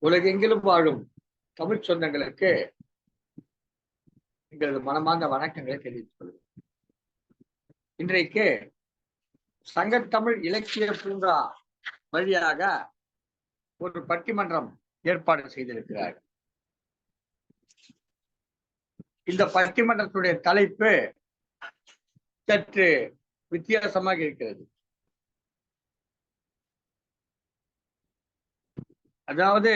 உலகெங்கிலும் வாழும் தமிழ் சொந்தங்களுக்கு எங்களது மனமார்ந்த வணக்கங்களை தெரிவித்துக் கொள்கிறேன். இன்றைக்கு சங்கத்தமிழ் இலக்கிய பூங்கா வழியாக ஒரு பட்டிமன்றம் ஏற்பாடு செய்திருக்கிறார். இந்த பட்டிமன்றத்துடைய தலைப்பு சற்று வித்தியாசமாக இருக்கிறது. அதாவது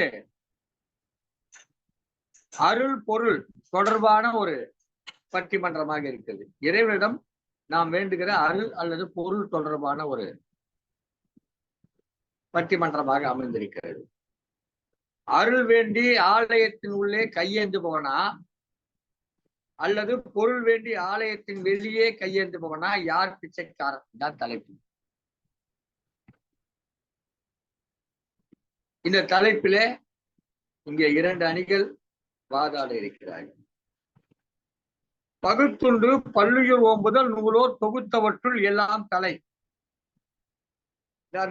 அருள் பொருள் தொடர்பான ஒரு பட்டிமன்றமாக இருக்கிறது. இறைவனிடம் நாம் வேண்டுகிற அருள் அல்லது பொருள் தொடர்பான ஒரு பட்டிமன்றமாக அமைந்திருக்கிறது. அருள் வேண்டி ஆலயத்தின் உள்ளே கையேந்துபவனா அல்லது பொருள் வேண்டி ஆலயத்தின் வெளியே கையேந்துபவனா யார் பிச்சைக்காரன் தான் தலைப்பு. இந்த தலைப்பிலே இங்கே இரண்டு அணிகள் வாதாட இருக்கிறார்கள். பகுத்துண்டு பல்லுயிர் ஓம்புதல் நூலோர் தொகுத்தவற்றுள் எல்லாம் தலை.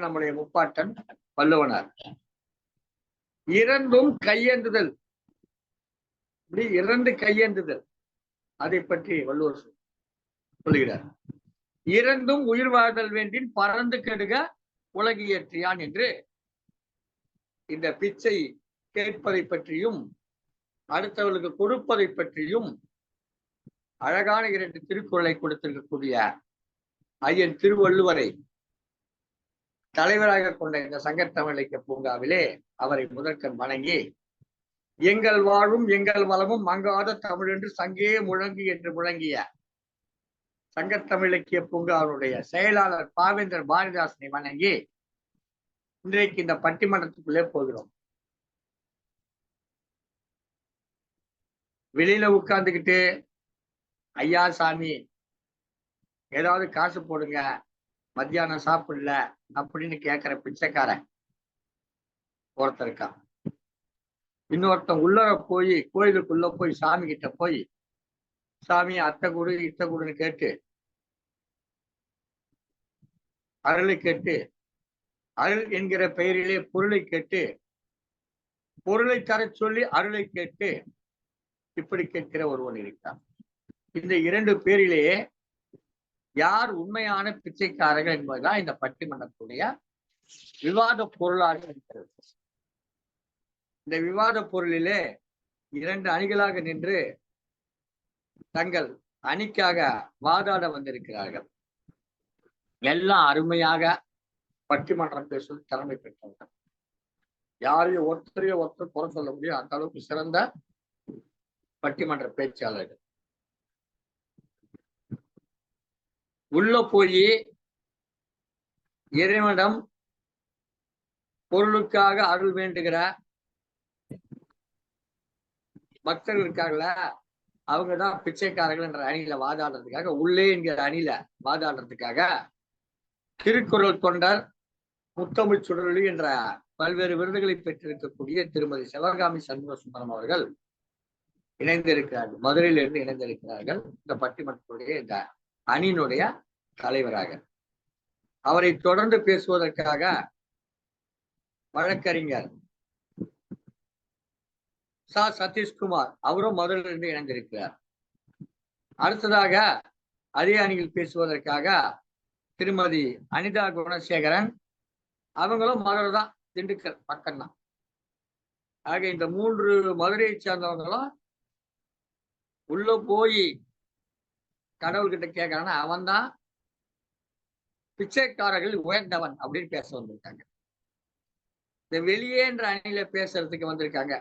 நம்முடைய முப்பாட்டன் வள்ளுவனார். இரண்டும் கையேந்துதல், இரண்டு கையேந்துதல், அதை பற்றி வள்ளுவர் சொல்லுகிறார். இரண்டும் உயிர் வாழ்தல் வேண்டின் பறந்து கெடுக உலகியற்றியான் என்று இந்த பிச்சை கேட்பதை பற்றியும் அடுத்தவர்களுக்கு கொடுப்பதை பற்றியும் அழகான இரண்டு திருக்குறளை கொடுத்திருக்கக்கூடிய ஐயன் திருவள்ளுவரை தலைவராக கொண்ட இந்த சங்கத்தமிழ் இலக்கிய பூங்காவிலே அவரை முதற்கண் வணங்கி, எங்கள் வாழும் எங்கள் வளமும் மங்காத தமிழ் என்று சங்கே முழங்கு என்று முழங்கிய சங்கத்தமிழ் இலக்கிய பூங்காவுடைய செயலாளர் பாவேந்தர் பாரதிதாசனை வணங்கி இன்றைக்கு இந்த பட்டிமன்றத்துக்குள்ளே போகிறோம். வெளியில உட்கார்ந்துக்கிட்டு ஐயா சாமி ஏதாவது காசு போடுங்க, மத்தியானம் சாப்பிடல அப்படின்னு கேட்கிற பிச்சைக்காரன் ஒருத்தர் இருக்கான். இன்னொருத்தன் உள்ள போய் கோயிலுக்குள்ள போய் சாமி கிட்ட போய் சாமி அத்தை கூடு இத்த கூடுன்னு கேட்டு அருளை கேட்டு அருள் என்கிற பெயரிலே பொருளை கேட்டு பொருளை தர சொல்லி அருளை கேட்டு இப்படி கேட்கிற ஒருவன் இருக்கிறான். இந்த இரண்டு பேரிலேயே யார் உண்மையான பிச்சைக்காரர்கள் என்பதுதான் இந்த பட்டிமன்றத்துடைய விவாத பொருளாக இருக்கிறது. இந்த விவாத பொருளிலே இரண்டு அணிகளாக நின்று தங்கள் அணிக்காக வாதாட வந்திருக்கிறார்கள். எல்லாம் அருமையாக பட்டிமன்றம் பேசுவது திறமை பெற்றவர்கள். யாரையும் ஒருத்தரையோ ஒருத்தர் குறை சொல்ல முடியும், அந்த அளவுக்கு சிறந்த பட்டிமன்ற பேச்சாளர்கள். உள்ள போய் இறைவனிடம் பொருளுக்காக அருள் வேண்டுகிற பக்தர்கள் இருக்காங்கள, அவங்கதான் பிச்சைக்காரர்கள் என்ற அணியில வாதாடுறதுக்காக, உள்ளே என்கிற அணியில வாதாடுறதுக்காக திருக்குறள் தொண்டர், முத்தமிழ் சுடரொளி என்ற பல்வேறு விருதுகளை பெற்றிருக்கக்கூடிய திருமதி சிவகாமி சண்முக சுந்தரம் அவர்கள் இணைந்திருக்கிறார்கள். மதுரையிலிருந்து இணைந்திருக்கிறார்கள் இந்த பட்டிமன்றத்துடைய இந்த அணியினுடைய தலைவராக. அவரை தொடர்ந்து பேசுவதற்காக வழக்கறிஞர் சதீஷ்குமார் அவரும் மதுரையிலிருந்து இணைந்திருக்கிறார். அடுத்ததாக அதே அணியில் பேசுவதற்காக திருமதி அனிதா குணசேகரன், அவங்களும் மதுரை தான், திண்டுக்கல் பக்கம்தான். ஆக இந்த மூன்று மதுரையை சேர்ந்தவங்களும் உள்ள போய் கடவுள்கிட்ட கேட்கறான்னா அவன் தான் பிச்சைக்காரர்கள் உயர்ந்தவன் அப்படின்னு பேச வந்திருக்காங்க. இந்த வெளியே என்ற அணியில பேசுறதுக்கு வந்திருக்காங்க.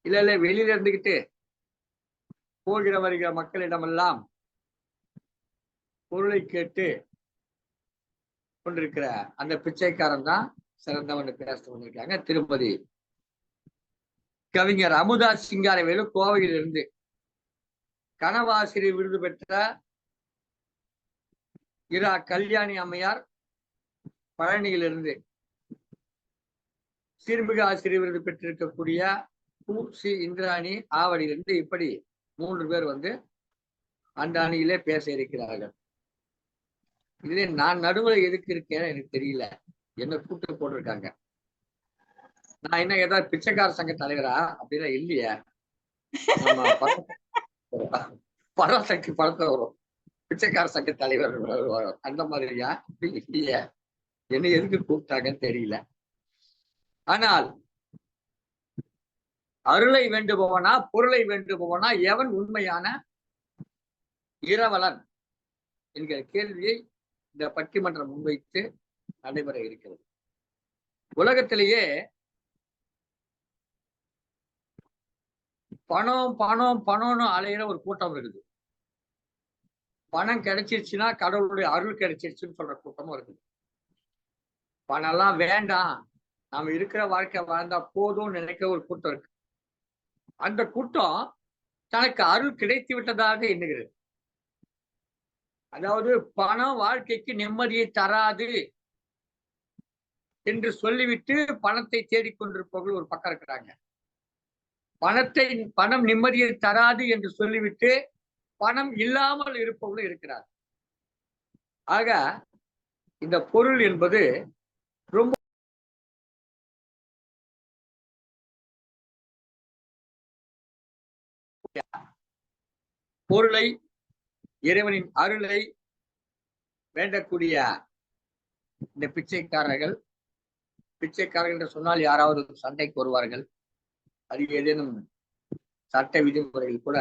இல்ல வெளியில இருந்துகிட்டு போகிற வருகிற மக்களிடமெல்லாம் பொருளை கேட்டு கொண்டிருக்கிற அந்த பிச்சைக்காரன் தான் சிறந்தவன் பேச வந்திருக்காங்க. திருப்பதி கவிஞர் அமுதா சிங்காரவேலு கோவையிலிருந்து, கனவாசிரியர் விருது பெற்ற இரா கல்யாணி அம்மையார் பழனியிலிருந்து, சீர்மிகு ஆசிரியர் விருது பெற்றிருக்கக்கூடிய சி இந்திராணி ஆவடியிலிருந்து, இப்படி மூன்று பேர் வந்து அந்த அணியிலே பேச இருக்கிறார்கள். இதுல நான் நடுவுல எதுக்கு இருக்கேன்னு எனக்கு தெரியல, என்ன கூட்டு போட்டிருக்காங்க. நான் என்ன ஏதாவது பிச்சைக்கார சங்க தலைவரா அப்படின்னா இல்லையா? நம்ம பராசக்தி படத்துல வரும் பிச்சைக்கார சங்க தலைவர் அந்த மாதிரியா? இல்லையா? என்ன எதுக்கு கூப்பிட்டாங்கன்னு தெரியல. ஆனால் அருளை வேண்டுபவனா பொருளை வேண்டுபவனா எவன் உண்மையான இரவலன் என்கிற கேள்வியை இந்த பட்டிமன்றம் முன்வைத்து நடைபெற இருக்கிறது. உலகத்திலேயே பணம் பணம் பணம்னு அலையிற ஒரு கூட்டம் இருக்குது. பணம் கிடைச்சிருச்சுன்னா கடவுளுடைய அருள் கிடைச்சிருச்சுன்னு சொல்ற கூட்டமும் இருக்குது. பணம் எல்லாம் வேண்டாம், நாம இருக்கிற வாழ்க்கை வாழ்ந்தா போதும்னு நினைக்கிற ஒரு கூட்டம் இருக்கு. அந்த கூட்டம் தனக்கு அருள் கிடைத்து விட்டதாக எண்ணுகிறது. அதாவது பணம் வாழ்க்கைக்கு நிம்மதியை தராது என்று சொல்லிவிட்டு பணத்தை தேடிக்கொண்டிருப்பவர்கள் ஒரு பக்கம் இருக்கிறாங்க. பணம் நிம்மதியை தராது என்று சொல்லிவிட்டு பணம் இல்லாமல் இருப்பவர்களும் இருக்கிறார். ஆக இந்த பொருள் என்பது ரொம்ப பொருளை, இறைவனின் அருளை வேண்டக்கூடிய இந்த பிச்சைக்காரர்கள் என்று சொன்னால் யாராவது சண்டைக்கு வருவார்கள். அது ஏதேனும் சட்ட விதிமுறைகள் கூட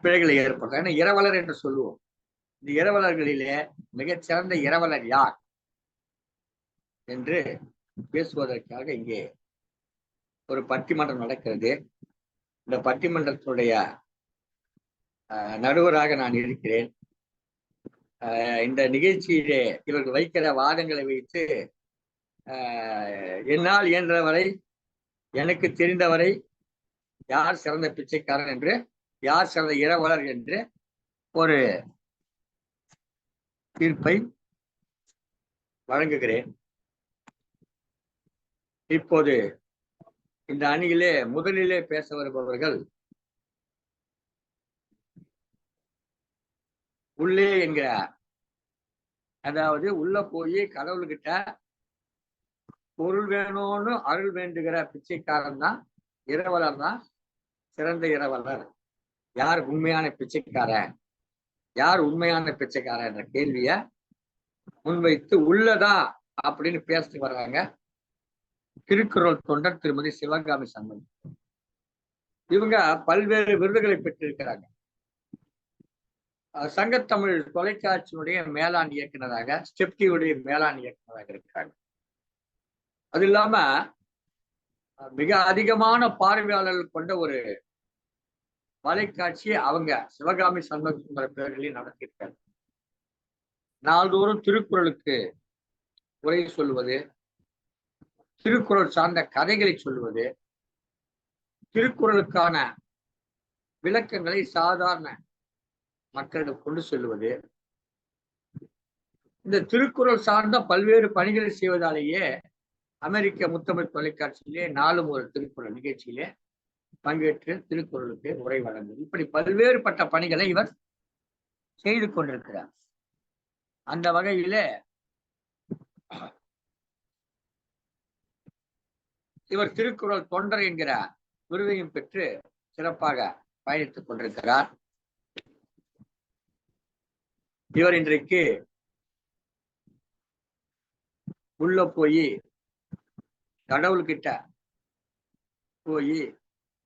பிழைகளை ஏற்படும். ஏன்னா இரவலர் என்று சொல்லுவோம். இந்த இரவலர்களிலே மிகச்சிறந்த இரவலர் யார் என்று பேசுவதற்காக இங்கே ஒரு பட்டிமன்றம் நடக்கிறது. இந்த பட்டிமன்றத்துடைய நடுவராக நான் இருக்கிறேன். இந்த நிகழ்ச்சியிலே இவர்கள் வைக்கிற வாதங்களை வைத்து என்னால் இயன்றவரை, எனக்கு தெரிந்தவரை யார் சிறந்த பிச்சைக்காரன் என்று, யார் சிறந்த இரவலர் என்று ஒரு தீர்ப்பை வழங்குகிறேன். இப்போது இந்த அணியிலே முதலிலே பேச வருபவர்கள் உள்ளே என்கிற, அதாவது உள்ள போய் கடவுள்கிட்ட பொருள் வேணும்னு அருள் வேண்டுகிற பிச்சைக்காரன் தான் இரவலர், தான் சிறந்த இரவலர். யார் உண்மையான பிச்சைக்காரன், யார் உண்மையான பிச்சைக்காரன் என்ற கேள்விய முன்வைத்து உள்ளதா அப்படின்னு பேசிட்டு வர்றாங்க திருக்குறள் தொண்டர் திருமதி சிவகாமி சண்முகம். இவங்க பல்வேறு விருதுகளை பெற்றிருக்கிறாங்க. சங்கத்தமிழ் தொலைக்காட்சியினுடைய மேலாண் இயக்குநராக, ஸ்டெப்டியுடைய மேலாண் இயக்குநராக இருக்கிறாங்க. அது இல்லாம மிக அதிகமான பார்வையாளர்கள் கொண்ட ஒரு தொலைக்காட்சியை அவங்க சிவகாமி சண்முகசுந்தர பேர்களில் நடத்தியிருக்காங்க. நாள்தோறும் திருக்குறளுக்கு உரை சொல்லுவது, திருக்குறள் சார்ந்த கதைகளை சொல்லுவது, திருக்குறளுக்கான விளக்கங்களை சாதாரண மக்களிடம் கொண்டு செல்வது, இந்த திருக்குறள் சார்ந்த பல்வேறு பணிகளை செய்வதாலேயே அமெரிக்க முத்தமிழ் தொலைக்காட்சியிலே நாளும் ஒரு திருக்குறள் நிகழ்ச்சியிலே பங்கேற்று திருக்குறளுக்கு உரை வழங்குவது, இப்படி பல்வேறுபட்ட பணிகளை இவர் செய்து கொண்டிருக்கிறார். அந்த வகையிலே இவர் திருக்குறள் தொண்டர் என்கிற விருதையும் பெற்று சிறப்பாக பயணித்துக் கொண்டிருக்கிறார். இவர் இன்றைக்கு உள்ள போய் கடவுள்கிட்ட போய்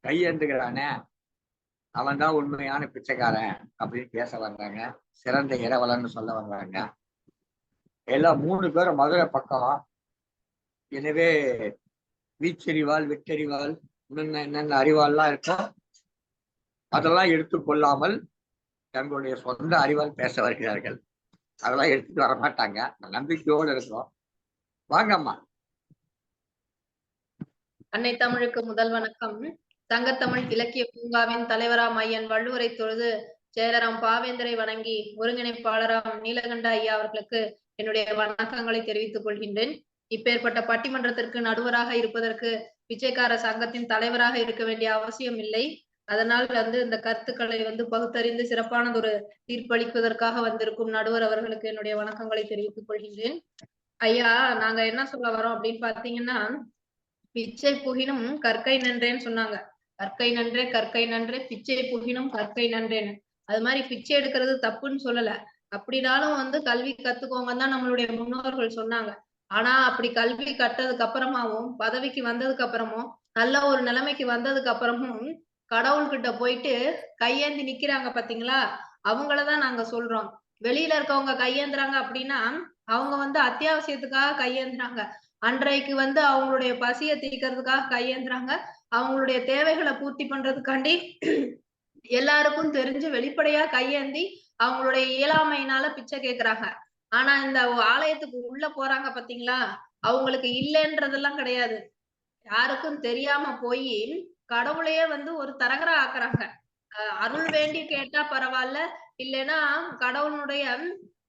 கையேந்துகிறானே அவன் தான் உண்மையான பிச்சைக்காரன் அப்படின்னு பேச வர்றாங்க. சிறந்த இரவலன்னு சொல்ல வர்றாங்க. எல்லாம் 3 பேரும் மதுரை பக்கம். எனவே வீச்சறிவாள், வெட்டறிவாள், என்னென்ன அறிவாள்லாம் இருக்கோ அதெல்லாம் எடுத்துக்கொள்ளாமல் தங்களுடைய சொந்த அறிவால் பேச வருகிறார்கள். அதெல்லாம் எடுத்துட்டு வர மாட்டாங்க. நம்பிக்கையோடு இருக்கிறோம். வாங்கம்மா. அன்னை தமிழுக்கு முதல் வணக்கம். சங்கத்தமிழ் இலக்கிய பூங்காவின் தலைவராம் ஐயன் வள்ளுவரை தொழுது செயலராம் பாவேந்தரை வணங்கி ஒருங்கிணைப்பாளராம் நீலகண்ட ஐயா அவர்களுக்கு என்னுடைய வணக்கங்களை தெரிவித்துக் கொள்கின்றேன். இப்பேற்பட்ட பட்டிமன்றத்திற்கு நடுவராக இருப்பதற்கு பிச்சைக்கார சங்கத்தின் தலைவராக இருக்க வேண்டிய அவசியம் இல்லை. அதனால் இந்த கருத்துக்களை பகுத்தறிந்து சிறப்பானதொரு தீர்ப்பளிப்பதற்காக வந்திருக்கும் நடுவர் அவர்களுக்கு என்னுடைய வணக்கங்களை தெரிவித்துக் கொள்கின்றேன். ஐயா, நாங்க என்ன சொல்ல வரோம் அப்படின்னு பாத்தீங்கன்னா, பிச்சை புகினும் கற்கை நன்றேன்னு சொன்னாங்க. கற்கை நன்றே, கற்கை நன்றே, பிச்சை புகினும் கற்கை நன்றேன்னு. அது மாதிரி பிச்சை எடுக்கிறது தப்புன்னு சொல்லல. அப்படினாலும் வந்து கல்வி கத்துக்கோங்கன்னு தான் நம்மளுடைய முன்னோர்கள் சொன்னாங்க. ஆனா அப்படி கல்வி கற்றதுக்கு அப்புறமாவும், பதவிக்கு வந்ததுக்கு அப்புறமும், நல்ல ஒரு நிலைமைக்கு வந்ததுக்கு அப்புறமும், கடவுள்கிட்ட போயிட்டு கையேந்தி நிக்கிறாங்க பாத்தீங்களா? அவங்கள தான் நாங்க சொல்றோம். வெளியில இருக்கவங்க கையேந்துறாங்க அப்படின்னா, அவங்க வந்து அத்தியாவசியத்துக்காக கையேந்துறாங்க. அன்றைக்கு வந்து அவங்களுடைய பசிய தீர்க்கறதுக்காக கையேந்துறாங்க. அவங்களுடைய தேவைகள பூர்த்தி பண்றதுக்காண்டி எல்லாருக்கும் தெரிஞ்சு வெளிப்படையா கையேந்தி அவங்களுடைய இயலாமையினால பிச்சை கேக்குறாங்க. ஆனா இந்த ஆலயத்துக்கு உள்ள போறாங்க பாத்தீங்களா? அவங்களுக்கு இல்லன்றதெல்லாம் கிடையாது. யாருக்கும் தெரியாம போயி கடவுளையே வந்து ஒரு தரகரா ஆக்குறாங்க. அருள் வேண்டி கேட்டா பரவால்ல. இல்லைன்னா கடவுளுடைய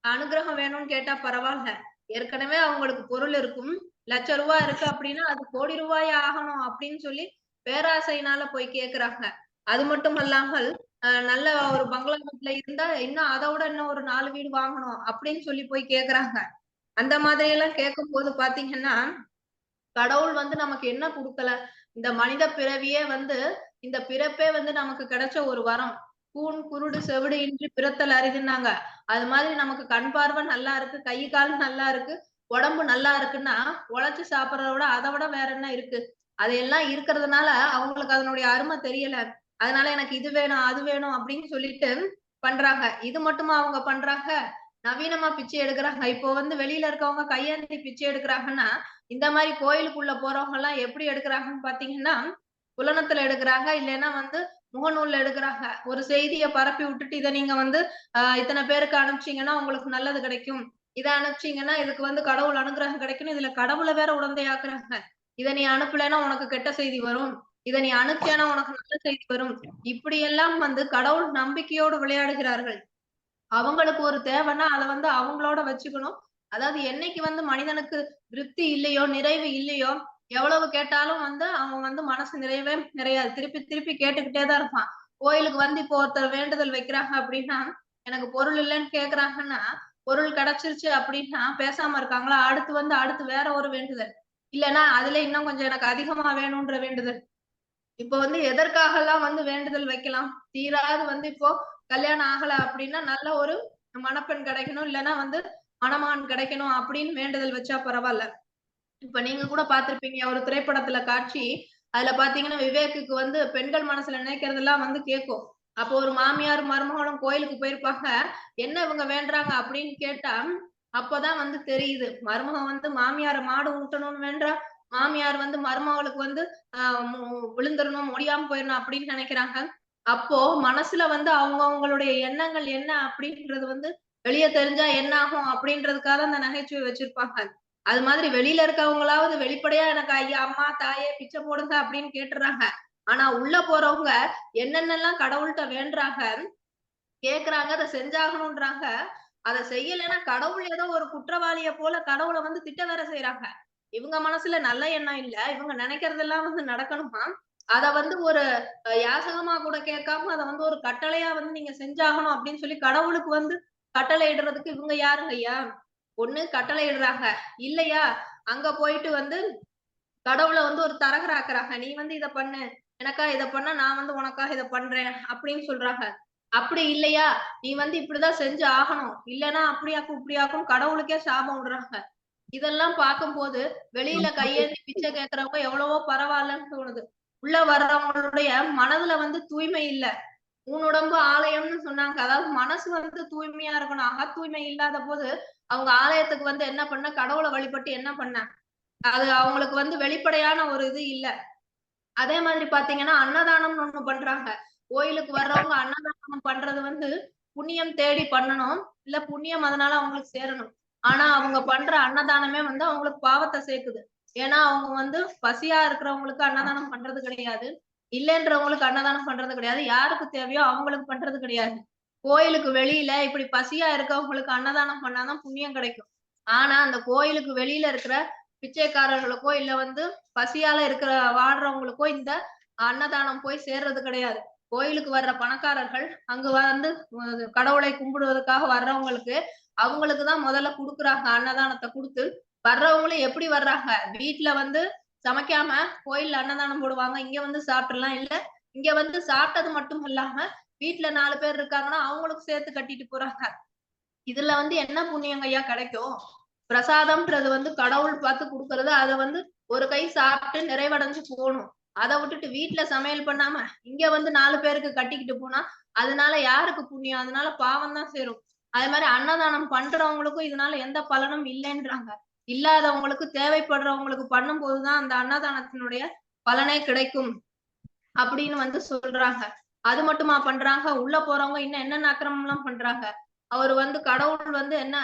அனுகிரகம் வேணும்னு கேட்டா பரவால்ல. ஏற்கனவே அவங்களுக்கு பொருள் இருக்கும். ரூ. 1,00,000 இருக்கு அப்படின்னா, அது கோடி ரூபாய் ஆகணும் அப்படின்னு சொல்லி பேராசையினால போய் கேக்குறாங்க. அது மட்டும் அல்லாமல், நல்ல ஒரு பங்களா வீட்ல இருந்தா, இன்னும் அத விட இன்னும் ஒரு 4 வீடு வாங்கணும் அப்படின்னு சொல்லி போய் கேக்குறாங்க. அந்த மாதிரி எல்லாம் கேட்கும்போது பாத்தீங்கன்னா, கடவுள் வந்து நமக்கு என்ன குடுக்கல? இந்த மனித பிறவியே வந்து இந்த பிறப்பே வந்து நமக்கு கிடைச்ச ஒரு வரம். கூன், குருடு, செவிடு இன்றி பிறத்தல் அரிதுன்னாங்க. அது மாதிரி நமக்கு கண் பார்வை நல்லா இருக்கு, கை, கால் நல்லா இருக்கு, உடம்பு நல்லா இருக்குன்னா, உழைச்சு சாப்பிடுறத விட அத விட வேற என்ன இருக்கு? அதையெல்லாம் இருக்கிறதுனால அவங்களுக்கு அதனுடைய அருமை தெரியல. அதனால எனக்கு இது வேணும், அது வேணும் அப்படின்னு சொல்லிட்டு பண்றாங்க. இது மட்டுமா அவங்க பண்றாங்க? நவீனமா பிச்சை எடுக்குறாங்க. இப்போ வந்து வெளியில இருக்கவங்க கையேந்தி பிச்சை எடுக்குறாங்கன்னா, இந்த மாரி கோயிலுக்குள்ள போறவங்க எல்லாம் எப்படி எடுக்குறாங்கன்னு பாத்தீங்கன்னா, புலனத்துல எடுக்குறாங்க. இல்லைன்னா வந்து முகநூல்ல எடுக்குறாங்க. ஒரு செய்திய பரப்பி விட்டுட்டு, இத நீங்க வந்து இத்தன பேருக்கு அனுப்பிச்சீங்கன்னா உங்களுக்கு நல்லது கிடைக்கும். இத அனுப்பிச்சீங்கன்னா இதுக்கு வந்து கடவுள் அனுக்கிரகம் கிடைக்கும்னு இதுல கடவுள வேற உடந்தையாக்குறாங்க. இத நீ அனுப்பலைன்னா உனக்கு கெட்ட செய்தி வரும். இத நீ அனுப்பிச்சேன்னா உனக்கு நல்ல செய்தி வரும். இப்படியெல்லாம் வந்து கடவுள் நம்பிக்கையோடு விளையாடுகிறார்கள். அவங்களுக்கு ஒரு தேவைன்னா அத வந்து அவங்களோட வச்சுக்கணும். அதாவது என்னைக்கு வந்து மனிதனுக்கு திருப்தி இல்லையோ, நிறைவு இல்லையோ, எவ்வளவு கேட்டாலும் வந்து அவன் வந்து மனசு நிறையவே நிறையாது. திருப்பி திருப்பி கேட்டுக்கிட்டே தான் இருப்பான். கோயிலுக்கு வந்து இப்போ ஒருத்தர் வேண்டுதல் வைக்கிறாங்க அப்படின்னா, எனக்கு பொருள் இல்லன்னு கேட்கறாங்கன்னா, பொருள் கிடைச்சிருச்சு அப்படின்னா பேசாம இருக்காங்களா? அடுத்து வேற ஒரு வேண்டுதல். இல்லன்னா அதுல இன்னும் கொஞ்சம் எனக்கு அதிகமா வேணும்ன்ற வேண்டுதல். இப்ப வந்து எதற்காகலாம் வந்து வேண்டுதல் வைக்கலாம்? தீராது வந்து இப்போ கல்யாணம் ஆகல அப்படின்னா, நல்ல ஒரு மணப்பெண் கிடைக்கணும். இல்லன்னா வந்து மணமகன் கிடைக்கணும் அப்படின்னு வேண்டுதல் வச்சா பரவால்ல. இப்ப நீங்க கூட பார்த்திருப்பீங்க ஒரு திரைப்படத்துல காட்சி. அதுல பார்த்தீங்கன்னா, விவேக்குக்கு வந்து பெண்கள் மனசுல நினைக்கிறதெல்லாம் வந்து கேட்கும். அப்போ ஒரு மாமியார், மருமகளும் கோயிலுக்கு போயிருப்பாங்க. என்ன இவங்க வேண்டுறாங்க அப்படின்னு கேட்டா, அப்பதான் வந்து தெரியுது. மருமகன் வந்து மாமியார மாடு ஊட்டணும்னு வேண்டுறா. மாமியார் வந்து மருமகளுக்கு வந்து அ மு விழுந்துரணும், முடியாம போயிரணும் அப்படின்னு நினைக்கிறாங்க. அப்போ மனசுல வந்து அவங்களுடைய எண்ணங்கள் என்ன அப்படின்றது வந்து வெளிய தெரிஞ்சா என்ன ஆகும் அப்படின்றதுக்காக அந்த நகைச்சுவை வச்சிருப்பாங்க. அது மாதிரி வெளியில இருக்கவங்களாவது வெளிப்படையா எனக்கு ஐயா, அம்மா, தாயே பிச்சை போடுங்க அப்படின்னு கேட்டுர்றாங்க. ஆனா உள்ள போறவங்க என்னென்னலாம் கடவுள்ட்ட வேண்டுறாங்க, கேட்கறாங்க, அத செஞ்சாகணும்ன்றாங்க. அத செய்யலைன்னா கடவுள் ஏதோ ஒரு குற்றவாளிய போல கடவுள வந்து திட்ட வேற செய்றாங்க. இவங்க மனசுல நல்ல எண்ணம் இல்ல. இவங்க நினைக்கிறதெல்லாம் வந்து நடக்கணுமா? அத வந்து ஒரு யாசகமா கூட கேட்காம அத வந்து ஒரு கட்டளையா வந்து நீங்க செஞ்சாகணும் அப்படின்னு சொல்லி கடவுளுக்கு வந்து கட்டளை இடுறதுக்கு இவங்க யாருங்கய்யா? ஒண்ணு கட்டளை இடுறாங்க. இல்லையா, அங்க போயிட்டு வந்து கடவுள வந்து ஒரு தரகராக்குறாங்க. நீ வந்து இத பண்ணு. எனக்கா இத பண்ணா நான் வந்து உனக்காக இத பண்றேன் அப்படின்னு சொல்றாங்க. அப்படி இல்லையா, நீ வந்து இப்படிதான் செஞ்சு ஆகணும். இல்லன்னா அப்படியாக்கும், இப்படியாக்கும் கடவுளுக்கே சாபம் விடுறாங்க. இதெல்லாம் பார்க்கும்போது வெளியில கையேந்தி பிச்சை கேட்கிறவங்க எவ்வளவோ பரவாயில்லன்னு தோணுது. உள்ள வர்றவங்களுடைய மனதுல வந்து தூய்மை இல்ல. ஊனுடம்பு ஆலயம்னு சொன்னாங்க. அதாவது மனசு வந்து தூய்மையா இருக்கணும். தூய்மை இல்லாத போது அவங்க ஆலயத்துக்கு வந்து என்ன பண்ண கடவுள வழிபட்டு என்ன பண்ண? அது அவங்களுக்கு வந்து வெளிப்படையான ஒரு இது இல்ல. அதே மாதிரி பார்த்தீங்கன்னா, அன்னதானம்னு ஒண்ணு பண்றாங்க. கோயிலுக்கு வர்றவங்க அன்னதானம் பண்றது வந்து புண்ணியம் தேடி பண்ணணும். இல்ல புண்ணியம் அதனால அவங்களுக்கு சேரணும். ஆனா அவங்க பண்ற அன்னதானமே வந்து அவங்களுக்கு பாவத்த சேர்க்குது. ஏன்னா அவங்க வந்து பசியா இருக்கிறவங்களுக்கு அன்னதானம் பண்றது கிடையாது. இல்லன்றவங்களுக்கு அன்னதானம் பண்றது கிடையாது. யாருக்கு தேவையோ அவங்களுக்கு பண்றது கிடையாது. கோயிலுக்கு வெளியில இப்படி பசியா இருக்கவங்களுக்கு அன்னதானம் பண்ணா தான் புண்ணியம் கிடைக்கும். ஆனா அந்த கோயிலுக்கு வெளியில இருக்கிற பிச்சைக்காரர்களுக்கோ, இல்ல வந்து பசியால இருக்கிற வாடுறவங்களுக்கோ இந்த அன்னதானம் போய் சேர்றது கிடையாது. கோயிலுக்கு வர்ற பணக்காரர்கள் அங்க வந்து கடவுளை கும்பிடுவதற்காக வர்றவங்களுக்கு, அவங்களுக்கு தான் முதல்ல குடுக்குறாங்க அன்னதானத்த குடுத்து, வர்றவங்களும் எப்படி வர்றாங்க, வீட்டுல வந்து சமைக்காம கோயில்ல அன்னதானம் போடுவாங்க, இங்க வந்து சாப்பிடலாம். இல்ல இங்க வந்து சாப்பிட்டது மட்டும் இல்லாம வீட்டுல 4 பேர் இருக்காங்கன்னா அவங்களுக்கு சேர்த்து கட்டிட்டு போறாங்க. இதுல வந்து என்ன புண்ணியங்க ஐயா கிடைக்கும்? பிரசாதம்ன்றது வந்து கடவுள் பார்த்து குடுக்கறது. அத வந்து ஒரு கை சாப்பிட்டு நிறைவடைஞ்சு போணும். அத விட்டுட்டு வீட்டுல சமையல் பண்ணாம இங்க வந்து 4 பேருக்கு கட்டிக்கிட்டு போனா அதனால யாருக்கு புண்ணியம்? அதனால பாவம் தான் சேரும். அதே மாதிரி அன்னதானம் பண்றவங்களுக்கும் இதனால எந்த பலனும் இல்லைன்றாங்க. இல்லாதவங்களுக்கு தேவைப்படுறவங்களுக்கு பண்ணும்போதுதான் அந்த அன்னதானத்தினுடைய பலனே கிடைக்கும் அப்படின்னு வந்து சொல்றாங்க. அது மட்டுமா பண்றாங்க? உள்ள போறவங்க இன்னும் என்னென்ன அக்கிரமம் எல்லாம் பண்றாங்க. அவர் வந்து கடவுள் வந்து என்ன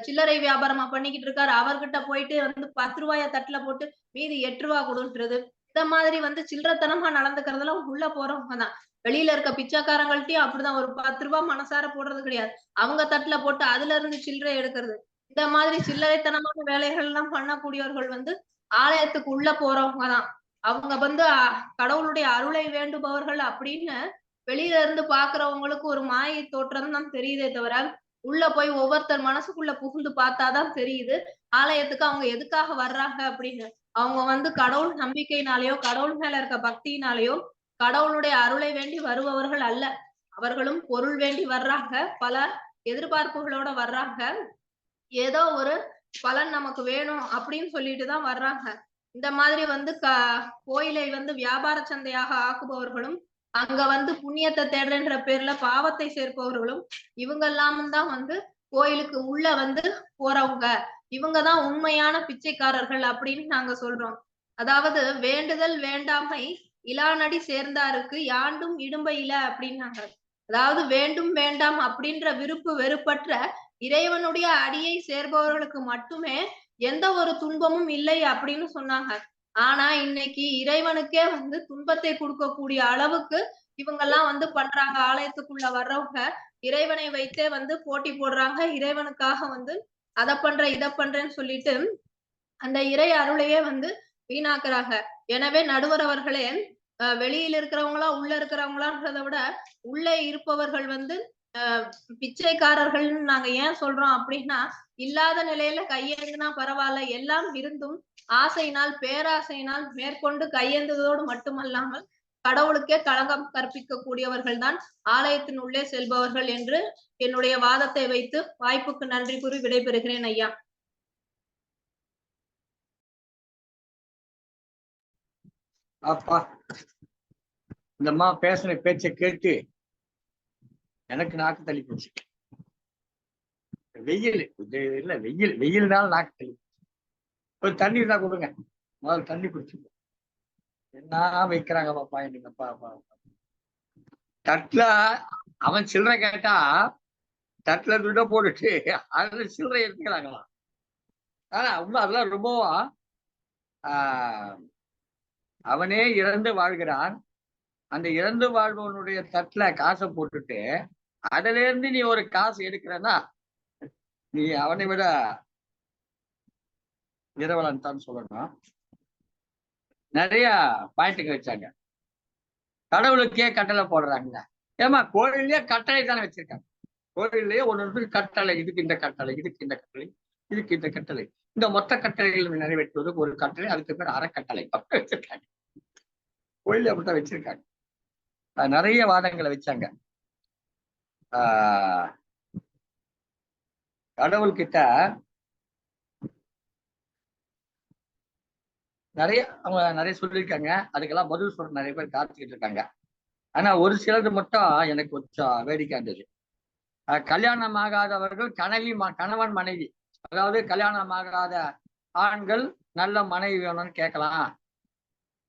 சில்லறை வியாபாரமா பண்ணிக்கிட்டு இருக்காரு. அவர்கிட்ட போயிட்டு வந்து 10 ரூபாய தட்டுல போட்டு மீதி 8 ரூபா கொடுன்றது. இந்த மாதிரி வந்து சில்லறத்தனமா நடந்துக்கிறதெல்லாம் உள்ள போறவங்க தான். வெளியில இருக்க பிச்சைக்காரங்கள்ட்டயும் அப்படிதான் ஒரு 10 ரூபாய் மனசார போடுறது கிடையாது. அவங்க தட்டுல போட்டு அதுல இருந்து சில்லறை எடுக்கிறது. இந்த மாதிரி சில்லறைத்தனமான வேலைகள் எல்லாம் பண்ணக்கூடியவர்கள் வந்து ஆலயத்துக்கு உள்ள போறவங்க தான். அவங்க வந்து கடவுளுடைய அருளை வேண்டுபவர்கள் அப்படின்னு வெளியில இருந்து பாக்குறவங்களுக்கு ஒரு மாயை தோற்றம் தான் தெரியுதே தவிர, உள்ள போய் ஒவ்வொருத்தர் மனசுக்குள்ள புகுந்து பார்த்தாதான் தெரியுது. ஆலயத்துக்கு அவங்க எதுக்காக வர்றாங்க அப்படின்னு. அவங்க வந்து கடவுள் நம்பிக்கையினாலேயோ, கடவுள் மேல இருக்க பக்தியினாலேயோ, கடவுளுடைய அருளை வேண்டி வருபவர்கள் அல்ல. அவர்களும் பொருள் வேண்டி வர்றாங்க. பல எதிர்பார்ப்புகளோட வர்றாங்க. ஏதோ ஒரு பலன் நமக்கு வேணும் அப்படின்னு சொல்லிட்டு தான் வர்றாங்க. இந்த மாதிரி வந்து கோயிலை வந்து வியாபார சந்தையாக ஆக்குபவர்களும், அங்க வந்து புண்ணியத்தை தேடுறேன்ற பேர்ல பாவத்தை சேர்ப்பவர்களும், இவங்க எல்லாமும் தான் வந்து கோயிலுக்கு உள்ள வந்து போறவங்க. இவங்க தான் உண்மையான பிச்சைக்காரர்கள் அப்படின்னு நாங்க சொல்றோம். அதாவது வேண்டுதல் வேண்டாமை இலானடி சேர்ந்தாருக்கு யாண்டும் இடும்பை இல அப்படின்னாங்க. அதாவது வேண்டும் வேண்டாம் அப்படின்ற விருப்பு வெறுப்பற்ற இறைவனுடைய அடியை சேர்பவர்களுக்கு மட்டுமே எந்த ஒரு துன்பமும் இல்லை அப்படின்னு சொன்னாங்க. ஆனா இன்னைக்கு இறைவனுக்கே வந்து துன்பத்தை கொடுக்கக்கூடிய அளவுக்கு இவங்கெல்லாம் வந்து பண்றாங்க. ஆலயத்துக்குள்ள வர்றவங்க இறைவனை வைத்தே வந்து போட்டி போடுறாங்க. இறைவனுக்காக வந்து அத பண்றேன் இத பண்றேன்னு சொல்லிட்டு அந்த இறை அருளையே வந்து வீணாக்குறாங்க. எனவே நடுவர் அவர்களே, வெளியில இருக்கிறவங்களா உள்ள இருக்கிறவங்களான்றத விட உள்ளே இருப்பவர்கள் வந்து பிச்சைக்காரர்கள்னு நாங்க ஏன் சொல்றோம் அப்படின்னா, இல்லாத நிலையில கையேந்தினா பரவாயில்ல. எல்லாம் இருந்தும் ஆசையினால், பேராசையினால் மேற்கொண்டு கையேந்துவதோடு மட்டுமல்லாமல், கடவுளுக்கே களங்கம் கற்பிக்கக்கூடியவர்கள் தான் ஆலயத்தின் உள்ளே செல்பவர்கள் என்று என்னுடைய வாதத்தை வைத்து வாய்ப்புக்கு நன்றி கூறி விடைபெறுகிறேன் ஐயா. அப்பா, இந்த அம்மா பேசுன பேச்சை கேட்டு எனக்கு நாக்கு தள்ளி போச்சு. வெயில் இல்ல, வெயில்னால நாக்கு தள்ளி. ஒரு தண்ணி இருந்தா கொடுங்க, முதல்ல தண்ணி குடிச்சு. என்ன வைக்கிறாங்க பாப்பா எனக்கு. அப்பா தட்டுல அவன் சில்லறை கேட்டா தட்டுல துட்ட போட்டுட்டு அதுல சில்லறை எடுத்துக்கிறாங்களாம். ஆனா உண்மை அதெல்லாம் ரொம்பவும் அவனே இறந்து வாழ்கிறான். அந்த இறந்து வாழ்பவனுடைய தட்டுல காசை போட்டுட்டு அதுல இருந்து நீ ஒரு காசு எடுக்கிறன்னா நீ அவனை விட இரவலன் தான் சொல்லணும். நிறைய பாயிண்ட்டுங்க வச்சாங்க. கடவுளுக்கே கட்டளை போடுறாங்க. ஏமா கோயிலே கட்டளை தானே வச்சிருக்காங்க. கோயிலே ஒன்று கட்டளை, இதுக்கு இந்த கட்டளை, இதுக்கு இந்த கட்டளை, இதுக்கு இந்த கட்டளை. இந்த மொத்த கட்டளைகள் நிறைவேற்றுவதற்கு ஒரு கட்டளை, அதுக்கு பேர் அறக்கட்டளை வச்சிருக்காங்க. கோயில அப்படித்தான் வச்சிருக்காங்க. நிறைய வாதங்களை வச்சாங்க. கடவுள்கிட்ட அவங்க நிறைய சொல்லியிருக்காங்க. அதுக்கெல்லாம் பதில் சொல்ற நிறைய பேர் காத்துக்கிட்டு இருக்காங்க. ஆனா ஒரு சிலது மட்டும் எனக்கு கொஞ்சம் வேடிக்கை இருந்தது. கல்யாணம் ஆகாதவர்கள் கணவன் மனைவி, அதாவது கல்யாணம் ஆகாத ஆண்கள் நல்ல மனைவி வேணும்னு கேட்கலாம்,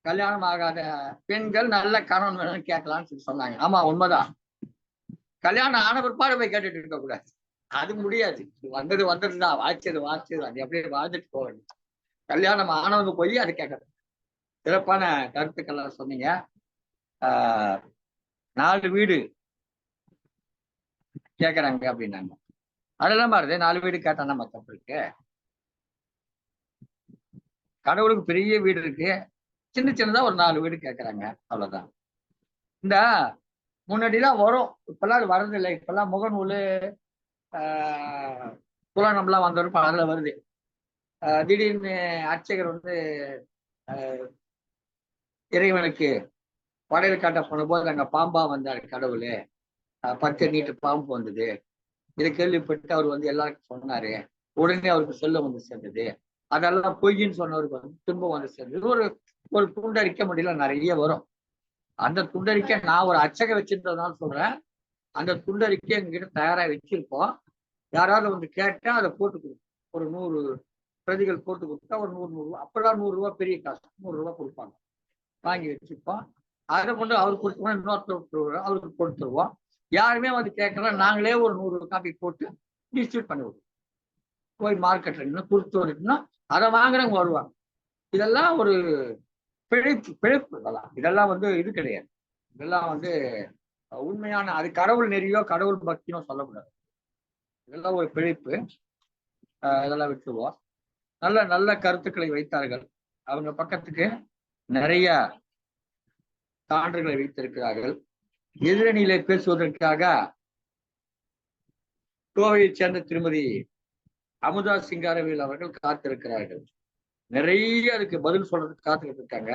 கல்யாணம் ஆகாத பெண்கள் நல்ல கணவன் வேணும்னு கேட்கலாம்னு சொல்லி சொன்னாங்க. ஆமா, உண்மைதான். கல்யாணம் ஆன பிற்பாடு போய் கேட்டுட்டு இருக்க கூடாது. அது முடியாது. வந்ததுதான், வாழ்ச்சது அது எப்படியே வாழ்ந்துட்டு போக வேண்டும். கல்யாணம் ஆனவங்க போய் அது கேட்கறது. சிறப்பான கருத்துக்கள் சொன்னீங்க. 4 வீடு கேட்கறாங்க அப்படின்னாங்க. அதெல்லாம் பாருது, 4 வீடு கேட்டானா தப்பு இருக்கு? கடவுளுக்கு பெரிய வீடு இருக்கு, சின்னதா ஒரு 4 வீடு கேட்கறாங்க, அவ்வளவுதான். இந்த முன்னாடிலாம் வரும், இப்பெல்லாம் அது வர்றது இல்லை. இப்பெல்லாம் முகநூல் புலனம்லாம் வந்தவரும் அதுல வருது. திடீர்னு அர்ச்சகர் வந்து இறைவனுக்கு படையல் காட்ட போன போது அங்க பாம்பா வந்தார் கடவுள். 10 நீட்டு பாம்பு வந்தது. இதை கேள்விப்பட்டு அவர் வந்து எல்லாருக்கும் சொன்னாரு. உடனே அவருக்கு செல்ல வந்து சேர்ந்தது. அதெல்லாம் பொய்ன்னு சொன்னவருக்கு வந்து துன்பம் வந்து சேர்ந்தது. ஒரு ஒரு துண்டறிக்க முடியல நிறைய வரும். அந்த துண்டறிக்கை நான் ஒரு அர்ச்சகை வச்சிருந்ததுனால சொல்றேன். அந்த துண்டறிக்கை எங்ககிட்ட தயாரா வச்சிருப்போம். யாராவது வந்து கேட்டா அதை போட்டு கொடுப்போம். ஒரு 100 பிரதிகள் போட்டு கொடுத்தா ஒரு 100 அப்பெல்லாம் 100 ரூபாய் பெரிய காசு. 100 ரூபாய் கொடுப்பாங்க. வாங்கி வச்சுப்போம். அதை கொண்டு அவருக்கு கொடுத்தோம்னா இன்னொருத்தர் அவருக்கு கொடுத்துருவோம். யாருமே வந்து கேட்கலாம், நாங்களே ஒரு 100 காப்பி போட்டு டிஸ்ட்ரிபியூட் பண்ணி விடுவோம். போய் மார்க்கெட்ல கொடுத்து வந்துட்டுனா அதை வாங்குறவங்க வருவாங்க. இதெல்லாம் ஒரு பிழைப்பு. இதெல்லாம் வந்து இது கிடையாது. இதெல்லாம் வந்து உண்மையான அது கடவுள் நெறியோ கடவுள் பக்தியோ சொல்லக்கூடாது. இதெல்லாம் ஒரு பிழைப்பு. இதெல்லாம் விட்டுருவோம். நல்ல நல்ல கருத்துக்களை வைத்தார்கள். அவங்க பக்கத்துக்கு நிறைய சான்றுகளை வைத்திருக்கிறார்கள். எதிரணியிலே பேசுவதற்காக கோவையைச் சேர்ந்த திருமதி அமுதா சிங்காரவேல் அவர்கள் காத்திருக்கிறார்கள். நிறைய அதுக்கு பதில் சொல்றதுக்கு காத்துக்கிட்டு இருக்காங்க.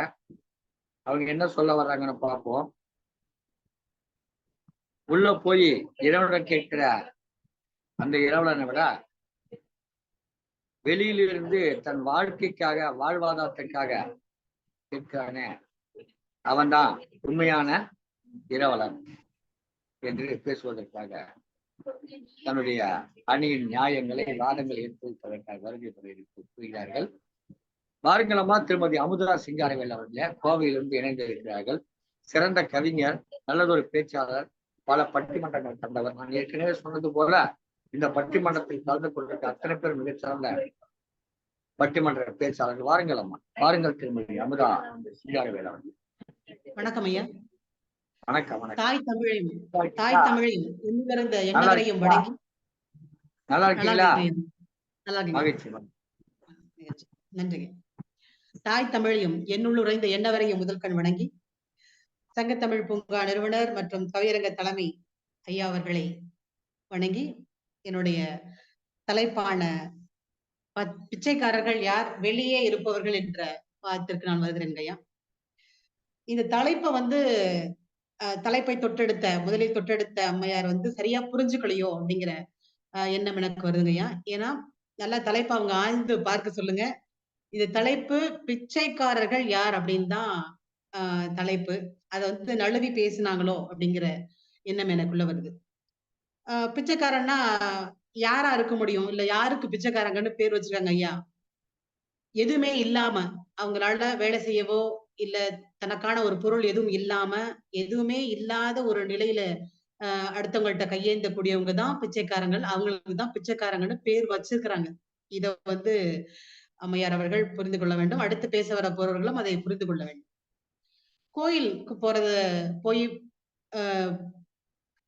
அவங்க என்ன சொல்ல வர்றாங்கன்னு பார்ப்போம். உள்ள போய் இறைவனிடம் கேட்கிற அந்த இறைவனை விட வெளியிலிருந்து தன் வாழ்க்கைக்காக வாழ்வாதாரத்திற்காக கேட்கிறானே அவன்தான் உண்மையான இரவலன் என்று பேசுவதற்காக தன்னுடைய அணியின் நியாயங்களை வாதங்களை எடுத்துவதற்காக வருகை புரிகிறார்கள். வாருங்களம்மா திருமதி அமுதா சிங்காரவேல் அவர்களே கோவையிலிருந்து இணைந்திருக்கிறார்கள். சிறந்த கவிஞர், நல்லதொரு பேச்சாளர், பல பட்டிமன்றங்கள் கண்டவர். நான் ஏற்கனவே சொன்னது போல இந்த பட்டிமன்றத்தில் கலந்து கொண்டிருக்க அத்தனை பேர் மிகச்சிறந்த பட்டிமன்ற பேச்சாளர்கள். வாருங்களம்மா. வாருங்கள் திருமதி அமுதா சிங்காரவேல் அவர்கள். வணக்கம் ஐயா. வணக்கம். வணக்கம். தாய் தமிழையும் எண்ணிறந்த எண்ணவரையும் வணங்கி. நல்லா இருக்கீங்களா? மகிழ்ச்சி. நன்றிங்க. தாய் தமிழையும் என்னுள்ளுறைந்த எண்ணவரையும் முதல்கண் வணங்கி சங்கத்தமிழ் பூங்கா நிறுவனர் மற்றும் கவியரங்க தலைமை ஐயா அவர்களை வணங்கி என்னுடைய தலைப்பான பிச்சைக்காரர்கள் யார், வெளியே இருப்பவர்கள் என்ற வாதத்திற்கு நான் வருகிறேன் ஐயா. இந்த தலைப்பை வந்து தலைப்பை முதலில் தொட்டெடுத்த அம்மையார் வந்து சரியா புரிஞ்சுக்கலையோ அப்படிங்கிற எண்ணம் எனக்கு வருதுங்கய்யா. ஏன்னா நல்லா தலைப்பை அவங்க ஆழ்ந்து பார்க்க சொல்லுங்க. இது தலைப்பு பிச்சைக்காரர்கள் யார் அப்படின்னு தான் தலைப்பு. அதை வந்து நழுவி பேசினாங்களோ அப்படிங்கிற எண்ணம் எனக்குள்ள வருது. பிச்சைக்காரன்னா யாரா இருக்க முடியும்? இல்ல யாருக்கு பிச்சைக்காரங்கன்னு பேர் வச்சிருக்காங்க ஐயா? எதுவுமே இல்லாம அவங்களால வேலை செய்யவோ இல்ல தனக்கான ஒரு பொருள் எதுவும் இல்லாம எதுவுமே இல்லாத ஒரு நிலையில அடுத்தவங்கள்ட்ட கையேந்தக்கூடியவங்க தான் பிச்சைக்காரங்கள். அவங்களுக்கு தான் பிச்சைக்காரங்கன்னு பேர் வச்சிருக்கிறாங்க. இத வந்து அம்மையார் அவர்கள் புரிந்து கொள்ள வேண்டும். அடுத்து பேச வர போறவர்களும் அதை புரிந்து கொள்ள வேண்டும். கோயிலுக்கு போய்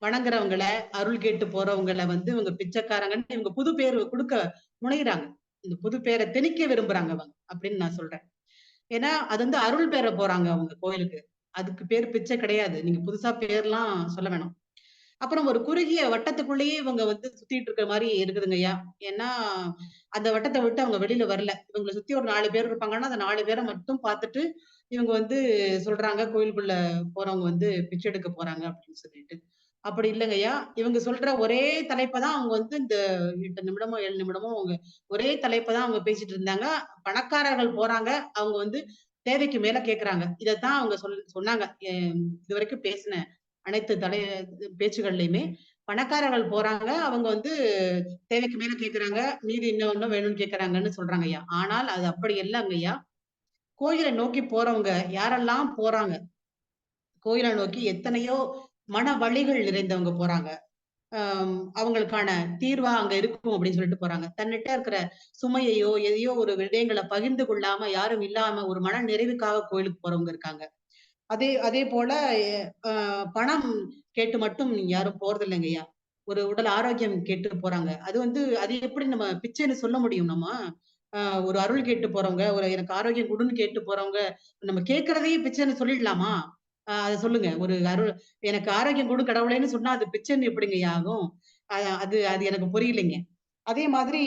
வணங்குறவங்களை, அருள் கேட்டு போறவங்களை வந்து இவங்க பிச்சைக்காரங்கன்னு இவங்க புது பேர் கொடுக்க முனைகிறாங்க. இந்த புது பேரை திணிக்க விரும்புறாங்க அவங்க அப்படின்னு நான் சொல்றேன். ஏன்னா அது வந்து அருள் பேர போறாங்க அவங்க கோயிலுக்கு. அதுக்கு பேர் பிச்சை கிடையாது. நீங்க புதுசா பேர்லாம் சொல்ல வேணாம். அப்புறம் ஒரு குறுகிய வட்டத்துக்குள்ளேயே இவங்க வந்து சுத்திட்டு இருக்கிற மாதிரி இருக்குதுங்க ஐயா. ஏன்னா அந்த வட்டத்தை விட்டு அவங்க வெளியில வரல. இவங்களை சுத்தி ஒரு 4 பேர் இருப்பாங்கன்னா அந்த 4 பேரை மட்டும் பார்த்துட்டு இவங்க வந்து சொல்றாங்க கோயிலுக்குள்ள போறவங்க வந்து பிச்சை எடுக்க போறாங்க அப்படின்னு சொல்லிட்டு. அப்படி இல்லைங்க ஐயா. இவங்க சொல்ற ஒரே தலைப்பை தான் அவங்க வந்து இந்த 8 நிமிடமோ 7 நிமிடமோ அவங்க ஒரே தலைப்பை தான் அவங்க பேசிட்டு இருந்தாங்க. பணக்காரர்கள் போறாங்க, அவங்க வந்து தேவைக்கு மேல கேட்கறாங்க. இதைத்தான் அவங்க சொன்னாங்க. இது வரைக்கும் பேசின அனைத்து பேச்சுகள்லயுமே பணக்காரர்கள் போறாங்க, அவங்க வந்து தேவைக்கு மேல கேட்கறாங்க, மீதி இன்னும் வேணும்னு கேட்கறாங்கன்னு சொல்றாங்க ஐயா. ஆனால் அது அப்படி இல்லைங்க ஐயா. கோயிலை நோக்கி போறவங்க யாரெல்லாம் போறாங்க, கோயிலை நோக்கி எத்தனையோ மன வலிகள் நிறைந்தவங்க போறாங்க. அவங்களுக்கான தீர்வா அங்க இருக்கும் அப்படின்னு சொல்லிட்டு போறாங்க. தன்னிட்ட இருக்கிற சுமையையோ எதையோ ஒரு விடயங்களை பகிர்ந்து கொள்ளாம யாரும் இல்லாம ஒரு மன நிறைவுக்காக கோயிலுக்கு போறவங்க இருக்காங்க. அதே போல பணம் கேட்டு மட்டும் யாரும் போறது இல்லைங்க ஐயா. ஒரு உடல் ஆரோக்கியம் கேட்டு போறாங்க. அது எப்படி நம்ம பிச்சைன்னு சொல்ல முடியும்? நம்ம ஒரு அருள் கேட்டு போறவங்க, ஒரு எனக்கு ஆரோக்கியம் கொடுன்னு கேட்டு போறவங்க, நம்ம கேட்கறதையே பிச்சைன்னு சொல்லிடலாமா? அத சொல்லுங்க. ஒரு எனக்கு ஆரோக்கியம் கொடு கடவுளேன்னு சொன்னா அது பிச்சைன்னு எப்படிங்க ஆகும்? அது அது எனக்கு புரியலைங்க. அதே மாதிரி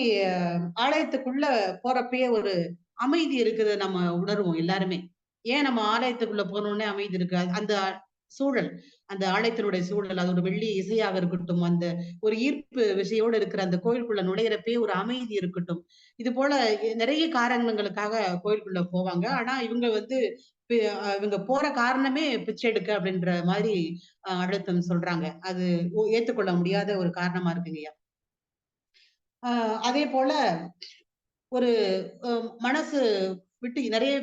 ஆலயத்துக்குள்ள போறப்பயே ஒரு அமைதி இருக்குது நம்ம உணர்வோம் எல்லாருமே. ஏன் நம்ம ஆலயத்துக்குள்ள போனோனே அமைதி இருக்கு? அந்த சூழல், அந்த ஆலயத்தினுடைய சூழல், அது ஒரு வெள்ளி இசையாக இருக்கட்டும், அந்த ஒரு ஈர்ப்பு விசையோடு இருக்கிற அந்த கோயிலுக்குள்ள நுழையிறப்பயே ஒரு அமைதி இருக்கட்டும். இது போல நிறைய காரணங்களுக்காக கோயிலுக்குள்ள போவாங்க. ஆனா இவங்க வந்து இவங்க போற காரணமே பிச்சை எடுக்க அப்படின்ற மாதிரி அழுத்தம் சொல்றாங்க. அது ஏத்துக்கொள்ள முடியாத ஒரு காரணமா இருக்குங்கய்யா. அதே போல ஒரு மனசு விட்டு நிறைய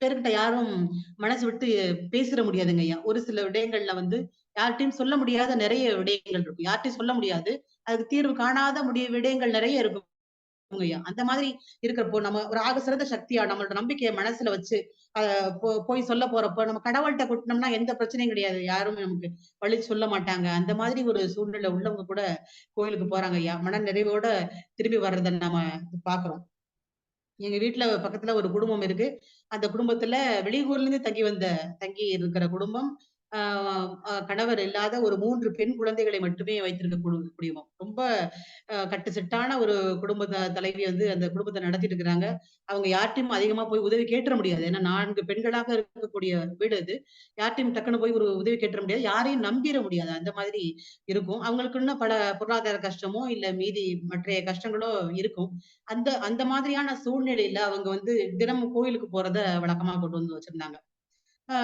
பேர்கிட்ட யாரும் மனசு விட்டு பேசிற முடியாதுங்கய்யா. ஒரு சில விடயங்கள்ல வந்து யார்ட்டயும் சொல்ல முடியாத நிறைய விடயங்கள் இருக்கும். யார்ட்டயும் சொல்ல முடியாது. அதுக்கு தீர்வு காணாத விடயங்கள் நிறைய இருக்குங்கய்யா. அந்த மாதிரி இருக்கிறப்போ நம்ம ஒரு ஆக சிறந்த சக்தியா நம்மளோட நம்பிக்கைய மனசுல வச்சு போய் சொல்ல போறப்போ நம்ம கடவுள்ட்ட கொட்டுனோம்னா எந்த பிரச்சனையும் கிடையாது. யாரும் நமக்கு வழி சொல்ல மாட்டாங்க. அந்த மாதிரி ஒரு சூழ்நிலை உள்ளவங்க கூட கோயிலுக்கு போறாங்கய்யா. மன நிறைவோட திரும்பி வர்றத நாம பாக்குறோம். எங்க வீட்ல பக்கத்துல ஒரு குடும்பம் இருக்கு. அந்த குடும்பத்துல வெளியூர்ல இருந்து தங்கி இருக்கிற குடும்பம். ஆ கணவர் இல்லாத ஒரு 3 பெண் குழந்தைகளை மட்டுமே வைத்திருக்க குடும்பம். ரொம்ப கட்டுசிட்டான ஒரு தலைவி வந்து அந்த குடும்பத்த நடத்திட்டு இருக்கிறாங்க. அவங்க யார்ட்டயும் அதிகமா போய் உதவி கேட்டுற முடியாது. ஏன்னா 4 பெண்களாக இருக்கக்கூடிய வீடு அது. யார்ட்டயும் டக்குனு போய் ஒரு உதவி கேட்டுற முடியாது. யாரையும் நம்பிற முடியாது. அந்த மாதிரி இருக்கும். அவங்களுக்கு இன்னும் பல பொருளாதார கஷ்டமோ, இல்ல மீதி மற்றைய கஷ்டங்களோ இருக்கும். அந்த அந்த மாதிரியான சூழ்நிலையில அவங்க வந்து தினமும் கோயிலுக்கு போறத வழக்கமா கொண்டு வந்து வச்சிருந்தாங்க. ஆ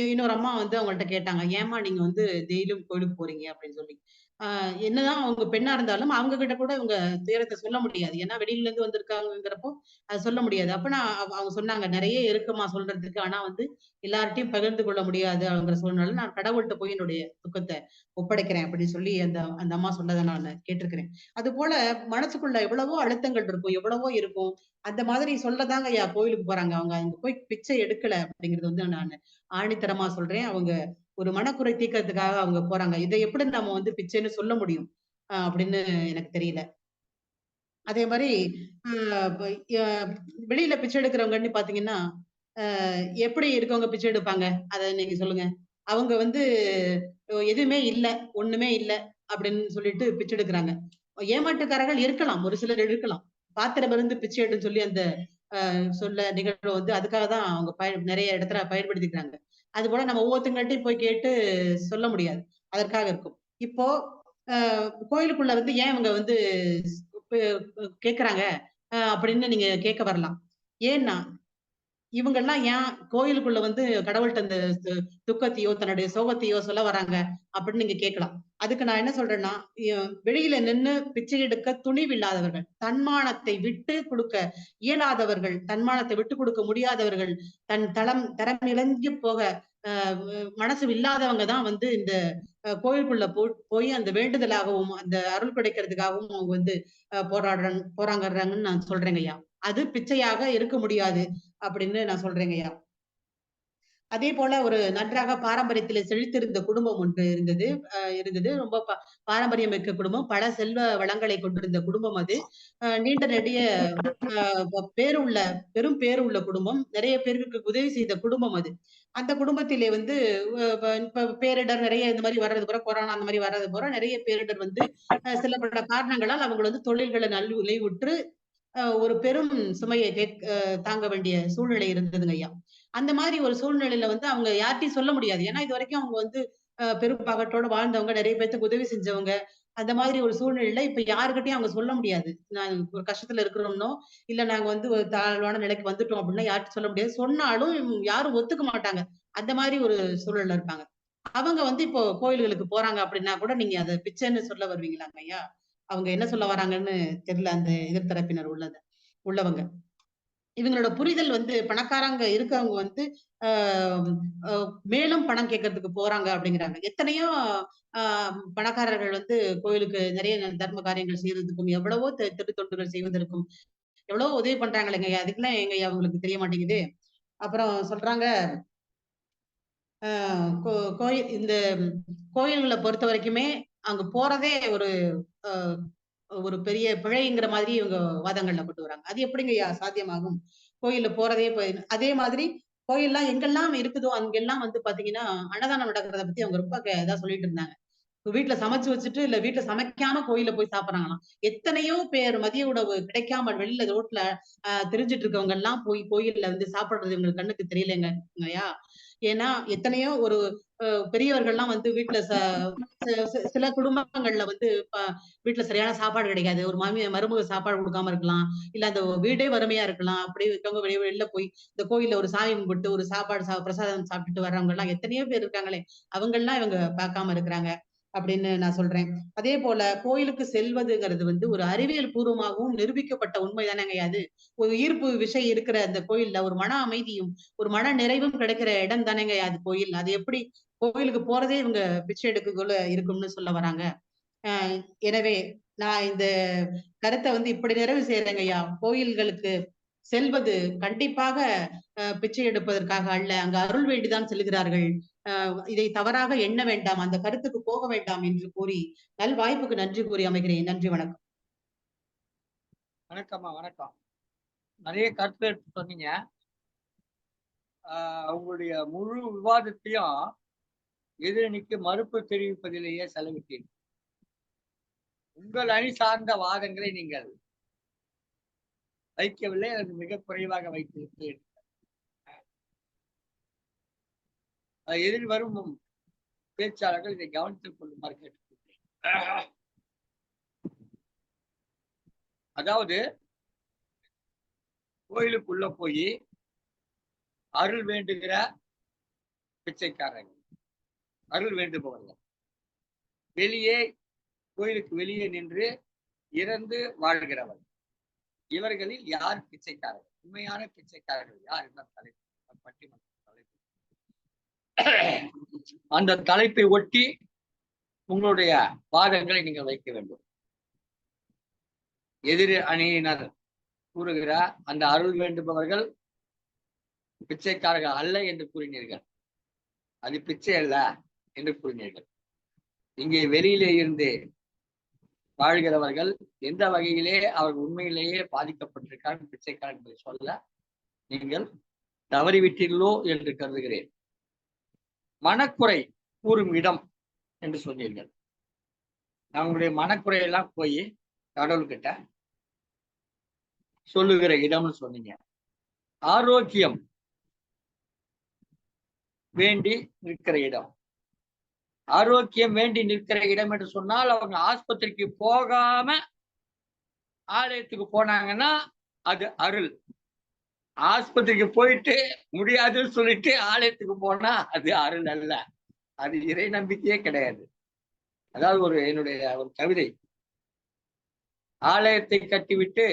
இன்னொரு அம்மா வந்து அவங்கள்ட்ட கேட்டாங்க. "ஏம்மா நீங்க வந்து டெய்லியும் கோயிலுக்கு போறீங்க?" அப்படின்னு சொல்லி. ஆ என்னதான் அவங்க பெண்ணா இருந்தாலும், அவங்க கிட்ட கூட இவங்க துயரத்த சொல்ல முடியாது. ஏன்னா வெளியில இருந்து வந்திருக்காங்கங்கிறப்போ, அத சொல்ல முடியாது. அப்ப நான் அவங்க சொன்னாங்க, "நெறைய இருக்கும்மா சொல்றதுக்கு. ஆனா வந்து எல்லார்ட்டயும் பகிர்ந்து கொள்ள முடியாதுங்கிற சூழ்நிலை. நான் கடவுள்ட்ட போய் என்னுடைய துக்கத்த ஒப்படைக்கிறேன்." அப்படின்னு சொல்லி அந்த அந்த அம்மா சொன்னத நானு கேட்டிருக்கிறேன். அதுபோல மனசுக்குள்ள எவ்வளவோ அழுத்தங்கள் இருக்கும், எவ்வளவோ இருக்கும். அந்த மாதிரி சொல்லதாங்கய்யா கோயிலுக்கு போறாங்க. அவங்க அங்க போய் பிச்சை எடுக்கல அப்படிங்கிறது வந்து நானு ஆணித்தரமா சொல்றேன். அவங்க ஒரு மனக்குறை தீர்க்கறதுக்காக அவங்க போறாங்க. இத எப்படி நம்ம வந்து பிச்சைன்னு சொல்ல முடியும்? அப்படின்னு எனக்கு தெரியல. அதே மாரி அ ப ய வெளியில பிச்சை எடுக்கிறவங்கன்னு பார்த்தீங்கன்னா, எப்படி இருக்கவங்க பிச்சை எடுப்பாங்க? அத நீங்க சொல்லுங்க. அவங்க வந்து எதுவுமே இல்ல, ஒண்ணுமே இல்ல அப்படின்னு சொல்லிட்டு பிச்சை எடுக்குறாங்க. ஏமாற்றுக்காரர்கள் இருக்கலாம். ஒரு சிலர் இருக்கலாம். பாத்திரம் இருந்து பிச்சை எடுன்னு சொல்லி அந்த சொல்ல நிகழ்வு வந்து அதுக்காக தான் அவங்க நெறைய இடத்துல பயன்படுத்திக்கிறாங்க. அதுபோல நம்ம ஒவ்வொருத்தங்கள்ட்டயும் போய் கேட்டு சொல்ல முடியாது. அதற்காக இருக்கும். இப்போ அ கோயிலுக்குள்ள வந்து ஏன் இவங்க வந்து ப கேட்கறாங்க? அப்படின்னு நீங்க கேட்க வரலாம். ஏன்னா, இவங்கலாம் ஏன் கோயிலுக்குள்ள வந்து கடவுள்ட்ட அந்த துக்கத்தையோ, தன்னுடைய சோகத்தையோ சொல்ல வராங்க? அப்படின்னு நீங்க கேட்கலாம். அதுக்கு நான் என்ன சொல்றேன்னா, வெளியில நின்னு பிச்சை எடுக்க துணிவில்லாதவர்கள், தன்மானத்தை விட்டு குடுக்க இயலாதவர்கள், தன்மானத்தை விட்டுக் கொடுக்க முடியாதவர்கள், தரம் இழந்து போக அ மனசு இல்லாதவங்க தான் வந்து இந்த கோயிலுக்குள்ள போய் அந்த வேண்டுதலாகவும், அந்த அருள் கிடைக்கிறதுக்காகவும் அவங்க வந்து போராடுறாங்கன்னு நான் சொல்றேங்கய்யா. அது பிச்சையாக இருக்க முடியாது அப்படின்னு நான் சொல்றேங்கய்யா. அதே போல ஒரு நன்றாக பாரம்பரியத்திலே செழித்திருந்த குடும்பம் ஒன்று இருந்தது. ரொம்ப பாரம்பரியம் மிக்க குடும்பம். பல செல்வ வளங்களை கொண்டிருந்த குடும்பம் அது. நீண்ட நெடிய பேருள்ள பெரும் பேருள்ள குடும்பம். நிறைய பேருக்கு உதவி செய்த குடும்பம் அது. அந்த குடும்பத்திலே வந்து இப்ப பேரிடர் நிறைய இந்த மாரி வர்றது போற கொரோனா அந்த மாரி வர்றது போற நிறைய பேரிடர் வந்து சில பல காரணங்களால் அவங்க வந்து தொழில்கள நலிவுற்று ஒரு பெரும் சுமையை தாங்க வேண்டிய சூழ்நிலை இருந்ததுங்க ஐயா. அந்த மாதிரி ஒரு சூழ்நிலையில வந்து அவங்க யார்ட்டயும் சொல்ல முடியாது. ஏன்னா இதுவரைக்கும் அவங்க வந்து பெரும் பகட்டோட வாழ்ந்தவங்க, நிறைய பேத்துக்கு உதவி செஞ்சவங்க. அந்த மாதிரி ஒரு சூழ்நிலையில இப்ப யாருகிட்டயும் அவங்க சொல்ல முடியாது. நாங்க ஒரு கஷ்டத்துல இருக்கிறோம்னோ, இல்ல நாங்க வந்து ஒரு தாழ்வான நிலைக்கு வந்துட்டோம் அப்படின்னா யார்ட்டயும் சொல்ல முடியாது. சொன்னாலும் யாரும் ஒத்துக்க மாட்டாங்க. அந்த மாதிரி ஒரு சூழல்ல இருப்பாங்க. அவங்க வந்து இப்போ கோயில்களுக்கு போறாங்க அப்படின்னா கூட நீங்க அத பிச்சைன்னு சொல்ல வருவீங்களாங்க ஐயா? அவங்க என்ன சொல்ல வராங்கன்னு தெரியல அந்த எதிர் தரப்பினர் உள்ளவங்க. இவங்களோட புரிதல் வந்து பணக்காரங்க இருக்கவங்க வந்து ஆ அ மேலும் பணம் கேட்கறதுக்கு போறாங்க அப்படிங்கிறாங்க. எத்தனையோ ஆ பணக்காரர்கள் வந்து கோயிலுக்கு நிறைய தர்ம காரியங்கள் செய்றதுக்கும், எவ்வளவோ திருத்தொண்டுகள் செய்வதற்கும், எவ்வளவோ உதவி பண்றாங்களேங்கய்யா! அதுக்கெல்லாம் ஏங்கய்யா உங்களுக்கு தெரிய மாட்டேங்குது? அப்புறம் சொல்றாங்க, அ கோ கோயில் இந்த கோயில்கள பொறுத்தவரைக்குமே, அங்க போறதே அ ஒரு பெரிய பிழைங்கிற மாதிரி இவங்க வாதங்கள்ல கொண்டு வராங்க. அது எப்படிங்கய்யா சாத்தியமாகும்? கோயில்ல போறதே அதே மாதிரி கோயில்லாம் எங்கெல்லாம் இருக்குதோ, அங்கெல்லாம் வந்து பாத்தீங்கன்னா, அன்னதானம் நடக்கிறத பத்தி அவங்க ரொம்ப இதா சொல்லிட்டு இருந்தாங்க. வீட்டுல சமைச்சு வச்சுட்டு இல்ல வீட்டுல சமைக்காம கோயில்ல போய் சாப்பிடுறாங்களாம். எத்தனையோ பேர் மதிய உணவு கிடைக்காம வெளியில ரோட்ல திரிஞ்சிட்டு இருக்கவங்க எல்லாம் போய் கோயில்ல வந்து சாப்பிடுறது உங்களுக்கு கண்ணுக்கு தெரியலங்கய்யா. ஏன்னா எத்தனையோ ஒரு பெரியவர்கள்லாம் வந்து வீட்டுல சில குடும்பங்கள்ல வந்து வீட்டுல சரியான சாப்பாடு கிடைக்காது. ஒரு மருமக சாப்பாடு கொடுக்காம இருக்கலாம். இல்ல அந்த வீடே வறுமையா இருக்கலாம். அப்படி இருக்கவங்க வெளியில போய் இந்த கோயில்ல ஒரு சாமி கும்பிட்டு ஒரு சாப்பாடு பிரசாதம் சாப்பிட்டுட்டு வர்றவங்க எல்லாம் எத்தனையோ பேர் இருக்காங்களே, அவங்க எல்லாம் இவங்க பார்க்காம இருக்கிறாங்க அப்படின்னு நான் சொல்றேன். அதே போல கோயிலுக்கு செல்வதுங்கிறது வந்து ஒரு அறிவியல் பூர்வமாகவும் நிரூபிக்கப்பட்ட உண்மைதானேங்க அது. ஒரு ஈர்ப்பு விசை இருக்கிற அந்த கோயில்ல ஒரு மன அமைதியும் ஒரு மன நிறைவும் கிடைக்கிற இடம் தானேங்க அது கோயில். அது எப்படி கோயிலுக்கு போறதே இவங்க பிச்சை எடுக்கக்குள்ள இருக்கும்னு சொல்ல வராங்க. எனவே நான் இந்த கருத்தை வந்து இப்படி நிறைவு செய்யறேங்க ஐயா. கோயில்களுக்கு செல்வது கண்டிப்பாக பிச்சை எடுப்பதற்காக அல்ல, அங்கு அருள் வேண்டிதான் செல்கிறார்கள். இதை தவறாக எண்ண வேண்டாம், அந்த கருத்துக்கு போக வேண்டாம் என்று கூறி நல் வாய்ப்புக்கு நன்றி கூறி அமைகிறேன். நன்றி, வணக்கம். வணக்கம்மா, வணக்கம். நிறைய கருத்து எடுத்து சொன்னீங்க. உங்களுடைய முழு விவாதத்தையும் எதிரணிக்கு மறுப்பு தெரிவிப்பதிலேயே செலவிட்டீர்கள். உங்கள் அணி சார்ந்த வாதங்களை நீங்கள் வைக்கவில்லை, அது மிக குறைவாக வைத்திருக்கு. எதிர் வரும் பேச்சாளர்கள் இதை கவனித்துக் கொள்ளுமாறு கேட்டுக்கொள்கிறேன். அதாவது கோயிலுக்குள்ள போய் அருள் வேண்டுகிற பிச்சைக்காரர்கள், அருள் வேண்டுபவர்கள், வெளியே கோயிலுக்கு வெளியே நின்று இறந்து வாழ்கிறவர்கள், இவர்களில் யார் பிச்சைக்காரர்கள், உண்மையான பிச்சைக்காரர்கள் யார் என்ற தலைப்பு பட்டிமன்ற தலைப்பு. அந்த தலைப்பை ஒட்டி உங்களுடைய வாதங்களை நீங்கள் வைக்க வேண்டும். எதிர் அணியினர் கூறுகிற அந்த அருள் வேண்டுபவர்கள் பிச்சைக்காரர்கள் அல்ல என்று கூறினீர்கள். அது பிச்சை அல்ல என்று கூறினீர்கள். இங்கே வெளியிலே இருந்து வாழ்கிறவர்கள் எந்த வகையிலே அவர்கள் உண்மையிலேயே பாதிக்கப்பட்டிருக்கார்கள் பிச்சைக்காரர் என்பதை சொல்ல நீங்கள் தவறிவிட்டீர்களோ என்று கருதுகிறேன். மனக்குறை கூறும் இடம் என்று சொன்னீர்கள். நம்முடைய மனக்குறையெல்லாம் போய் கடவுள்கிட்ட சொல்லுகிற இடம்னு சொன்னீங்க. ஆரோக்கியம் வேண்டி நிற்கிற இடம், ஆரோக்கியம் வேண்டி நிற்கிற இடம் என்று சொன்னால் அவங்க ஆஸ்பத்திரிக்கு போகாம ஆலயத்துக்கு போனாங்கன்னா அது அருள். ஆஸ்பத்திரிக்கு போயிட்டு முடியாதுன்னு சொல்லிட்டு ஆலயத்துக்கு போனா அது அருள் அல்ல, அது இறை நம்பிக்கையே கிடையாது. அதாவது என்னுடைய ஒரு கவிதை, ஆலயத்தை கட்டிவிட்டு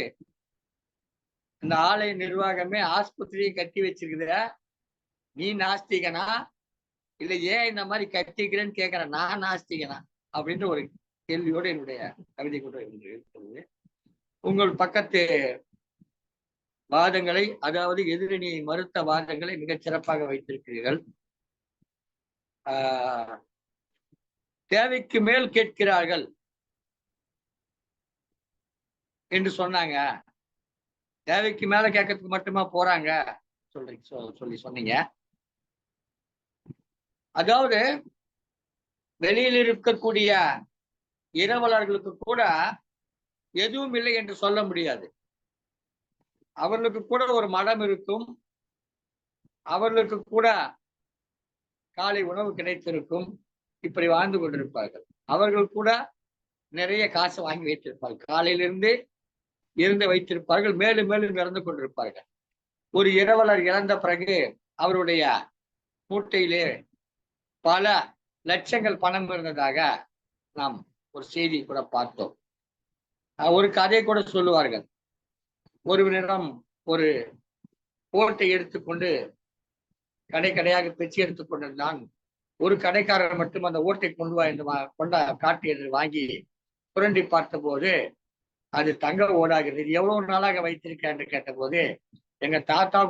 அந்த ஆலய நிர்வாகமே ஆஸ்பத்திரியை கட்டி வச்சிருக்குற, நீ நாஸ்திகனா இல்ல ஏன் இந்த மாதிரி கட்டிக்கிறேன்னு கேட்கிறேன், நான் நாஸ்திகனா அப்படின்ற ஒரு கேள்வியோடு என்னுடைய கவிதை கூட இருக்கிறது. உங்கள் பக்கத்து வாதங்களை, அதாவது எதிரணியை மறுத்த வாதங்களை மிகச் சிறப்பாக வைத்திருக்கிறீர்கள். தேவைக்கு மேல் கேட்கிறார்கள் என்று சொன்னாங்க. தேவைக்கு மேல கேட்கறதுக்கு மட்டுமா போறாங்க சொல்லி சொன்னீங்க. அதாவது வெளியில் இருக்கக்கூடிய இரவலர்களுக்கு கூட எதுவும் இல்லை என்று சொல்ல முடியாது. அவர்களுக்கு கூட ஒரு மடம் இருக்கும், அவர்களுக்கு கூட காலை உணவு கிடைத்திருக்கும், இப்படி வாழ்ந்து கொண்டிருப்பார்கள். அவர்கள் கூட நிறைய காசு வாங்கி வைத்திருப்பார்கள், காலையிலிருந்து இருந்து வைத்திருப்பார்கள், மேலும் மேலும் இறந்து கொண்டிருப்பார்கள். ஒரு இரவலர் இறந்த பிறகு அவருடைய மூட்டையிலே பல லட்சங்கள் பணம் இருந்ததாக நாம் ஒரு செய்தி கூட பார்த்தோம். ஒரு கதை கூட சொல்லுவார்கள். ஒருவரிடம் ஒரு ஓட்டை எடுத்துக்கொண்டு கடையாக பிச்சை எடுத்துக்கொண்டிருந்தான். ஒரு கடைக்காரர் மட்டும் அந்த ஓட்டை கொண்டு வா என்று காட்டு என்று வாங்கி புரண்டி பார்த்த போது அது தங்க ஓடாகிறது. இது எவ்வளவு நாளாக வைத்திருக்க என்று கேட்ட போது, எங்க தாத்தா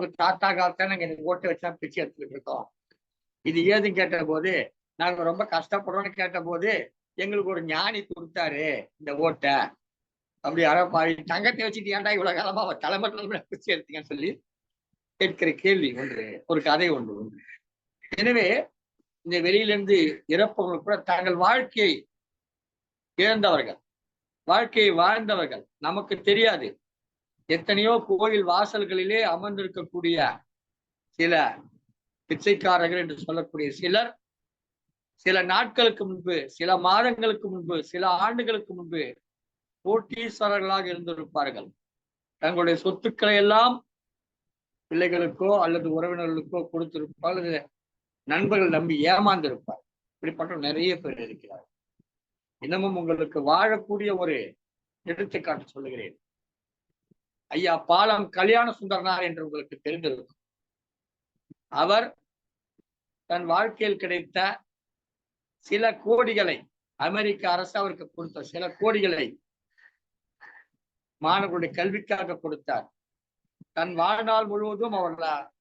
காலத்தான் நாங்க இந்த ஓட்டை வச்சுதான் பிச்சை எடுத்துக்கிட்டு இருக்கோம். இது ஏதுன்னு கேட்ட போது, நாங்க ரொம்ப கஷ்டப்படுறோம்னு கேட்ட போது எங்களுக்கு ஒரு ஞானி கொடுத்தாரு இந்த ஓட்டை. அப்படி அறப்பாடி தங்கத்தை வச்சுட்டு ஏன்டா இவ்வளவு காலமா தலைமுறை பிச்சை எடுத்தீங்கன்னு சொல்லி கேட்கிற கேள்வி ஒன்று, ஒரு கதை ஒன்று. எனவே இந்த வெளியிலிருந்து இறப்பவர்கள் கூட தங்கள் வாழ்க்கையை இழந்தவர்கள், வாழ்க்கையை வாழ்ந்தவர்கள். நமக்கு தெரியாது. எத்தனையோ கோயில் வாசல்களிலே அமர்ந்திருக்கக்கூடிய சில பிச்சைக்காரர்கள் என்று சொல்லக்கூடிய சிலர் சில நாட்களுக்கு முன்பு, சில மாதங்களுக்கு முன்பு, சில ஆண்டுகளுக்கு முன்பு கோட்டீஸ்வரர்களாக இருந்திருப்பார்கள். தங்களுடைய சொத்துக்களை எல்லாம் பிள்ளைகளுக்கோ அல்லது உறவினர்களுக்கோ கொடுத்திருப்பார், அல்லது நண்பர்கள் நம்பி ஏமாந்திருப்பார். இப்படிப்பட்ட நிறைய பேர் இருக்கிறார். இன்னமும் உங்களுக்கு வாழக்கூடிய ஒரு எடுத்துக்காட்டு சொல்லுகிறேன். ஐயா பாலம் கல்யாண சுந்தரனார் என்று உங்களுக்கு தெரிந்திருக்கும். அவர் தன் வாழ்க்கையில் கிடைத்த சில கோடிகளை, அமெரிக்க அரசு அவருக்கு கொடுத்த சில கோடிகளை மாணவர்களுடைய கல்விக்காக கொடுத்தார். தன் வாழ்நாள் முழுவதும் அவர்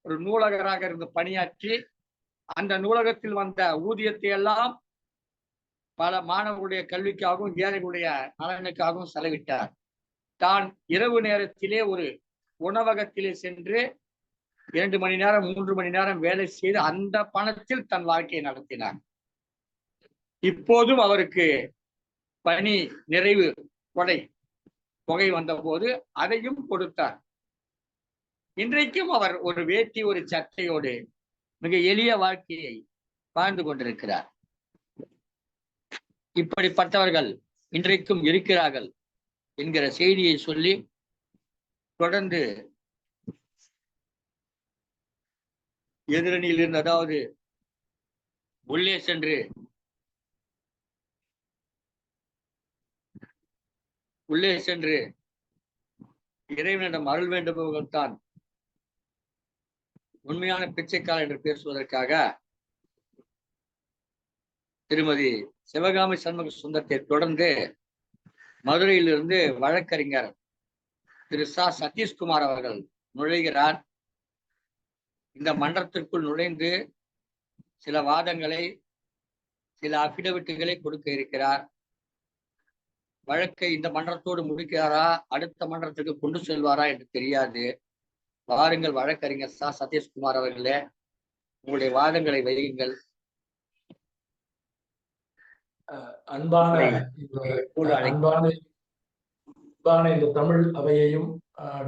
ஒரு நூலகராக இருந்து பணியாற்றி அந்த நூலகத்தில் வந்த ஊதியத்தை எல்லாம் பல மாணவர்களுடைய கல்விக்காகவும் ஏழைகளுடைய நலனுக்காகவும் செலவிட்டார். தான் இரவு நேரத்திலே ஒரு உணவகத்திலே சென்று 2 மணி நேரம் 3 மணி நேரம் வேலை செய்து அந்த பணத்தில் தன் வாழ்க்கையை நடத்தினார். இப்போதும் அவருக்கு பணி நிறைவு தொகை வந்தபோது அதையும் கொடுத்தார். இன்றைக்கும் அவர் ஒரு வேட்டி ஒரு சட்டையோடு மிக எளிய வாழ்க்கையை வாழ்ந்து கொண்டிருக்கிறார். இப்படிப்பட்டவர்கள் இன்றைக்கும் இருக்கிறார்கள் என்கிற செய்தியை சொல்லி தொடர்ந்து எதிரணியில் இருந்து, அதாவது உள்ளே சென்று இறைவனிடம் அருள் வேண்டுபவர்கள் தான் உண்மையான பிச்சைக்காரர் என்று பேசுவதற்காக திருமதி சிவகாமி சண்முக சுந்தரத்தை தொடர்ந்து மதுரையிலிருந்து வழக்கறிஞர் திரு சதீஷ்குமார் அவர்கள் நுழைகிறார். இந்த மன்றத்திற்குள் நுழைந்து சில வாதங்களை, சில அபிடவிட்டுகளை கொடுக்க இருக்கிறார். வழக்கை இந்த மன்றத்தோடு முடிக்கிறாரா, அடுத்த மன்றத்துக்கு கொண்டு செல்வாரா என்று தெரியாது. வாருங்கள் வழக்கறிஞர் சதீஷ்குமார் அவர்களே, உங்களுடைய வாதங்களை வையுங்கள். அன்பான இந்த தமிழ் அவையையும்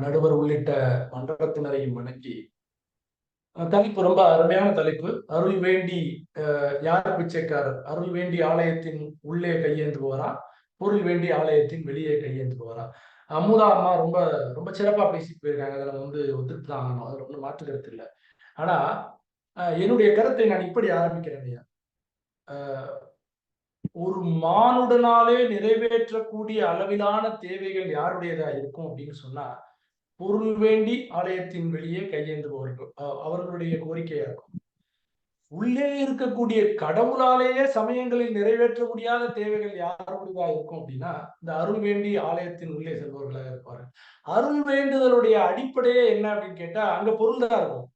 நடுவர் உள்ளிட்ட மன்றத்தினரையும் வணங்கி, தலைப்பு ரொம்ப அருமையான தலைப்பு. அருள் வேண்டி யார் பிச்சைக்காரர்? அருள் வேண்டி ஆலயத்தின் உள்ளே கையேந்துபவரா, பொருள் வேண்டி ஆலயத்தின் வெளியே கையேந்துபவரா? அமுதா அம்மா ரொம்ப ரொம்ப சிறப்பா பேசிட்டு போயிருக்காங்க. அதை நம்ம ஒத்துட்டு தான் ஆகணும், அது ஒன்றும் மாற்று கருத்து இல்லை. ஆனா என்னுடைய கருத்தை நான் இப்படி ஆரம்பிக்கிறேன் ஐயா. ஒரு மானுடனாலே நிறைவேற்றக்கூடிய அளவிலான தேவைகள் யாருடையதா இருக்கும் அப்படின்னு சொன்னா, பொருள் வேண்டி ஆலயத்தின் வெளியே கையேந்துபவர்கள் அவர்களுடைய கோரிக்கையா இருக்கும். உள்ளே இருக்கக்கூடிய கடவுளாலேயே சமயங்களில் நிறைவேற்ற முடியாத தேவைகள் யாருடையதா இருக்கும் அப்படின்னா, இந்த அருள் வேண்டி ஆலயத்தின் உள்ளே செல்பவர்களாக இருப்பார்கள். அருள் வேண்டுதலுடைய அடிப்படையே என்ன அப்படின்னு கேட்டா, அங்க பொருள் தான் இருக்கும்.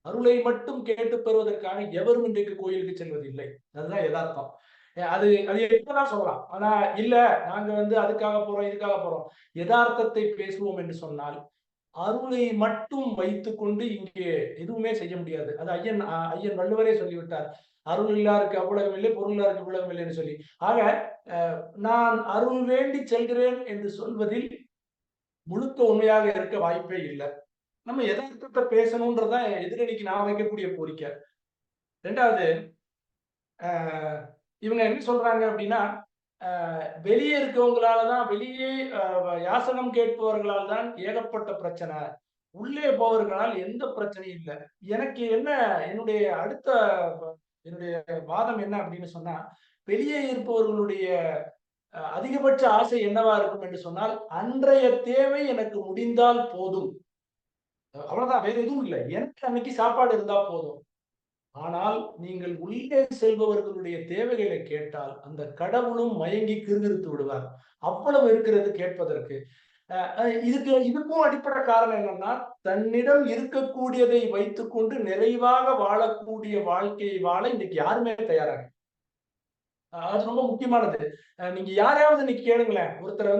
அருளை மட்டும் கேட்டு பெறுவதற்காக எவரும் இன்றைக்கு கோயிலுக்கு செல்வதில்லை. அதுதான் யதார்த்தம். அது எப்பதான் சொல்லலாம். ஆனா இல்ல, நாங்க அதுக்காக போறோம், இதுக்காக போறோம். யதார்த்தத்தை பேசுவோம் என்று சொன்னால், அருளை மட்டும் வைத்துக்கொண்டு இங்கே எதுவுமே செய்ய முடியாது. அது ஐயன் வள்ளுவரே சொல்லிவிட்டார், அருள் இல்லாருக்கு அவ்வுலகம் இல்லை, பொருள் இல்லாருக்கு இவ்வுலகம் இல்லை என்று சொல்லி. ஆக நான் அருள் வேண்டி செல்கிறேன் என்று சொல்வதில் முழுக்க உண்மையாக இருக்க வாய்ப்பே இல்லை. நம்ம யதார்த்தத்தை பேசணும்ன்றதான் எதிரணிக்கு நான் வைக்கக்கூடிய கோரிக்கை. ரெண்டாவது, இவங்க என்ன சொல்றாங்க அப்படின்னா, வெளியே இருக்கவங்களாலதான், வெளியே யாசகம் கேட்பவர்களால் தான் ஏகப்பட்ட பிரச்சனை, உள்ளே போவர்களால் எந்த பிரச்சனையும் இல்லை. எனக்கு என்னுடைய வாதம் என்ன அப்படின்னு சொன்னா, வெளியே இருப்பவர்களுடைய அதிகபட்ச ஆசை என்னவா இருக்கும் என்று சொன்னால், அன்றைய தேவை எனக்கு முடிந்தால் போதும், அவ்வளவுதான், வேற எதுவும் இல்லை, எனக்கு அன்னைக்கு சாப்பாடு இருந்தா போதும். ஆனால் நீங்கள் உள்ளே செல்பவர்களுடைய தேவைகளை கேட்டால் அந்த கடவுளும் மயங்கி கிறுகிறுத்து விடுவார். அவ்வளவு இருக்கிறது கேட்பதற்கு. இதுக்கும் அடிப்படை காரணம் என்னன்னா, தன்னிடம் இருக்கக்கூடியதை வைத்துக்கொண்டு நிறைவாக வாழக்கூடிய வாழ்க்கையை வாழ இன்னைக்கு யாருமே தயாராக. அது ரொம்ப முக்கியமானது. நீங்க யாரையாவது இன்னைக்கு கேளுங்களேன். ஒருத்தர்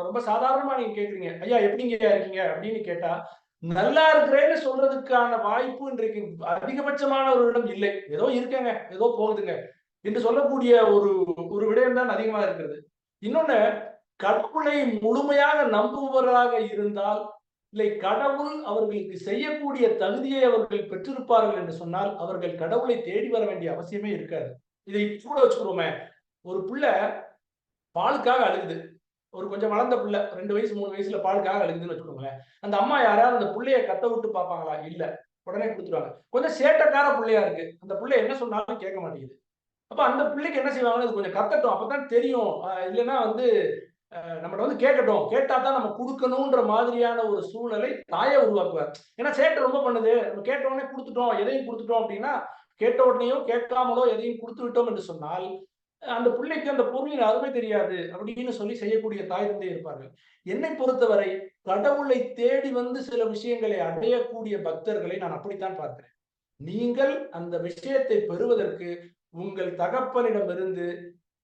ரொம்ப சாதாரணமா நீங்க கேக்குறீங்க, ஐயா எப்படிங்க இருக்கீங்க அப்படின்னு கேட்டா, நல்லா இருக்கிறேன்னு சொல்றதுக்கான வாய்ப்பு இன்றைக்கு அதிகபட்சமானவர்களிடம் இல்லை. ஏதோ இருக்கங்க, ஏதோ போகுதுங்க என்று சொல்லக்கூடிய ஒரு விடயம் தான் அதிகமா இருக்கிறது. இன்னொன்னு, கடவுளை முழுமையாக நம்புபவராக இருந்தால், இல்லை கடவுள் அவர்களுக்கு செய்யக்கூடிய தகுதியை அவர்கள் பெற்றிருப்பார்கள் என்று சொன்னால் அவர்கள் கடவுளை தேடி வர வேண்டிய அவசியமே இருக்காது. இதை கூட வச்சுக்கிறோமே, ஒரு பிள்ளை பாலுக்காக அழுகுது, ஒரு கொஞ்சம் வளர்ந்த பிள்ளை 2 வயசு 3 வயசுல பாலுக்காக அழுகுதுன்னு வச்சுக்கோங்களேன். அந்த அம்மா யாராவது அந்த பிள்ளைய கத்த விட்டு பார்ப்பாங்களா? இல்ல, உடனே கொடுத்துருவாங்க. கொஞ்சம் சேட்டக்கார பிள்ளையா இருக்கு, அந்த பிள்ளை என்ன சொன்னாலும் கேட்க மாட்டேங்குது. அப்ப அந்த பிள்ளைக்கு என்ன செய்வாங்கன்னா, கொஞ்சம் கத்தட்டும், அப்பதான் தெரியும். இல்லைன்னா வந்து நம்மள வந்து கேட்கட்டும், கேட்டா தான் நம்ம கொடுக்கணும்ன்ற மாதிரியான ஒரு சூழலை தாயை உருவாக்குவார். ஏன்னா சேட்டை ரொம்ப பண்ணுது, நம்ம கேட்ட உடனே கொடுத்துட்டோம், எதையும் கொடுத்துட்டோம் அப்படின்னா, கேட்ட உடனேயோ கேட்காமலோ எதையும் கொடுத்து விட்டோம் என்று சொன்னால் அந்த பிள்ளைக்கு அந்த பொருளின் அருமை தெரியாது அப்படின்னு சொல்லி செய்யக்கூடிய தாய் தந்தை இருப்பார்கள். என்னை பொறுத்தவரை கடவுளை தேடி வந்து சில விஷயங்களை அடையக்கூடிய பக்தர்களை நான் அப்படித்தான் பார்க்கிறேன். நீங்கள் அந்த விஷயத்தை பெறுவதற்கு உங்கள் தகப்பனிடமிருந்து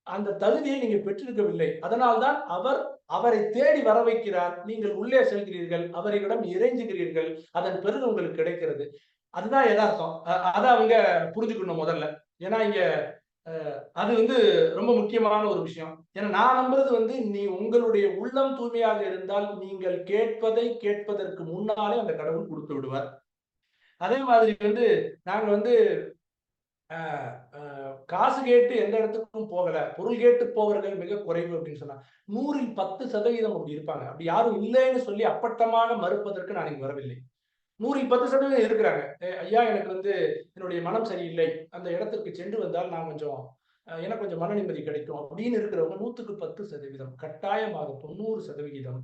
அந்த தகுதியை நீங்க பெற்றிருக்கவில்லை. அதனால்தான் அவர் அவரை தேடி வர வைக்கிறார். நீங்கள் உள்ளே செல்கிறீர்கள், அவரிடம் இறைஞ்சுகிறீர்கள், அதன் பிறகு உங்களுக்கு கிடைக்கிறது. அதுதான் யதார்த்தம். அதை அவங்க புரிஞ்சுக்கணும் முதல்ல. ஏன்னா இங்க அது வந்து ரொம்ப முக்கியமான ஒரு விஷயம். ஏன்னா நான் நம்புறது வந்து, நீ உங்களுடைய உள்ளம் தூய்மையாக இருந்தால் நீங்கள் கேட்பதை கேட்பதற்கு முன்னாலே அந்த கடவுள் கொடுத்து விடுவார். அதே மாதிரி வந்து நாங்க வந்து காசு கேட்டு எந்த இடத்துக்கும் போகல, பொருள் கேட்டு போவர்கள் மிக குறைவு அப்படின்னு சொன்னா 100ல் 10% அப்படி இருப்பாங்க. அப்படி யாரும் இல்லைன்னு சொல்லி அப்பட்டமாக மறுப்பதற்கு நான் இங்கு வரவில்லை. 100ல் 10% இருக்கிறாங்க. ஐயா எனக்கு வந்து என்னுடைய மனம் சரியில்லை, அந்த இடத்திற்கு சென்று வந்தால் நான் கொஞ்சம் எனக்கு கொஞ்சம் மன நிம்மதி கிடைக்கும் அப்படின்னு இருக்கிறவங்க 100க்கு 10%, கட்டாயமாக 90%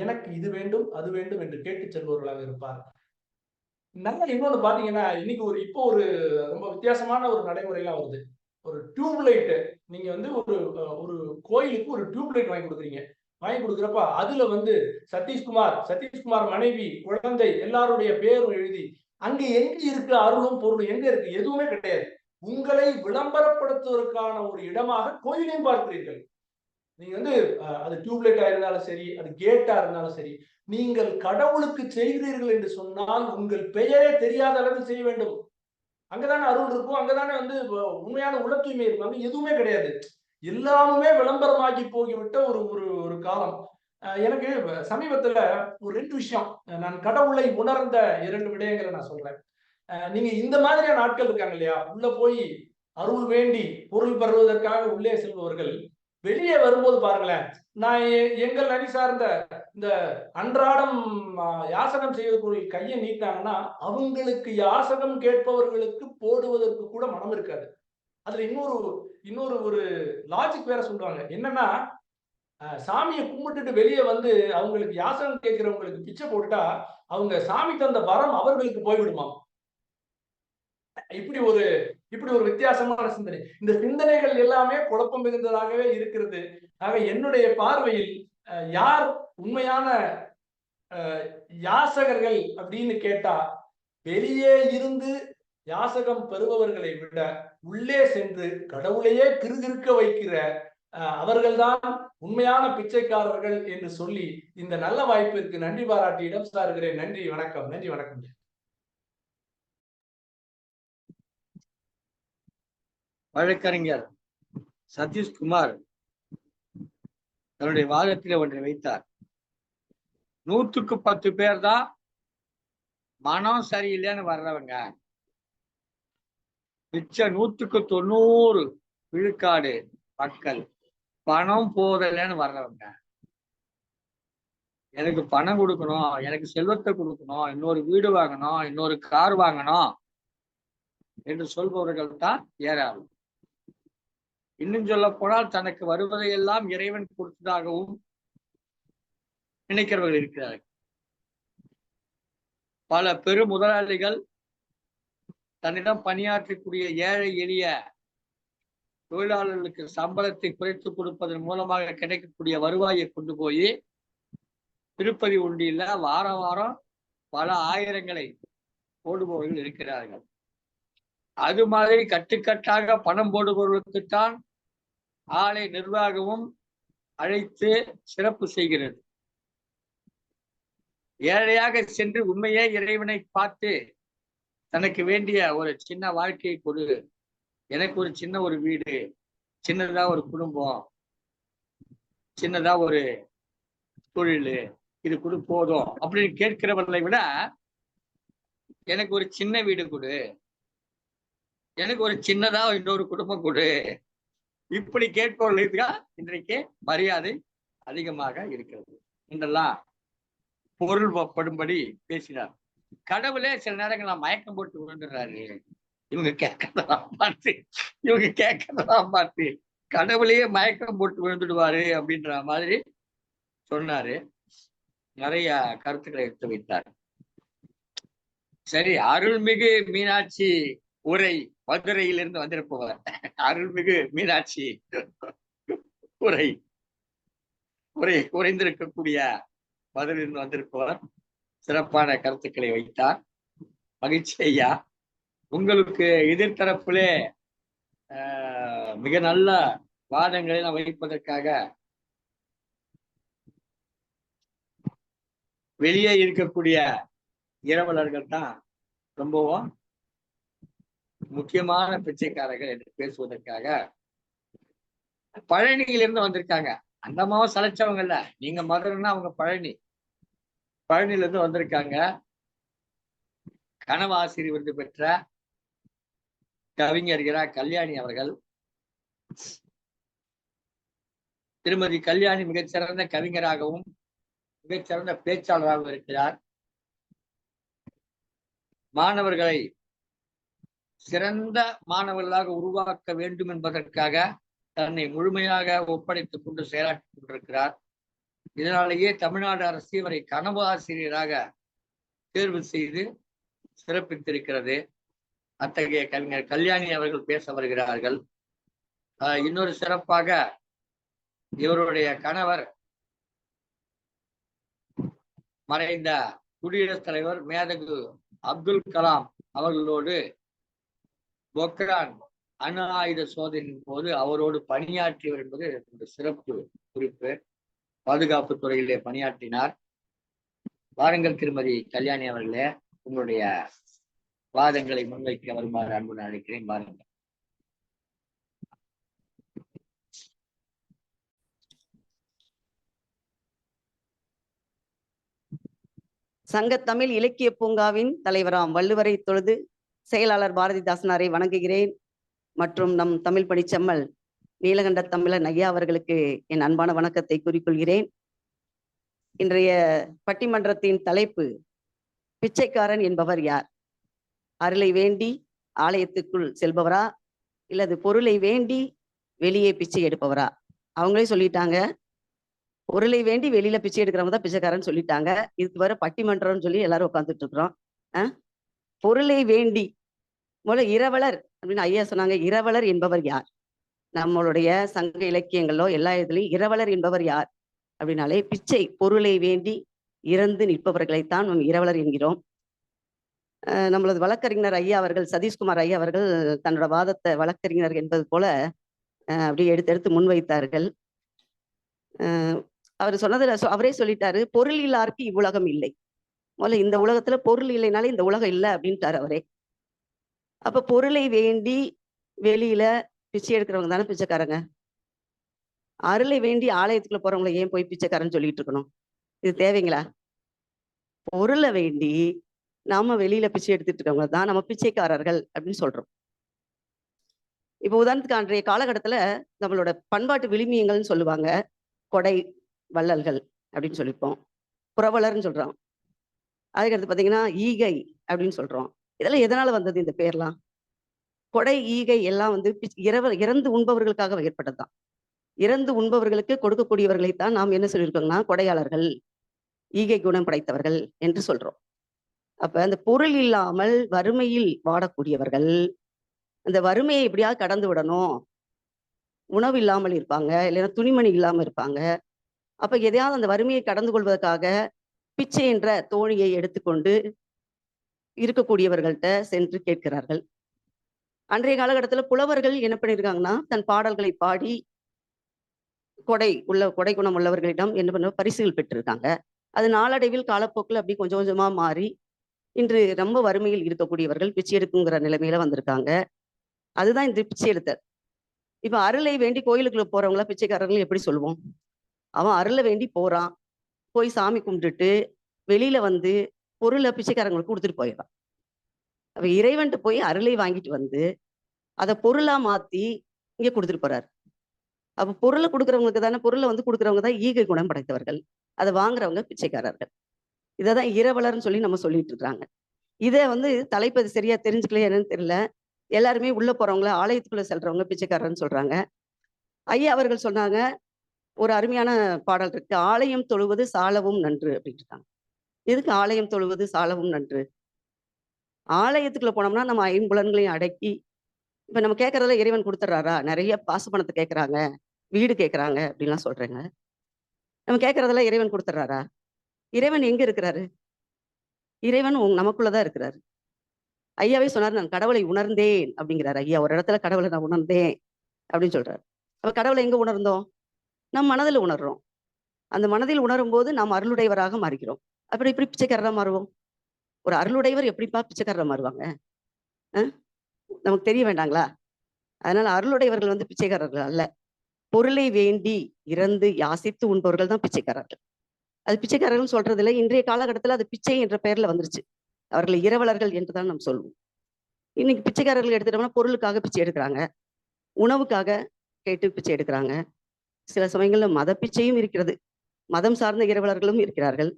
எனக்கு இது வேண்டும் அது வேண்டும் என்று கேட்டு செல்பவர்களாக இருப்பார். நல்லா இன்னொன்னு பாத்தீங்கன்னா, இன்னைக்கு இப்போ ஒரு ரொம்ப வித்தியாசமான ஒரு நடைமுறையெல்லாம் வருது. ஒரு டியூப் லைட், நீங்க வந்து ஒரு ஒரு கோயிலுக்கு ஒரு டியூப் லைட் வாங்கி கொடுக்குறீங்க. வாங்கி கொடுக்குறப்ப அதுல வந்து சதீஷ்குமார் மனைவி, குழந்தை எல்லாருடைய பேரும் எழுதி, அங்க எங்க இருக்கு அருளும் பொருளும்? எங்க இருக்கு? எதுவுமே கிடையாது. உங்களை விளம்பரப்படுத்துவதற்கான ஒரு இடமாக கோயிலையும் பார்க்கிறீர்கள். நீங்க வந்து அது டியூப்லைட்டா இருந்தாலும் சரி, அது கேட்டா இருந்தாலும் சரி, நீங்கள் கடவுளுக்கு செய்கிறீர்கள் என்று சொன்னால் உங்கள் பெயரே தெரியாத அளவுக்கு செய்ய வேண்டும். அங்கதானே அருள் இருக்கும், அங்கதானே வந்து உண்மையான உள்ள தூய்மை இருக்கும். அங்க எதுவுமே கிடையாது. எல்லாமே விளம்பரமாகி போய்விட்ட ஒரு ஒரு ஒரு காலம். எனக்கு சமீபத்துல ஒரு 2 விஷயம், நான் கடவுளை உணர்ந்த 2 விடயங்களை நான் சொல்றேன். நீங்க இந்த மாதிரியான ஆட்கள் இருக்காங்க இல்லையா, உள்ள போய் அருள் வேண்டி பொருள் பெறுவதற்காக உள்ளே செல்பவர்கள் வெளியே வரும்போது பாருங்களேன், நான் எங்கள் அணி சார்ந்த இந்த அன்றாடம் யாசகம் செய்வதற்கு கையை நீட்டாங்கன்னா அவங்களுக்கு யாசகம் கேட்பவர்களுக்கு போடுவதற்கு கூட மனம் இருக்காது. அதுல இன்னொரு ஒரு லாஜிக் வேற சொல்லுவாங்க. என்னன்னா, சாமியை கும்பிட்டுட்டு வெளியே வந்து அவங்களுக்கு யாசகம் கேட்கிறவங்களுக்கு பிச்சை போட்டுட்டா அவங்க சாமி தந்த வரம் அவர்களுக்கு போய்விடுமா. இப்படி ஒரு வித்தியாசமான சிந்தனை. இந்த சிந்தனைகள் எல்லாமே குழப்பம் மிகுந்ததாகவே இருக்கிறது. ஆக என்னுடைய பார்வையில் யார் உண்மையான யாசகர்கள் அப்படின்னு கேட்டா, வெளியே இருந்து யாசகம் பெறுபவர்களை விட உள்ளே சென்று கடவுளையே கிறுகிறுக்க வைக்கிற அவர்கள்தான் உண்மையான பிச்சைக்காரர்கள் என்று சொல்லி இந்த நல்ல வாய்ப்பிற்கு நன்றி பாராட்டி இடம் சாருகிறேன். நன்றி, வணக்கம். நன்றி, வணக்கம். வழக்கறிஞர் சதீஷ்குமார் தன்னுடைய வாதத்தில் ஒன்றை வைத்தார். 100க்கு 10 பேர் தான் மனம் சரியில்லைன்னு வர்றவங்க, மிச்ச 100க்கு 90 விழுக்காடு மக்கள் பணம் போதலைன்னு வர்றவங்க. எனக்கு பணம் கொடுக்கணும், எனக்கு செல்வத்தை கொடுக்கணும், இன்னொரு வீடு வாங்கணும், இன்னொரு கார் வாங்கணும் என்று சொல்பவர்கள் தான் ஏராளம். இன்னும் சொல்ல போனால் தனக்கு வருவதையெல்லாம் இறைவன் கொடுத்ததாகவும் நினைக்கிறவர்கள் இருக்கிறார்கள். பல பெரு முதலாளிகள் தன்னிடம் பணியாற்றக்கூடிய ஏழை எளிய தொழிலாளர்களுக்கு சம்பளத்தை குறைத்து கொடுப்பதன் மூலமாக கிடைக்கக்கூடிய வருவாயை கொண்டு போய் திருப்பதி உண்டியில வாரம் வாரம் பல ஆயிரங்களை போடுபவர்கள் இருக்கிறார்கள். அது மாதிரி கட்டுக்கட்டாக பணம் போடுபவர்களுக்குத்தான் ஆலை நிர்வாகமும் அழைத்து சிறப்பு செய்கிறது. ஏழையாக சென்று உண்மையே இறைவனை பார்த்து தனக்கு வேண்டிய ஒரு சின்ன வாழ்க்கையை கொடு, எனக்கு ஒரு சின்ன ஒரு வீடு, சின்னதா ஒரு குடும்பம், சின்னதா ஒரு தொழில் இது கொடு போதும் அப்படின்னு கேட்கிறவர்களை விட எனக்கு ஒரு சின்ன வீடு கொடு, எனக்கு ஒரு சின்னதா இன்னொரு குடும்பம் கொடு, இப்படி கேட்பவர்களுக்கு தான் இன்றைக்கு மரியாதை அதிகமாக இருக்கிறது என்றெல்லாம் பொருள் படும்படி பேசினார். கடவுளே சில நேரங்கள் மயக்கம் போட்டு விழுந்துடுறாரு. இவங்க கேட்கறதெல்லாம் பார்த்து கடவுளையே மயக்கம் போட்டு விழுந்துடுவாரு அப்படின்ற மாதிரி சொன்னாரு. நிறைய கருத்துக்களை எடுத்து வைத்தார். சரி, அருள்மிகு மீனாட்சி உரை மதுரையிலிருந்து வந்திருப்பவர், அருள்மிகு மீனாட்சி உரை உரைந்திருக்கக்கூடிய மதுரையிலிருந்து வந்திருப்பவர் சிறப்பான கருத்துக்களை வைத்தார். மகிழ்ச்சி ஐயா. உங்களுக்கு எதிர்த்தரப்பிலே மிக நல்ல வாதங்களை நான் வைப்பதற்காக வெளியே இருக்கக்கூடிய இரவலர்கள் தான் ரொம்பவும் முக்கியமான பிச்சைக்காரர்கள் என்று பேசுவதற்காக பழனியிலிருந்து வந்திருக்காங்க. அந்த அம்மாவும் சளைச்சவங்க இல்ல, நீங்க மதுரைன்னா அவங்க பழனியில இருந்து வந்திருக்காங்க. கனவாசிரியர் விருது பெற்ற கவிஞர் இரா கல்யாணி அவர்கள். திருமதி கல்யாணி மிகச்சிறந்த கவிஞராகவும் மிகச்சிறந்த பேச்சாளராகவும் இருக்கிறார். மாணவர்களை சிறந்த மாணவர்களாக உருவாக்க வேண்டும் என்பதற்காக தன்னை முழுமையாக ஒப்படைத்துக் கொண்டு செயலாற்றிக் கொண்டிருக்கிறார். இதனாலேயே தமிழ்நாடு அரசு இவரை கனவு ஆசிரியராக தேர்வு செய்து சிறப்பித்திருக்கிறது. அத்தகைய கவிஞர் கல்யாணி அவர்கள் பேச வருகிறார்கள். இன்னொரு சிறப்பாக இவருடைய கணவர் மறைந்த குடியரசுத் தலைவர் மேதகு அப்துல் கலாம் அவர்களோடு பொக்ரான் அணு ஆயுத சோதனையின் போது அவரோடு பணியாற்றியவர் என்பது ஒரு சிறப்பு குறிப்பு. பாதுகாப்பு துறையிலே பணியாற்றினார். வாருங்கள் திருமதி கல்யாணி அவர்களே, உங்களுடைய வாதங்களை முன்வைக்க வருமாறு அன்புடன் அழைக்கிறேன். வாருங்கள். சங்கத்தமிழ் இலக்கிய பூங்காவின் தலைவராம் வள்ளுவரை தொழுது செயலாளர் பாரதிதாசனாரை வணங்குகிறேன். மற்றும் நம் தமிழ் பணிச்செம்மல் நீலகண்ட தமிழன் ஐயா அவர்களுக்கு என் அன்பான வணக்கத்தை கூறிக்கொள்கிறேன். இன்றைய பட்டிமன்றத்தின் தலைப்பு பிச்சைக்காரன் என்பவர் யார்? அருளை வேண்டி ஆலயத்துக்குள் செல்பவரா இல்லது பொருளை வேண்டி வெளியே பிச்சை எடுப்பவரா? அவங்களே சொல்லிட்டாங்க, பொருளை வேண்டி வெளியில பிச்சை எடுக்கிறவங்க தான் பிச்சைக்காரன்னு சொல்லிட்டாங்க. இதுக்கு வர பட்டிமன்றம்னு சொல்லி எல்லாரும் உட்காந்துட்டு இருக்கிறோம். பொருளை வேண்டி முதல்ல இரவலர் அப்படின்னு ஐயா சொன்னாங்க. இரவலர் என்பவர் யார்? நம்மளுடைய சங்க இலக்கியங்களோ எல்லா இதுலையும் இரவலர் என்பவர் யார் அப்படின்னாலே பிச்சை பொருளை வேண்டி இறந்து நிற்பவர்களைத்தான் நம்ம இரவலர் என்கிறோம். நம்மளது வழக்கறிஞர் ஐயா அவர்கள், சதீஷ்குமார் ஐயா அவர்கள் தன்னோட வாதத்தை வழக்கறிஞர் என்பது போல அப்படியே எடுத்து முன்வைத்தார்கள். அவர் சொன்னதுல அவரே சொல்லிட்டாரு, பொருள் இல்லாருக்கு இவ்வுலகம் இல்லை. முதல்ல இந்த உலகத்துல பொருள் இல்லைனாலே இந்த உலகம் இல்லை அப்படின்ட்டாரு அவரே. அப்ப பொருளை வேண்டி வெளியில பிச்சை எடுக்கிறவங்க தானே பிச்சைக்காரங்க. அருளை வேண்டி ஆலயத்துக்குள்ள போறவங்களை ஏன் போய் பிச்சைக்காரன்னு சொல்லிட்டு இருக்கணும்? இது தேவைங்களா? பொருளை வேண்டி நாம வெளியில பிச்சை எடுத்துட்டு இருக்கவங்க தான் நம்ம பிச்சைக்காரர்கள் அப்படின்னு சொல்றோம். இப்போ உதாரணத்துக்கு அன்றைய காலகட்டத்துல நம்மளோட பண்பாட்டு விழுமியங்கள்னு சொல்லுவாங்க. கொடை வள்ளல்கள் அப்படின்னு சொல்லிப்போம், புரவலர்னு சொல்றோம். அதுக்கடுத்து பார்த்தீங்கன்னா ஈகை அப்படின்னு சொல்றோம். இதெல்லாம் எதனால வந்தது இந்த பேர்லாம்? கொடை ஈகை எல்லாம் வந்து இறந்து உண்பவர்களுக்காக ஏற்பட்டதுதான். இறந்து உண்பவர்களுக்கு கொடுக்கக்கூடியவர்களைத்தான் நாம் என்ன சொல்லியிருக்கோம்னா கொடையாளர்கள், ஈகை குணம் படைத்தவர்கள் என்று சொல்றோம். அப்ப அந்த பொருள் இல்லாமல் வறுமையில் வாடக்கூடியவர்கள் அந்த வறுமையை எப்படியாவது கடந்து விடணும். உணவு இல்லாமல் இருப்பாங்க, இல்லைன்னா துணிமணி இல்லாமல் இருப்பாங்க. அப்ப எதையாவது அந்த வறுமையை கடந்து கொள்வதற்காக பிச்சை என்ற தோணியை எடுத்துக்கொண்டு இருக்கக்கூடியவர்கள்ட்ட சென்று கேட்கிறார்கள். அன்றைய காலகட்டத்தில் புலவர்கள் என்ன பண்ணியிருக்காங்கன்னா தன் பாடல்களை பாடி கொடை குணம் உள்ளவர்களிடம் என்ன பண்ண பரிசுகள் பெற்றிருக்காங்க. அது நாளடைவில் காலப்போக்கில் அப்படி கொஞ்சம் கொஞ்சமா மாறி இன்று ரொம்ப வறுமையில் இருக்கக்கூடியவர்கள் பிச்சை எடுக்குங்கிற நிலைமையில வந்திருக்காங்க. அதுதான் இந்த பிச்சை எடுத்தல். இப்ப அருளை வேண்டி கோயிலுக்குள்ள போறவங்கள பிச்சைக்காரர்கள் எப்படி சொல்லுவோம்? அவன் அருள வேண்டி போறான், போய் சாமி கும்பிட்டுட்டு வெளியில வந்து பொருளை பிச்சைக்காரங்களுக்கு கொடுத்துட்டு போயிடுறான். அப்ப இறைவன்ட்டு போய் அருளை வாங்கிட்டு வந்து அதை பொருளா மாத்தி இங்க கொடுத்துட்டு போறாரு. அப்ப பொருளை கொடுக்குறவங்களுக்கு தானே, பொருளை வந்து கொடுக்குறவங்க தான் ஈகை குணம் படைத்தவர்கள், அதை வாங்குறவங்க பிச்சைக்காரர்கள். இதைதான் இரவலர்னு சொல்லி நம்ம சொல்லிட்டு இருக்காங்க. இதை வந்து தலைப்பது சரியா தெரிஞ்சுக்கலையா என்னன்னு தெரியல. எல்லாருமே உள்ள போறவங்கள, ஆலயத்துக்குள்ள செல்றவங்க பிச்சைக்காரர்னு சொல்றாங்க. ஐயா அவர்கள் சொன்னாங்க, ஒரு அருமையான பாடல் இருக்கு, ஆலயம் தொழுவது சாலவும் நன்று அப்படின்னு இருக்காங்க. எதுக்கு ஆலயம் தொழுவது சாலவும் நன்று? ஆலயத்துக்குள்ள போனோம்னா நம்ம ஐம்புலன்களையும் அடக்கி, இப்ப நம்ம கேட்கறதுல இறைவன் கொடுத்துட்றாரா? நிறைய பாசு பணத்தை கேட்கறாங்க, வீடு கேட்கறாங்க அப்படின்லாம் சொல்றேங்க. நம்ம கேட்கறதுல இறைவன் கொடுத்துட்றாரா? இறைவன் எங்க இருக்கிறாரு? இறைவன் நமக்குள்ளதான் இருக்கிறாரு. ஐயாவே சொன்னார், நான் கடவுளை உணர்ந்தேன் அப்படிங்கிறாரு. ஐயா ஒரு இடத்துல கடவுளை நான் உணர்ந்தேன் அப்படின்னு சொல்றாரு. அப்ப கடவுளை எங்க உணர்ந்தோம்? நம் மனதில் உணர்றோம். அந்த மனதில் உணரும் போது நாம் அருளுடையவராக மாறுகிறோம். அப்படி எப்படி பிச்சைக்காரரா மாறுவோம்? ஒரு அருளுடையவர் எப்படிப்பா பிச்சைக்காரரா மாறுவாங்க? நமக்கு தெரிய வேண்டாங்களா? அதனால அருளுடையவர்கள் வந்து பிச்சைக்காரர்கள் அல்ல. பொருளை வேண்டி இறந்து யாசித்து உண்பவர்கள் தான் பிச்சைக்காரர்கள். அது பிச்சைக்காரர்கள் சொல்றது இல்லை. இன்றைய காலகட்டத்தில் அது பிச்சை என்ற பெயர்ல வந்துருச்சு. அவர்களை இரவலர்கள் என்றுதான் நாம் சொல்வோம். இன்னைக்கு பிச்சைக்காரர்கள் எடுத்துட்டோம்னா பொருளுக்காக பிச்சை எடுக்கிறாங்க, உணவுக்காக கேட்டு பிச்சை எடுக்கிறாங்க. சில சமயங்கள்ல மத பிச்சையும் இருக்கிறது, மதம் சார்ந்த இரவலர்களும் இருக்கிறார்கள்.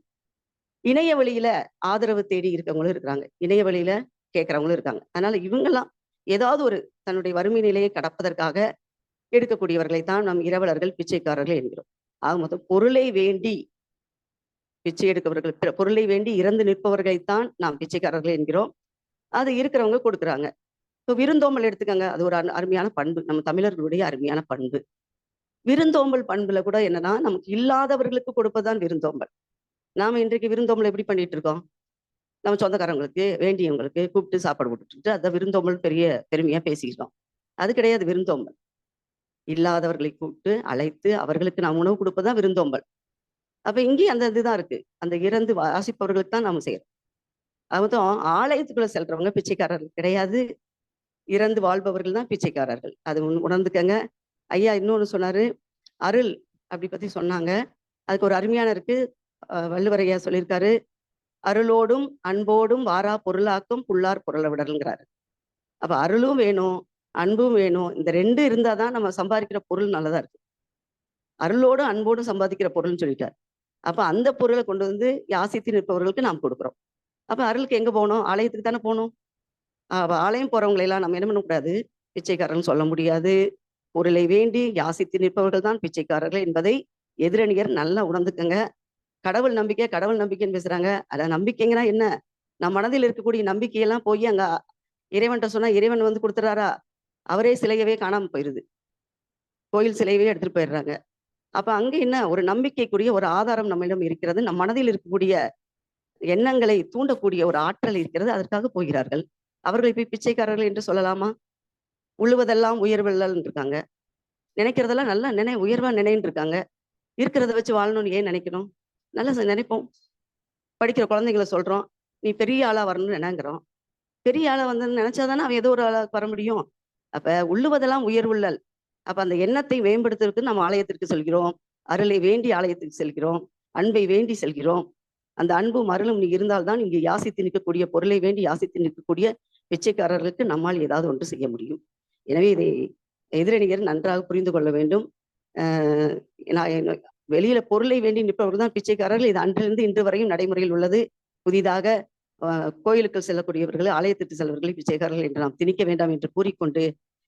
இணைய வழியில ஆதரவு தேடி இருக்கவங்களும் இருக்கிறாங்க, இணைய வழியில கேட்கறவங்களும் இருக்காங்க. அதனால இவங்கெல்லாம் ஏதாவது ஒரு தன்னுடைய வறுமை நிலையை கடப்பதற்காக எடுக்கக்கூடியவர்களை தான் நாம் இரவலர்கள், பிச்சைக்காரர்கள் என்கிறோம். ஆக மொத்தம் பொருளை வேண்டி பிச்சை எடுக்கவர்கள், பொருளை வேண்டி இறந்து நிற்பவர்களைத்தான் நாம் பிச்சைக்காரர்கள் என்கிறோம். அது இருக்கிறவங்க கொடுக்குறாங்க. இப்போ விருந்தோம்பல் எடுத்துக்கங்க, அது ஒரு அருமையான பண்பு, நம்ம தமிழர்களுடைய அருமையான பண்பு. விருந்தோம்பல் பண்புல கூட என்னன்னா, நமக்கு இல்லாதவர்களுக்கு கொடுப்பதுதான் விருந்தோம்பல். நாம இன்றைக்கு விருந்தோம்பல் எப்படி பண்ணிட்டு இருக்கோம்? நம்ம சொந்தக்காரங்களுக்கு, வேண்டியவங்களுக்கு கூப்பிட்டு சாப்பாடு போட்டுட்டு அதை விருந்தோம்பல் பெரிய பெருமையா பேசிக்கிறோம். அது கிடையாது விருந்தோம்பல். இல்லாதவர்களை கூப்பிட்டு அழைத்து அவர்களுக்கு நாம் உணவு கொடுப்பதுதான் விருந்தோம்பல். அப்ப இங்கேயும் அந்த இதுதான் இருக்கு. அந்த இறந்து வாசிப்பவர்களுக்கு தான் நாம செய்யறோம். அதுவும் ஆலயத்துக்குள்ள செல்றவங்க பிச்சைக்காரர்கள் கிடையாது, இறந்து வாழ்பவர்கள் தான் பிச்சைக்காரர்கள். அது உணர்ந்துக்கங்க. ஐயா இன்னொன்னு சொன்னாரு, அருள் அப்படி பத்தி சொன்னாங்க. அதுக்கு ஒரு அருமையான இருக்கு. வள்ளுவர் ஐயா சொல்லியிருக்காரு, அருளோடும் அன்போடும் வாரா பொருளாக்கும் புல்லார் பொருளை விடல்ங்கிறாரு. அப்ப அருளும் வேணும், அன்பும் வேணும். இந்த ரெண்டு இருந்தாதான் நம்ம சம்பாதிக்கிற பொருள் நல்லதா இருக்கு. அருளோடும் அன்போடும் சம்பாதிக்கிற பொருள்னு சொல்லிட்டார். அப்ப அந்த பொருளை கொண்டு வந்து யாசித்து நிற்பவர்களுக்கு நாம் கொடுக்குறோம். அப்ப அருளுக்கு எங்க போகணும்? ஆலயத்துக்கு தானே போகணும். ஆலயம் போறவங்களை எல்லாம் நம்ம என்ன பண்ணக்கூடாது, பிச்சைக்காரர்கள் சொல்ல முடியாது. பொருளை வேண்டி யாசித்து நிற்பவர்கள் தான் பிச்சைக்காரர்கள் என்பதை எதிரணியர் நல்லா உணர்ந்துக்கங்க. கடவுள் நம்பிக்கை கடவுள் நம்பிக்கைன்னு பேசுறாங்க. அத நம்பிக்கைங்கன்னா என்ன? நம் மனதில் இருக்கக்கூடிய நம்பிக்கையெல்லாம் போய் அங்க இறைவன்கிட்ட சொன்னா இறைவன் வந்து கொடுத்துறாரா? அவரே சிலையவே காணாம போயிருது, கோயில் சிலையவே எடுத்துட்டு போயிடுறாங்க. அப்ப அங்க என்ன, ஒரு நம்பிக்கைக்குரிய ஒரு ஆதாரம் நம்மிடம் இருக்கிறது, நம் மனதில் இருக்கக்கூடிய எண்ணங்களை தூண்டக்கூடிய ஒரு ஆற்றல் இருக்கிறது, அதற்காக போகிறார்கள். அவர்களை போய் பிச்சைக்காரர்கள் என்று சொல்லலாமா? உழுவதெல்லாம் உயர்வெல்லாம் இருக்காங்க, நினைக்கிறதெல்லாம் நல்லா உயர்வா நினைன்னு இருக்காங்க. இருக்கிறத வச்சு வாழணும்னு ஏன் நினைக்கணும்? நல்லா நினைப்போம். படிக்கிற குழந்தைங்களை சொல்றோம், நீ பெரிய ஆளா வரணும்னு நினைக்கிறோம். பெரிய ஆளா வந்து நினைச்சாதானே அவன் ஏதோ ஒரு ஆளா வர முடியும். அப்ப உள்ளுவதெல்லாம் உயர்வுள்ளல். அப்ப அந்த எண்ணத்தை மேம்படுத்துறதுக்கு நம்ம ஆலயத்திற்கு செல்கிறோம், அருளை வேண்டி ஆலயத்துக்கு செல்கிறோம், அன்பை வேண்டி செல்கிறோம். அந்த அன்பும் அருளும் நீ இருந்தால்தான் இங்கு யாசித்து நிற்கக்கூடிய, பொருளை வேண்டி யாசித்து நிற்கக்கூடிய பிச்சைக்காரர்களுக்கு நம்மால் ஏதாவது ஒன்று செய்ய முடியும். எனவே இதை எதிரணியர் நன்றாக புரிந்து கொள்ள வேண்டும். வெளியில பொருளை வேண்டி நிற்பவர்கள் தான் பிச்சைக்காரர்கள். இது அன்றிலிருந்து இன்று வரையும் நடைமுறையில் உள்ளது. புதிதாக கோயிலுக்கு செல்லக்கூடியவர்கள், ஆலயத்திற்கு செல்வர்களை பிச்சைக்காரர்கள் என்று நாம் திணிக்க வேண்டாம் என்று கூறிக்கொண்டு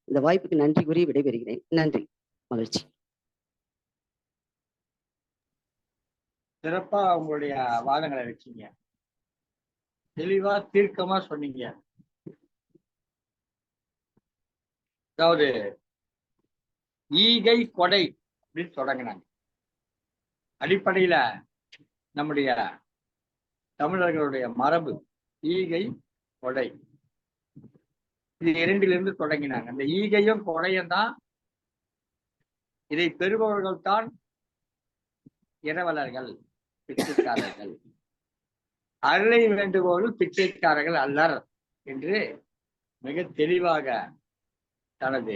இந்த வாய்ப்புக்கு நன்றி கூறி விடைபெறுகிறேன். நன்றி, மகிழ்ச்சி. சிறப்பா உங்களுடைய வாதங்களை வச்சீங்க, தெளிவா தீர்க்கமா சொன்னீங்க. அதாவது ஈகை கொடை அப்படின்னு தொடங்கினாங்க. அடிப்படையில நம்முடைய தமிழர்களுடைய மரபு ஈகை கொடை, இது இரண்டிலிருந்து தொடங்கினாங்க. அந்த ஈகையும் கொடையும் தான், இதை பெறுபவர்கள் தான் இரவலர்கள், பிச்சைக்காரர்கள். அருளை வேண்டுபவர்கள் பிச்சைக்காரர்கள் அல்லர் என்று மிக தெளிவாக தனது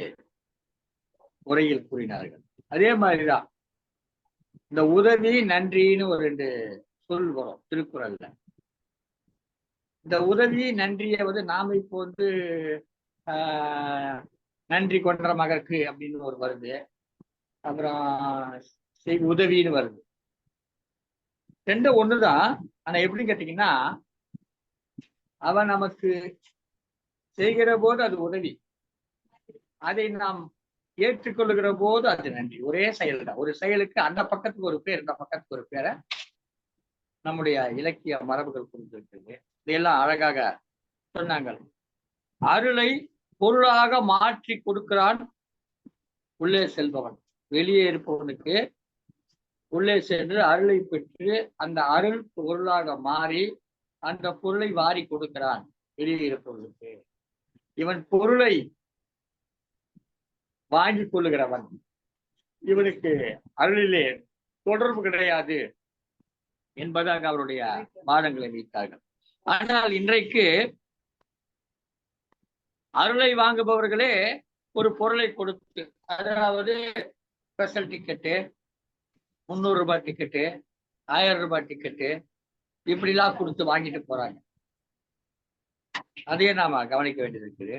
உரையில் கூறினார்கள். அதே மாதிரிதான் இந்த உதவி நன்றின்னு ஒரு 2 சொல் வரும் திருக்குறள்ல. இந்த உதவி நன்றியை வந்து நாம இப்போ வந்து ஆஹ் நன்றி கொன்ற மகற்கு அப்படின்னு ஒரு வருது, அப்புறம் உதவின்னு வருது. ரெண்டும் ஒண்ணுதான். ஆனா எப்படின்னு கேட்டீங்கன்னா, அவன் நமக்கு செய்கிற போது அது உதவி, அதை நாம் ஏற்றுக்கொள்ளுகிற போது அது நன்றி. ஒரே செயல் தான். ஒரு செயலுக்கு அந்த பக்கத்துக்கு ஒரு பேர், இந்த பக்கத்துக்கு ஒரு பேரை நம்முடைய இலக்கிய மரபுகள் கொடுத்திருக்கிறது. இதையெல்லாம் அழகாக சொன்னாங்க. அருளை பொருளாக மாற்றி கொடுக்கிறான் உள்ளே செல்பவன். வெளியே இருப்பவனுக்கு உள்ளே சென்று அருளை பெற்று அந்த அருள் பொருளாக மாறி அந்த பொருளை வாரி கொடுக்கிறான் வெளியே இருப்பவனுக்கு. இவன் பொருளை வாங்கி கொள்ளுகிறவன். இவனுக்கு அருளிலே தொடர்பு கிடையாது என்பதாக அவருடைய வாதங்களை வைத்தார்கள். ஆனால் இன்றைக்கு அருளை வாங்குபவர்களே ஒரு பொருளை கொடுத்து, அதாவது ஸ்பெஷல் டிக்கெட்டு, 300 ரூபாய் டிக்கெட்டு, 1000 ரூபாய் டிக்கெட்டு, இப்படிலாம் கொடுத்து வாங்கிட்டு போறாங்க. அதையே நாம கவனிக்க வேண்டியது இருக்குது.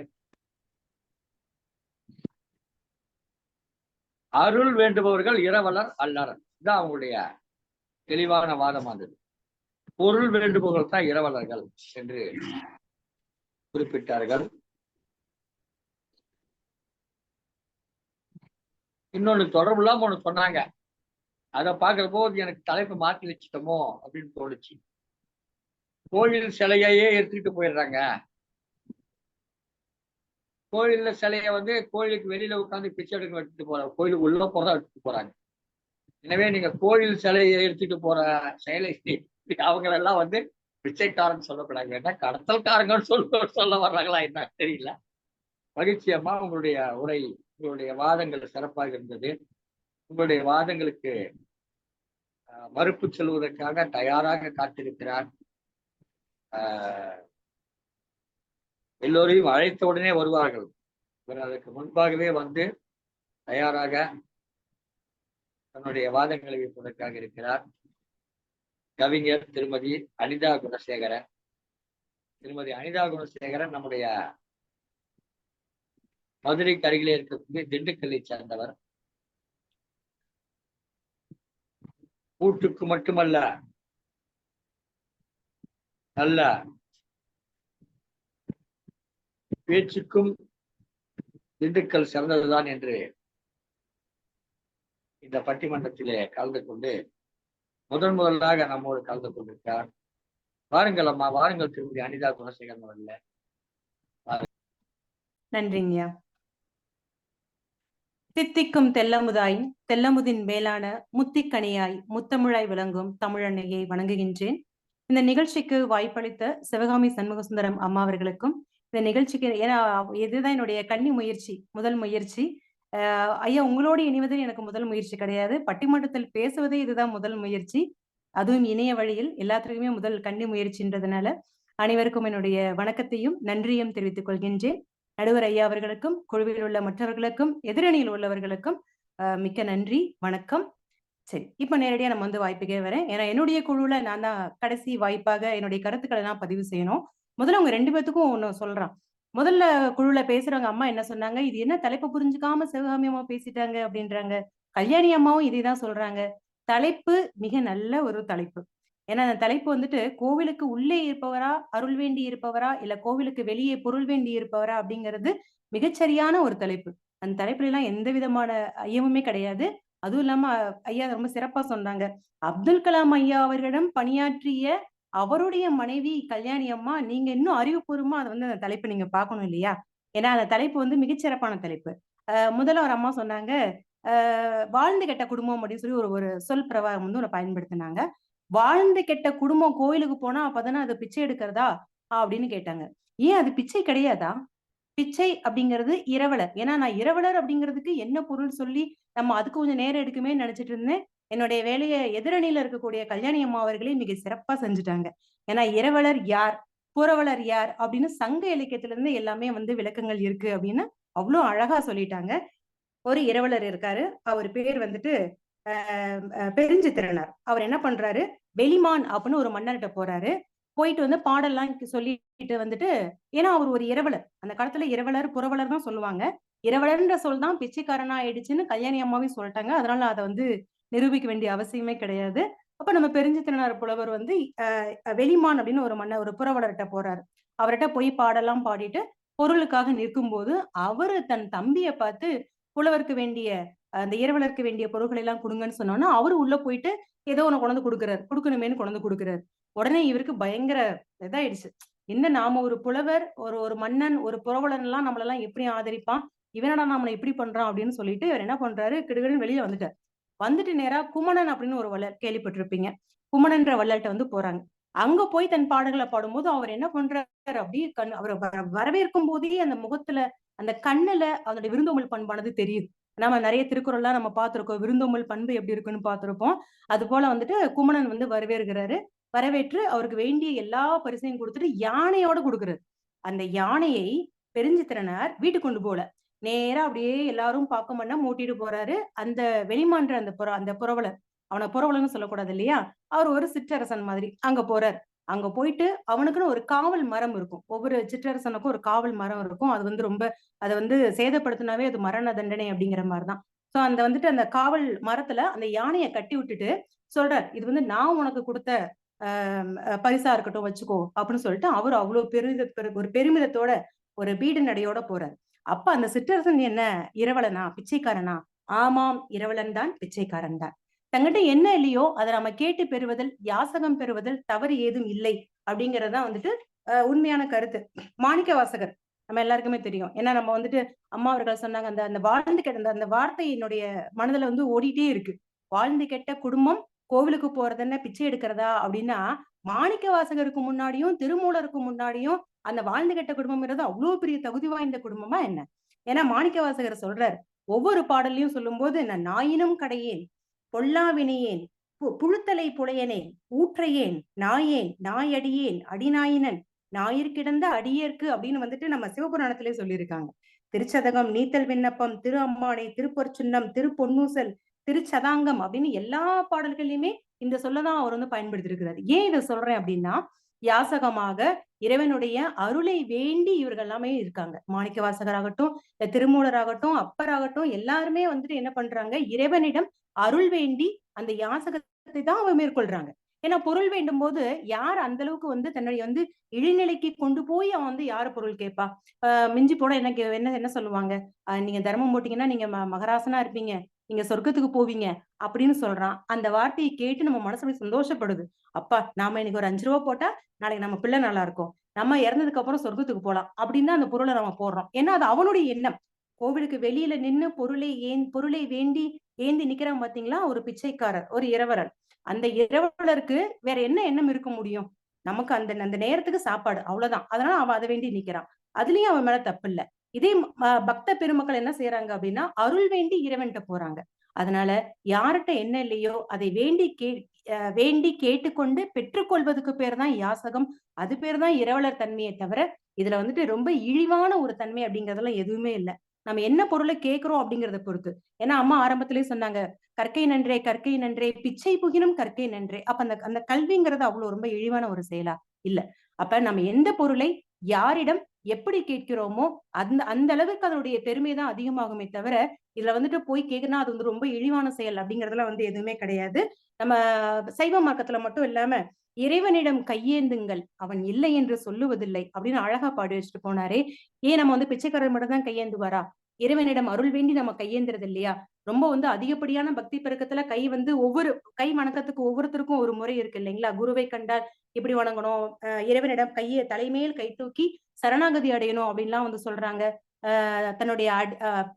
அருள் வேண்டுபவர்கள் இரவலர் அல்லர், இதுதான் அவங்களுடைய தெளிவான வாதமானது. பொருள் வேண்டுபவர்கள் தான் இரவலர்கள் என்று குறிப்பிட்டார்கள். இன்னொன்னு தொடர்பு இல்லாம ஒண்ணு சொன்னாங்க. அதை பார்க்கிற போது எனக்கு தலைப்பு மாற்றி வச்சுட்டோமோ அப்படின்னு தோணுச்சு. கோயில் சிலையையே எடுத்துக்கிட்டு போயிடுறாங்க. கோயில்ல சிலையை வந்து கோயிலுக்கு வெளியில உட்காந்து பிச்சை எடுக்க எடுத்துட்டு போறாங்க, கோயிலுக்கு உள்ள போறதா எடுத்துட்டு போறாங்க. எனவே நீங்க கோயில் சிலையை எடுத்துட்டு போற செயலை அவங்களெல்லாம் வந்து பிச்சைக்காரன் சொல்லக்கூடாது, வேணா கடத்தல்காரங்கன்னு சொல்ல வர்றாங்களா என்ன தெரியல. மகிழ்ச்சியம்மா, உங்களுடைய உரை, உங்களுடைய வாதங்கள் சிறப்பாக இருந்தது. உங்களுடைய வாதங்களுக்கு மறுப்பு சொல்வதற்காக தயாராக காத்திருக்கிறார். எல்லோரையும் அழைத்த உடனே வருவார்கள். இவர் அதற்கு முன்பாகவே வந்து தயாராக தன்னுடைய வாதங்களை வைப்பதற்காக இருக்கிறார். கவிஞர் திருமதி அனிதா குணசேகரன். திருமதி அனிதா குணசேகரன் நம்முடைய மதுரைக்கு அருகிலே இருக்கக்கூடிய திண்டுக்கல்லை சேர்ந்தவர். கூட்டுக்கு மட்டுமல்ல, நல்ல பேச்சுக்கும் திண்டுக்கல் சிறந்ததுதான் என்று இந்த பட்டிமன்றத்திலே கலந்து கொண்டு முதலாக நம்மோடு கலந்து கொண்டிருக்கிறார். வாருங்கள் அம்மா, வாருங்கள் திருமதி அனிதா குணசேகரன் அவர்களே. நன்றிங்கய்யா. தித்திக்கும் தெல்லமுதாய் தெல்லமுதின் மேலான முத்திக்கனியாய் முத்தமிழாய் விளங்கும் தமிழன்னையை வணங்குகின்றேன். இந்த நிகழ்ச்சிக்கு வாய்ப்பளித்த சிவகாமி சண்முகசுந்தரம் அம்மா அவர்களுக்கும், இந்த நிகழ்ச்சிக்கு, ஏன்னா இதுதான் என்னுடைய கன்னி முயற்சி, முதல் முயற்சி. ஐயா, உங்களோடு இணைவது எனக்கு முதல் முயற்சி கிடையாது. பட்டிமன்றத்தில் பேசுவதே இதுதான் முதல் முயற்சி, அதுவும் இணைய வழியில். எல்லாத்துக்குமே முதல் கன்னி முயற்சின்றதுனால அனைவருக்கும் என்னுடைய வணக்கத்தையும் நன்றியும் தெரிவித்துக் கொள்கின்றேன். நடுவர் ஐயா அவர்களுக்கும், குழுவில் உள்ள மற்றவர்களுக்கும், எதிரணியில் உள்ளவர்களுக்கும் மிக்க நன்றி, வணக்கம். சரி, இப்ப நேரடியா நம்ம வந்து வாய்ப்புக்கே வரேன். ஏன்னா என்னுடைய குழுல நான் தான் கடைசி வாய்ப்பாக என்னுடைய கருத்துக்களை எல்லாம் பதிவு செய்யணும். முதல்ல உங்க 2 பேத்துக்கும் ஒண்ணு சொல்றேன். முதல்ல குழுல பேசுறவங்க அம்மா என்ன சொன்னாங்க, இது என்ன தலைப்பு புரிஞ்சுக்காம சிவகாமி அம்மா பேசிட்டாங்க அப்படின்றாங்க. கல்யாணி அம்மாவும் இதே தான் சொல்றாங்க. தலைப்பு மிக நல்ல ஒரு தலைப்பு. ஏன்னா அந்த தலைப்பு வந்துட்டு கோவிலுக்கு உள்ளே இருப்பவரா, அருள் வேண்டி இருப்பவரா, இல்ல கோவிலுக்கு வெளியே பொருள் வேண்டி இருப்பவரா அப்படிங்கிறது மிகச்சரியான ஒரு தலைப்பு. அந்த தலைப்புல எல்லாம் எந்த விதமான ஐயமுமே கிடையாது. அதுவும் இல்லாம ஐயா ரொம்ப சிறப்பா சொன்னாங்க. அப்துல் கலாம் ஐயா அவர்களிடம் பணியாற்றிய அவருடைய மனைவி கல்யாணி அம்மா, நீங்க இன்னும் அறிவுபூர்வமா அதை வந்து அந்த தலைப்பு நீங்க பார்க்கணும் இல்லையா? ஏன்னா அந்த தலைப்பு வந்து மிகச்சிறப்பான தலைப்பு. முதல்ல ஒரு அம்மா சொன்னாங்க, வாழ்ந்து கெட்ட குடும்பம் அப்படின்னு சொல்லி ஒரு சொல் பிரவாகம் வந்து ஒண்ணு பயன்படுத்தினாங்க. வாழ்ந்து கெட்ட குடும்பம் கோயிலுக்கு போனா அப்பதானே அது பிச்சை எடுக்கிறதா அப்படின்னு கேட்டாங்க. ஏன் அது பிச்சை கிடையாதா? பிச்சை அப்படிங்கிறது இரவலர். ஏன்னா நான் இரவலர் அப்படிங்கிறதுக்கு என்ன பொருள் சொல்லி நம்ம அதுக்கு கொஞ்சம் நேரம் எடுக்குமே நினைச்சிட்டு இருந்தேன். என்னுடைய வேலையை எதிரணியில இருக்கக்கூடிய கல்யாணி அம்மா அவர்களே மிக சிறப்பா செஞ்சுட்டாங்க. ஏன்னா இரவலர் யார், புரவலர் யார் அப்படின்னு சங்க இலக்கியத்துல இருந்து எல்லாமே வந்து விளக்கங்கள் இருக்கு அப்படின்னு அவ்வளவு அழகா சொல்லிட்டாங்க. ஒரு இரவலர் இருக்காரு, அவர் பேர் வந்துட்டு பெருஞ்சித்திரனார் அவர் என்ன பண்றாரு, வெளிமான் அப்படின்னு ஒரு மன்னர்கிட்ட போறாரு. போயிட்டு வந்து பாடெல்லாம் சொல்லிட்டு வந்துட்டு, ஏன்னா அவர் ஒரு இரவலர், அந்த காலத்துல இரவலர் புரவலர் தான் சொல்லுவாங்க. இரவலர்ன்ற சொல் தான் பிச்சைக்காரனா ஆயிடுச்சுன்னு கல்யாணி அம்மாவே சொல்லிட்டாங்க. அதனால அதை வந்து நிரூபிக்க வேண்டிய அவசியமே கிடையாது. அப்ப நம்ம பெருஞ்சித்திரனார் புலவர் வந்து வெளிமான் அப்படின்னு ஒரு மன்னர் ஒரு புரவலர்கிட்ட போறாரு. அவர்கிட்ட போய் பாடெல்லாம் பாடிட்டு பொருளுக்காக நிற்கும் போது அவரு தன் தம்பியை பார்த்து புலவருக்கு வேண்டிய அந்த இரவலருக்கு வேண்டிய பொருட்களை எல்லாம் கொடுங்கன்னு சொன்னோன்னா அவரு உள்ள போயிட்டு ஏதோ ஒண்ணு கொண்டு கொடுக்குறாரு, கொடுக்கணுமேனு கொண்டு கொடுக்குறாரு. உடனே இவருக்கு பயங்கர இதாயிடுச்சு. என்ன நாம ஒரு புலவர், ஒரு மன்னன், ஒரு புரவலன் எல்லாம் நம்மளெல்லாம் எப்படி ஆதரிப்பான், இவனடா நம்மளை இப்படி பண்றான் அப்படின்னு சொல்லிட்டு இவர் என்ன பண்றாரு, கிடுகிடுன்னு வெளியில வந்துட்டார். வந்துட்டு நேரா குமணன் அப்படின்னு ஒரு வள்ளல் கேள்விப்பட்டிருப்பீங்க. குமணன்ற வள்ளல்கிட்ட வந்து போறாங்க. அங்க போய் தன் பாடல்களை பாடும்போது அவர் என்ன பண்றாரு, அப்படியே அவர் வரவேற்கும் போதே அந்த முகத்துல அந்த கண்ணுல அதனுடைய விருந்தோம்பல் பண்பானது தெரியுது. நம்ம நிறைய திருக்குறள்லாம் நம்ம பார்த்திருக்கோம், விருந்தோம்பல் பண்பு எப்படி இருக்குன்னு பார்த்திருப்போம். அது போல வந்துட்டு குமணன் வந்து வரவேற்கிறாரு. வரவேற்று அவருக்கு வேண்டிய எல்லா பரிசையும் கொடுத்துட்டு யானையோட கொடுக்குறாரு. அந்த யானையை பெருஞ்சித்திரனார் வீட்டுக்கு கொண்டு போல, நேரா அப்படியே எல்லாரும் பார்க்க மண்ணா மூட்டிட்டு போறாரு. அந்த வெளிமான்ற அந்த புரவலர், அவனை புரவலன்னு சொல்லக்கூடாது இல்லையா, அவர் ஒரு சிற்றரசன் மாதிரி அங்க போறார். அங்க போயிட்டு அவனுக்குன்னு ஒரு காவல் மரம் இருக்கும். ஒவ்வொரு சிற்றரசனுக்கும் ஒரு காவல் மரம் இருக்கும். அது வந்து ரொம்ப அதை வந்து சேதப்படுத்தினாவே அது மரண தண்டனை அப்படிங்கிற மாதிரிதான். சோ அந்த வந்துட்டு அந்த காவல் மரத்துல அந்த யானையை கட்டி விட்டுட்டு சொல்றார், இது வந்து நான் உனக்கு கொடுத்த பரிசா இருக்கட்டும் வச்சுக்கோ அப்படின்னு சொல்லிட்டு அவரு அவ்வளவு ஒரு பெருமிதத்தோட ஒரு பீடு நடையோட போறாரு. அப்ப அந்த சிற்றரசன் என்ன இரவலனா, பிச்சைக்காரனா? ஆமாம், இரவலன் தான், பிச்சைக்காரன் தான். தங்கிட்ட என்ன இல்லையோ அதை நம்ம கேட்டு பெறுவதில், யாசகம் பெறுவதில் தவறு ஏதும் இல்லை அப்படிங்கறதுதான் வந்துட்டு உண்மையான கருத்து. மாணிக்க வாசகர் நம்ம எல்லாருக்குமே தெரியும். ஏன்னா நம்ம வந்துட்டு அம்மா அவர்கள் சொன்னாங்க, அந்த வாழ்ந்து கெட்ட அந்த வார்த்தை என்னுடைய மனதுல வந்து ஓடிட்டே இருக்கு. வாழ்ந்து கெட்ட குடும்பம் கோவிலுக்கு போறது என்ன, பிச்சை எடுக்கிறதா அப்படின்னா, மாணிக்க வாசகருக்கு முன்னாடியும் திருமூலருக்கு முன்னாடியும் அந்த வாழ்ந்து கெட்ட குடும்பம்ங்கிறது அவ்வளவு பெரிய தகுதி வாய்ந்த குடும்பமா என்ன? ஏன்னா மாணிக்க வாசகர் சொல்றார், ஒவ்வொரு பாடல்லையும் சொல்லும் போது, நான் நாயினும் கடையேன், பொல்லாவினையேன், புழுத்தலை புலையனேன், ஊற்றையேன், நாயேன், நாயடியேன், அடிநாயினன், ஞாயிற்கிடந்த அடியேற்கு அப்படின்னு வந்துட்டு நம்ம சிவபுராணத்திலே சொல்லியிருக்காங்க. திருச்சதகம், நீத்தல் விண்ணப்பம், திரு அம்மானை, திருப்பொற்சுன்னம், திருப்பொன்னூசல், திருச்சதாங்கம் அப்படின்னு எல்லா பாடல்களையுமே இந்த சொல்லதான் அவர் வந்து பயன்படுத்தியிருக்கிறார். ஏன் இதை சொல்றேன் அப்படின்னா, யாசகமாக இறைவனுடைய அருளை வேண்டி இவர்கள் எல்லாமே இருக்காங்க. மாணிக்க வாசகராகட்டும், இந்த திருமூலராகட்டும், அப்பராகட்டும், எல்லாருமே வந்துட்டு என்ன பண்றாங்க, இறைவனிடம் அருள் வேண்டி அந்த யாசகத்தை தான் அவங்க மேற்கொள்றாங்க. ஏன்னா பொருள் வேண்டும் போது யார் அந்த அளவுக்கு வந்து தன்னுடைய வந்து இழிநிலைக்கு கொண்டு போய் அவன் வந்து யாரு பொருள் கேட்பா? மிஞ்சி போன எனக்கு என்ன சொல்லுவாங்க, நீங்க தர்மம் போட்டீங்கன்னா நீங்க மகராசனா இருப்பீங்க, நீங்க சொர்க்கத்துக்கு போவீங்க அப்படின்னு சொல்றான். அந்த வார்த்தையை கேட்டு நம்ம மனசு சந்தோஷப்படுது. அப்பா, நாம இன்னைக்கு ஒரு 5 ரூபா போட்டா நாளைக்கு நம்ம பிள்ளை நல்லா இருக்கும், நம்ம இறந்ததுக்கு அப்புறம் சொர்க்கத்துக்கு போலாம் அப்படின்னு தான் அந்த பொருளை நம்ம போடுறோம். ஏன்னா அது அவனுடைய எண்ணம். கோவிலுக்கு வெளியில நின்னு பொருளை வேண்டி ஏந்தி நிக்கிறான் பாத்தீங்களா, ஒரு பிச்சைக்காரர், ஒரு இரவலர். அந்த இரவலருக்கு வேற என்ன எண்ணம் இருக்க முடியும்? நமக்கு அந்த நேரத்துக்கு சாப்பாடு, அவ்வளவுதான். அதனால அவன் அதை வேண்டி நிக்கிறான். அதுலயும் அவன் மேல தப்பு இல்ல. இதே பக்த பெருமக்கள் என்ன செய்யறாங்க அப்படின்னா, அருள் வேண்டி இறைவன்கிட்ட போறாங்க. அதனால யார்கிட்ட என்ன இல்லையோ அதை வேண்டி கேட்டுக்கொண்டு பெற்றுக்கொள்வதுக்கு பேர் தான் யாசகம். அது பேர் தான் இரவலர் தன்மையை தவிர இதுல வந்துட்டு ரொம்ப இழிவான ஒரு தன்மை அப்படிங்கறதெல்லாம் எதுவுமே இல்லை. நம்ம என்ன பொருளை கேட்கிறோம் அப்படிங்கறத பொறுத்து. ஏன்னா அம்மா ஆரம்பத்திலேயே சொன்னாங்க, கற்கை நன்றே, பிச்சை புகினும் கற்கை நன்றே. அப்ப அந்த கல்விங்கிறது அவ்வளவு ரொம்ப இழிவான ஒரு செயலா இல்ல. அப்ப நம்ம எந்த பொருளை யாரிடம் எப்படி கேட்கிறோமோ அந்த அளவுக்கு அதனுடைய பெருமை தான் அதிகமாகுமே தவிர, இதுல வந்துட்டு போய் கேட்கணும் அது வந்து ரொம்ப இழிவான செயல் அப்படிங்கறதுல வந்து எதுவுமே கிடையாது. நம்ம சைவ மார்க்கத்துல மட்டும் இல்லாம இறைவனிடம் கையேந்துங்கள், அவன் இல்லை என்று சொல்லுவதில்லை அப்படின்னு அழகா பாடி வச்சுட்டு போனாரே. ஏன் நம்ம வந்து பிச்சைக்காரர் மட்டும் தான் கையேந்துவாரா? இறைவனிடம் அருள் வேண்டி நம்ம கையேந்துறது இல்லையா? ரொம்ப வந்து அதிகப்படியான பக்தி பெருக்கத்துல ஒவ்வொரு கை வணக்கத்துக்கு ஒவ்வொருத்தருக்கும் ஒரு முறை இருக்கு இல்லைங்களா? குருவை கண்டால் இப்படி வணங்கணும், இறைவனிடம் தலைமையில் கை தூக்கி சரணாகதி அடையணும் அப்படின்லாம் வந்து சொல்றாங்க. தன்னுடைய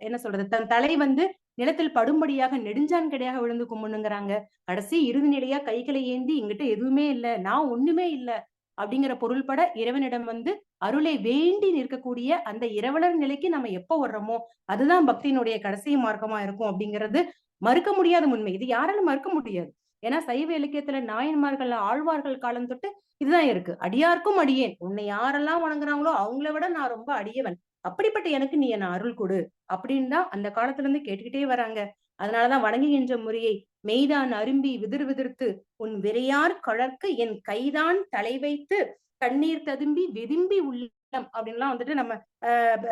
என்ன சொல்றது, தன் தலை வந்து நிலத்தில் படும்படியாக நெடுஞ்சான் கிடையாக விழுந்து கும்பிடுங்கிறாங்க. கடைசி இறுதி நிலையா கைகளை ஏந்தி, எங்கிட்ட எதுவுமே இல்லை, நான் ஒண்ணுமே இல்லை அப்படிங்கிற பொருள்பட இறைவனிடம் வந்து அருளை வேண்டி நிற்கக்கூடிய அந்த இரவலர் நிலைக்கு நம்ம எப்ப வர்றோமோ அதுதான் பக்தியினுடைய கடைசி மார்க்கமா இருக்கும் அப்படிங்கிறது மறுக்க முடியாத உண்மை. இது யாராலும் மறுக்க முடியாது. ஏன்னா சைவ இலக்கியத்துல நாயன்மார்கள், ஆழ்வார்கள் காலம் தொட்டு இதுதான் இருக்கு. அடியார்க்கும் அடியேன், உன்னை யாரெல்லாம் வணங்குறாங்களோ அவங்கள விட நான் ரொம்ப அடியவன், அப்படிப்பட்ட எனக்கு நீ என்ன அருள் கொடு அப்படின்னு தான் அந்த காலத்துல இருந்து கேட்டுக்கிட்டே வராங்க. அதனாலதான் வணங்குகின்ற முறையை மெய்தான் அரும்பி விதிர் விதிர்த்து உன் விரையார் கழற்கு என் கைதான் தலை வைத்து கண்ணீர் ததும்பி விரும்பி உள்ளம் அப்படின்லாம் வந்துட்டு நம்ம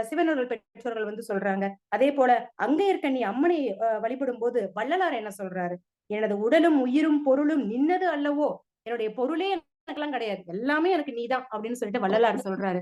சிவனூர்கள் பெற்றோர்கள் வந்து சொல்றாங்க. அதே போல அங்கையர்கண்ணி அம்மனை வழிபடும் போது வள்ளலார் என்ன சொல்றாரு? எனது உடலும் உயிரும் பொருளும் நின்னது அல்லவோ, என்னுடைய பொருளே எனக்கெல்லாம் கிடையாது, எல்லாமே எனக்கு நீதான் அப்படின்னு சொல்லிட்டு வள்ளலார் சொல்றாரு.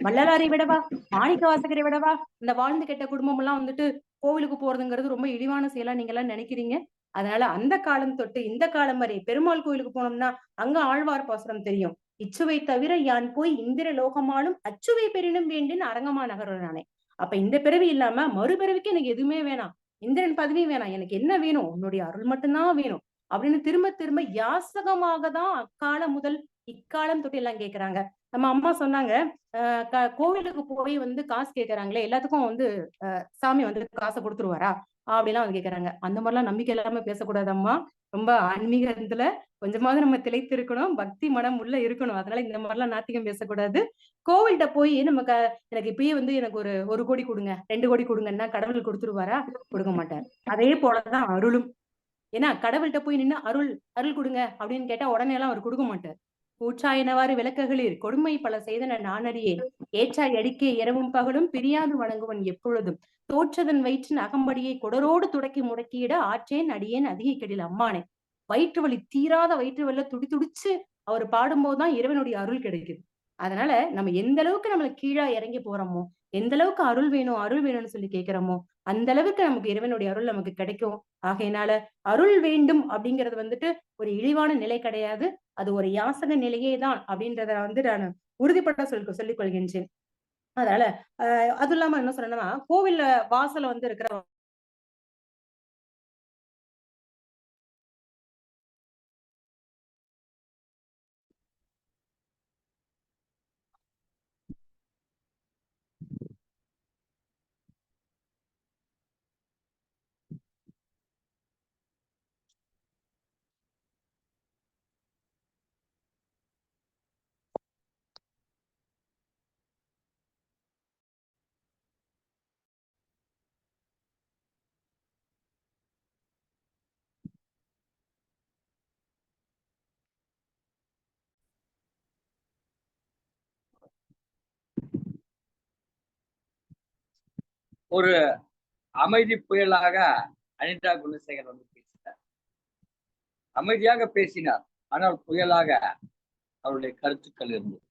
வள்ளலாரை விடவா, மாணிக்க வாசகரை விடவா இந்த வாழ்ந்து கெட்ட குடும்பம் எல்லாம் வந்துட்டு கோவிலுக்கு போறதுங்கிறது ரொம்ப இழிவான செயலா நீங்க எல்லாம் நினைக்கிறீங்க? அதனால அந்த காலம் தொட்டு இந்த காலம் வரை பெருமாள் கோயிலுக்கு போனோம்னா அங்க ஆழ்வார் பாசுரம் தெரியும். இச்சுவை தவிர யான் போய் இந்திர லோகமாலும் அச்சுவை பெரினும் வேண்டின் அரங்கமா நகரானே. அப்ப இந்த பிறவி இல்லாம மறுபிறவிக்கு எனக்கு எதுவுமே வேணாம், இந்திரன் பதவி வேணாம், எனக்கு என்ன வேணும், உன்னுடைய அருள் மட்டும்தான் வேணும் அப்படின்னு திரும்ப திரும்ப யாசகமாக தான் அக்காலம் முதல் இக்காலம் தொட்டு எல்லாம் கேட்கிறாங்க. நம்ம அம்மா சொன்னாங்க, கோவிலுக்கு போய் வந்து காசு கேட்கறாங்களே, எல்லாத்துக்கும் வந்து சாமி வந்து காசை கொடுத்துருவாரா அப்படிலாம் வந்து கேட்கறாங்க. அந்த மாதிரிலாம் நம்பிக்கை இல்லாம பேசக்கூடாது அம்மா. ரொம்ப ஆன்மீகத்துல கொஞ்சமாவது நம்ம திளைத்து இருக்கணும், பக்தி மனம் உள்ள இருக்கணும். அதனால இந்த மாதிரிலாம் நாத்திகம் பேசக்கூடாது. கோவில்கிட்ட போய் நமக்கு எனக்கு இப்பயே வந்து எனக்கு ஒரு கோடி கொடுங்க, 2 கோடி கொடுங்கன்னா கடவுள் கொடுத்துருவாரா? கொடுக்க மாட்டார். அதே போலதான் அருளும். ஏன்னா கடவுள்கிட்ட போய் நின்று அருள் கொடுங்க அப்படின்னு கேட்டா உடனே எல்லாம் அவர் கொடுக்க மாட்டார். கூச்சாயினவாறு விளக்குகளில் கொடுமை பல செய்தன நானறியேன், ஏற்றாய் அடிக்கே இரவும் பகலும் பிரியாது வணங்குவன் எப்பொழுதும், தோற்றதன் வயிற்றின் அகம்படியை கொடரோடு துடக்கி முடக்கியிட ஆற்றேன் அடியேன் அதிகை கெடில் அம்மானே. வயிற்று வலி தீராத வயிற்று வலில துடிச்சு அவர் பாடும்போதுதான் இறைவனுடைய அருள் கிடைக்குது. அதனால நம்ம எந்த அளவுக்கு நம்மளுக்கு கீழா இறங்கி போறோமோ, எந்த அளவுக்கு அருள் வேணும்னு சொல்லி கேட்கிறோமோ, அந்த அளவுக்கு நமக்கு இறைவனுடைய அருள் நமக்கு கிடைக்கும். ஆகையினால அருள் வேண்டும் அப்படிங்கிறது வந்துட்டு ஒரு இழிவான நிலை கிடையாது, அது ஒரு யாசக நிலையே தான் அப்படின்றத வந்து நான் உறுதிப்பட சொல்லிக் கொள்கின்றேன். அதனால அது இல்லாம என்ன சொன்னா, கோவில்ல வாசல்ல வந்து இருக்கிற ஒரு அமைதி புயலாக அனிதா குணசேகர் வந்து பேசினார். அமைதியாக பேசினார், ஆனால் புயலாக அவருடைய கருத்துக்கள் இருந்தது.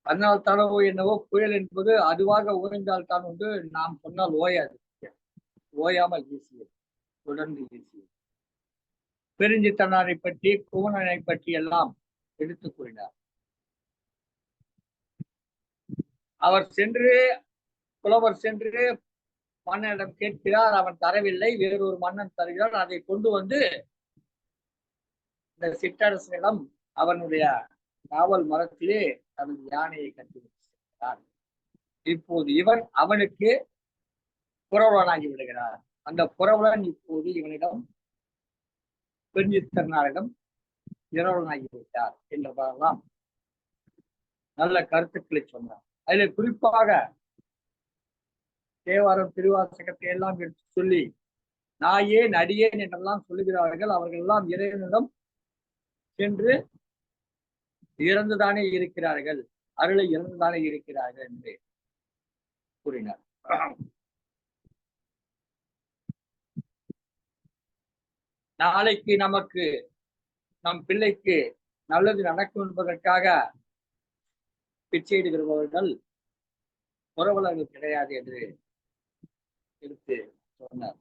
அதனால் தானவோ என்னவோ புயல் என்பது அதுவாக ஓய்ந்தால் தான் வந்து நாம் சொன்னால் ஓயாது, ஓயாமல் வீசியது, தொடர்ந்து வீசியது. பெருஞ்சித்தனாரை பற்றி குவணனை பற்றி எல்லாம் எடுத்துக் கூறினார். புலவர் சென்று மன்னனிடம் கேட்கிறார், அவன் தரவில்லை, வேறொரு மன்னன் தருகிறான். அதை கொண்டு வந்து இந்த சிற்றரசனிடம் அவனுடைய காவல் மரத்திலே தனது யானையை கட்டி வைத்திருக்கிறார். இப்போது இவன் அவனுக்கு புறவலனாகி விடுகிறார். அந்த புறவலன் இப்போது இவனிடம் பெருஞ்சித்தனாரிடம் இரவலனாகி விட்டார் என்றெல்லாம் நல்ல கருத்துக்களை சொன்னார். அதில் குறிப்பாக தேவாரம் திருவாசகத்தை எல்லாம் எடுத்து சொல்லி நாயேன் அடியேன் என்றெல்லாம் சொல்லுகிறார்கள். அவர்கள் எல்லாம் இறைவனிடம் சென்று இறந்துதானே இருக்கிறார்கள், அருளை இறந்துதானே இருக்கிறார்கள் என்று கூறினார். நாளைக்கு நமக்கு நம் பிள்ளைக்கு நல்லது நடக்கும் என்பதற்காக பிச்சையிடுகிறவர்கள் புறவலர்கள் கிடையாது என்று எடுத்து சொன்னார்.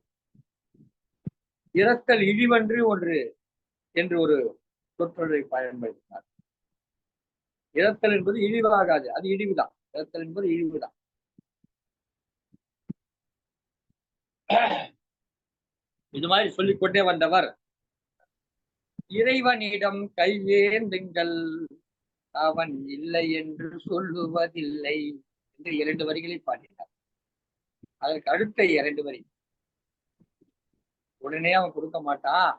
இறத்தல் இழிவன்று ஒன்று என்று ஒரு சொற்றொடரை பயன்படுத்தினார். இறத்தல் என்பது இழிவாகாது, அது இழிவுதான். இறத்தல் என்பது இழிவுதான். இது மாதிரி சொல்லிக்கொண்டே வந்தவர் இறைவனிடம் கையேந்துங்கள் அவன் இல்லை என்று சொல்லுவதில்லை என்று 2 வரிகளை பாடினார். அதற்கு அடுத்த 2 வரி உடனே அவன் கொடுக்க மாட்டான்,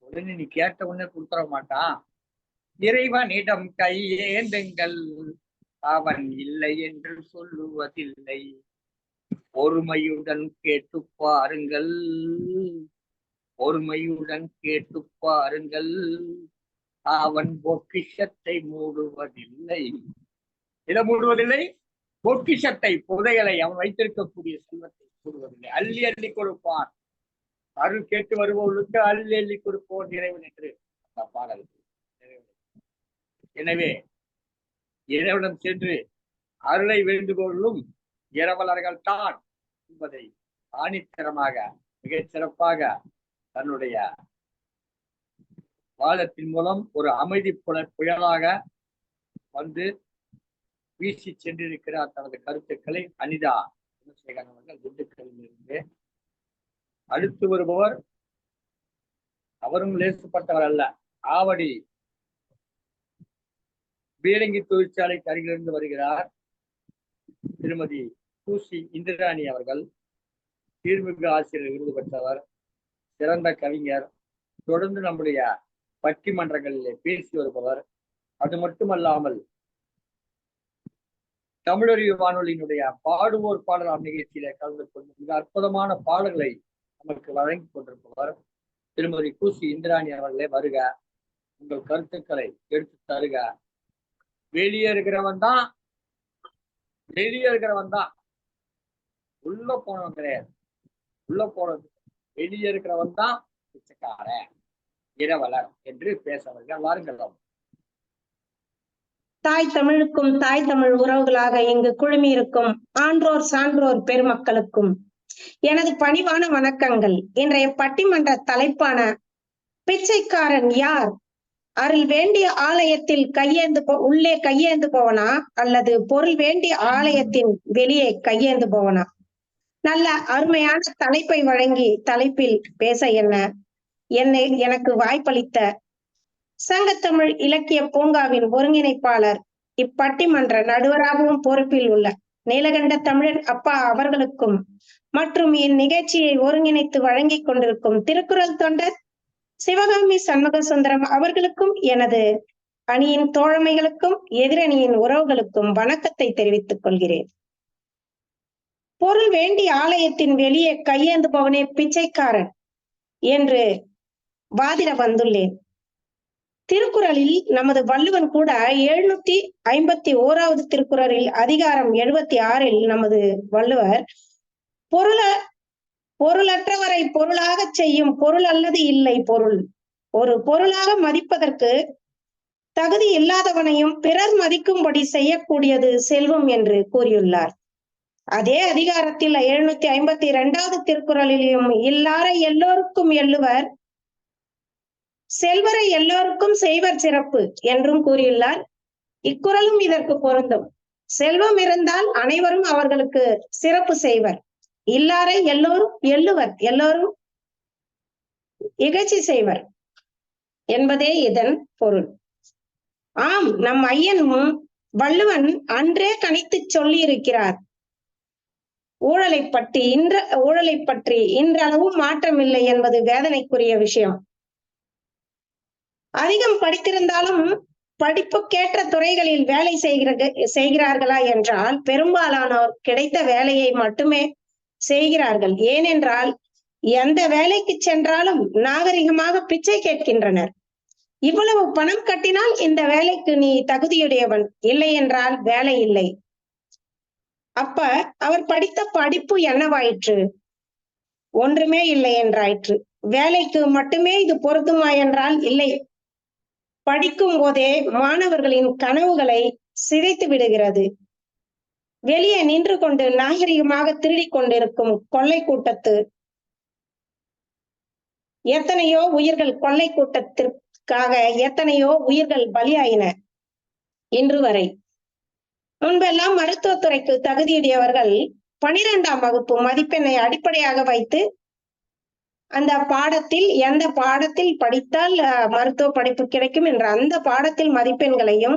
உடனே நீ கேட்ட உடனே கொடுத்துட மாட்டான். இறைவனிடம் கையேந்துங்கள் அவன் இல்லை என்று சொல்லுவதில்லை. பொறுமையுடன் கேட்டு பாருங்கள், பொறுமையுடன் கேட்டு பாருங்கள், அவன் பொக்கிஷத்தை மூடுவதில்லை. இதை மூடுவதில்லை, பொக்கிஷத்தை, புதையலை, அவன் வைத்திருக்கக்கூடிய செல்வத்தை மூடுவதில்லை. அள்ளி அள்ளி கொடுப்பான். அருள் கேட்டு வருபவர்களுக்கு அள்ளி அள்ளி கொடுப்போம் இறைவன் என்று அந்த பாடல். எனவே இறைவனம் சென்று அருளை வேண்டுகோளும் இரவலர்கள் தான் என்பதை ஆணித்தரமாக மிகச் சிறப்பாக தன்னுடைய வாதத்தின் மூலம் ஒரு அமைதி புயலாக வந்து வீசி சென்றிருக்கிறார் தனது கருத்துக்களை. அனிதா குணசேகரன் அவர்கள் திண்டுக்கல்லில் இருந்து. அடுத்து வருபவர் அவரும் லேசுப்பட்டவர் அல்ல. ஆவடி பீரங்கி தொழிற்சாலைக்கு அருகிலிருந்து வருகிறார் திருமதி பூசி இந்திராணி அவர்கள். தீர்மிகு ஆசிரியர் விருது பெற்றவர், சிறந்த கவிஞர், தொடர்ந்து நம்முடைய பட்டிமன்றங்களிலே பேசி வருபவர். அது மட்டுமல்லாமல் தமிழறிவு வானொலியினுடைய பாடுவோர் பாடலாம் நிகழ்ச்சியில கலந்து கொண்டு மிக அற்புதமான பாடல்களை நமக்கு வழங்கி கொண்டிருப்பவர் திருமதி பூசி இந்திராணி அவர்களே. வருக, உங்கள் கருத்துக்களை எடுத்து தருக. வெளியே இருக்கிறவன் தான் உள்ள போனவன் கிடையாது. உள்ள போனது வெளியே இருக்கிறவன் தான் பிச்சைக்காரன், இரவலர் என்று பேசவர்கள். வாருங்கள். தாய் தமிழுக்கும் தாய் தமிழ் உறவுகளாக இங்கு குழுமி இருக்கும் ஆன்றோர் சான்றோர் பெருமக்களுக்கும் எனது பணிவான வணக்கங்கள். இன்றைய பட்டிமன்ற தலைப்பான பிச்சைக்காரன் யார்? அருள் வேண்டிய ஆலயத்தில் உள்ளே கையேந்து போவனா அல்லது பொருள் வேண்டிய ஆலயத்தின் வெளியே கையேந்து போவனா? நல்ல அருமையான தலைப்பை வழங்கி தலைப்பில் பேச எனக்கு வாய்ப்பளித்த சங்கத்தமிழ் இலக்கிய பூங்காவின் ஒருங்கிணைப்பாளர், இப்பட்டிமன்ற நடுவராகவும் பொறுப்பில் உள்ள நீலகண்ட தமிழன் அப்பா அவர்களுக்கும் மற்றும் இந்நிகழ்ச்சியை ஒருங்கிணைத்து வழங்கி கொண்டிருக்கும் திருக்குறள் தொண்டர் சிவகாமி சண்முகசுந்தரம் அவர்களுக்கும் எனது அணியின் தோழமைகளுக்கும் எதிரணியின் உறவுகளுக்கும் வணக்கத்தை தெரிவித்துக் கொள்கிறேன். பொருள் வேண்டி ஆலயத்தின் வெளியே கையேந்து போவனே பிச்சைக்காரன் என்று வாதிட வந்துள்ளேன். திருக்குறளில் நமது வள்ளுவன் கூட 751வது திருக்குறளில் அதிகாரம் 76 நமது வள்ளுவர் பொருளற்றவரை பொருளாக செய்யும் பொருள் அல்லது இல்லை பொருள். ஒரு பொருளாக மதிப்பதற்கு தகுதி இல்லாதவனையும் பிறர் மதிக்கும்படி செய்யக்கூடியது செல்வம் என்று கூறியுள்ளார். அதே அதிகாரத்தில் 752வது திருக்குறளிலும் இல்லாரை எல்லோருக்கும் எள்ளுவர், செல்வரை எல்லோருக்கும் செய்வர் சிறப்பு என்றும் கூறியுள்ளார். இக்குறளும் இதற்கு பொருந்தும். செல்வம் இருந்தால் அனைவரும் அவர்களுக்கு சிறப்பு செய்வர், இல்லாரை எல்லோரும் எள்ளுவர், எல்லோரும் இகழ்ச்சி செய்வர் என்பதே இதன் பொருள். ஆம், நம் ஐயனும் வள்ளுவன் அன்றே கணித்து சொல்லி இருக்கிறார். ஊழலை பற்றி இன்றளவும் மாற்றமில்லை என்பது வேதனைக்குரிய விஷயம். அதிகம் படித்திருந்தாலும் படிப்புக்கேற்ற துறைகளில் வேலை செய்கிறார்களா என்றால் பெரும்பாலானோர் கிடைத்த வேலையை மட்டுமே செய்கிறார்கள். ஏனென்றால் எந்த வேலைக்கு சென்றாலும் நாகரிகமாக பிச்சை கேட்கின்றனர். இவ்வளவு பணம் கட்டினால் இந்த வேலைக்கு நீ தகுதியுடையவன், இல்லை என்றால் வேலை இல்லை. அப்ப அவர் படித்த படிப்பு என்னவாயிற்று? ஒன்றுமே இல்லை என்றாயிற்று. வேலைக்கு மட்டுமே இது பொருந்துமா என்றால் இல்லை. படிக்கும் போதே மாணவர்களின் கனவுகளை சிதைத்து விடுகிறது. வெளியே நின்று கொண்டு நாகரிகமாக திருடிக் கொண்டிருக்கும் கொள்ளை கூட்டத்து எத்தனையோ உயிர்கள், கொள்ளை கூட்டத்திற்காக எத்தனையோ உயிர்கள் பலியாயின இன்று வரை. முன்பெல்லாம் மருத்துவத்துறைக்கு தகுதியுடையவர்கள் 12ஆம் வகுப்பு மதிப்பெண்ணை அடிப்படையாக வைத்து அந்த பாடத்தில் எந்த பாடத்தில் படித்தால் மருத்துவ படிப்பு கிடைக்கும் என்ற அந்த பாடத்தில் மதிப்பெண்களையும்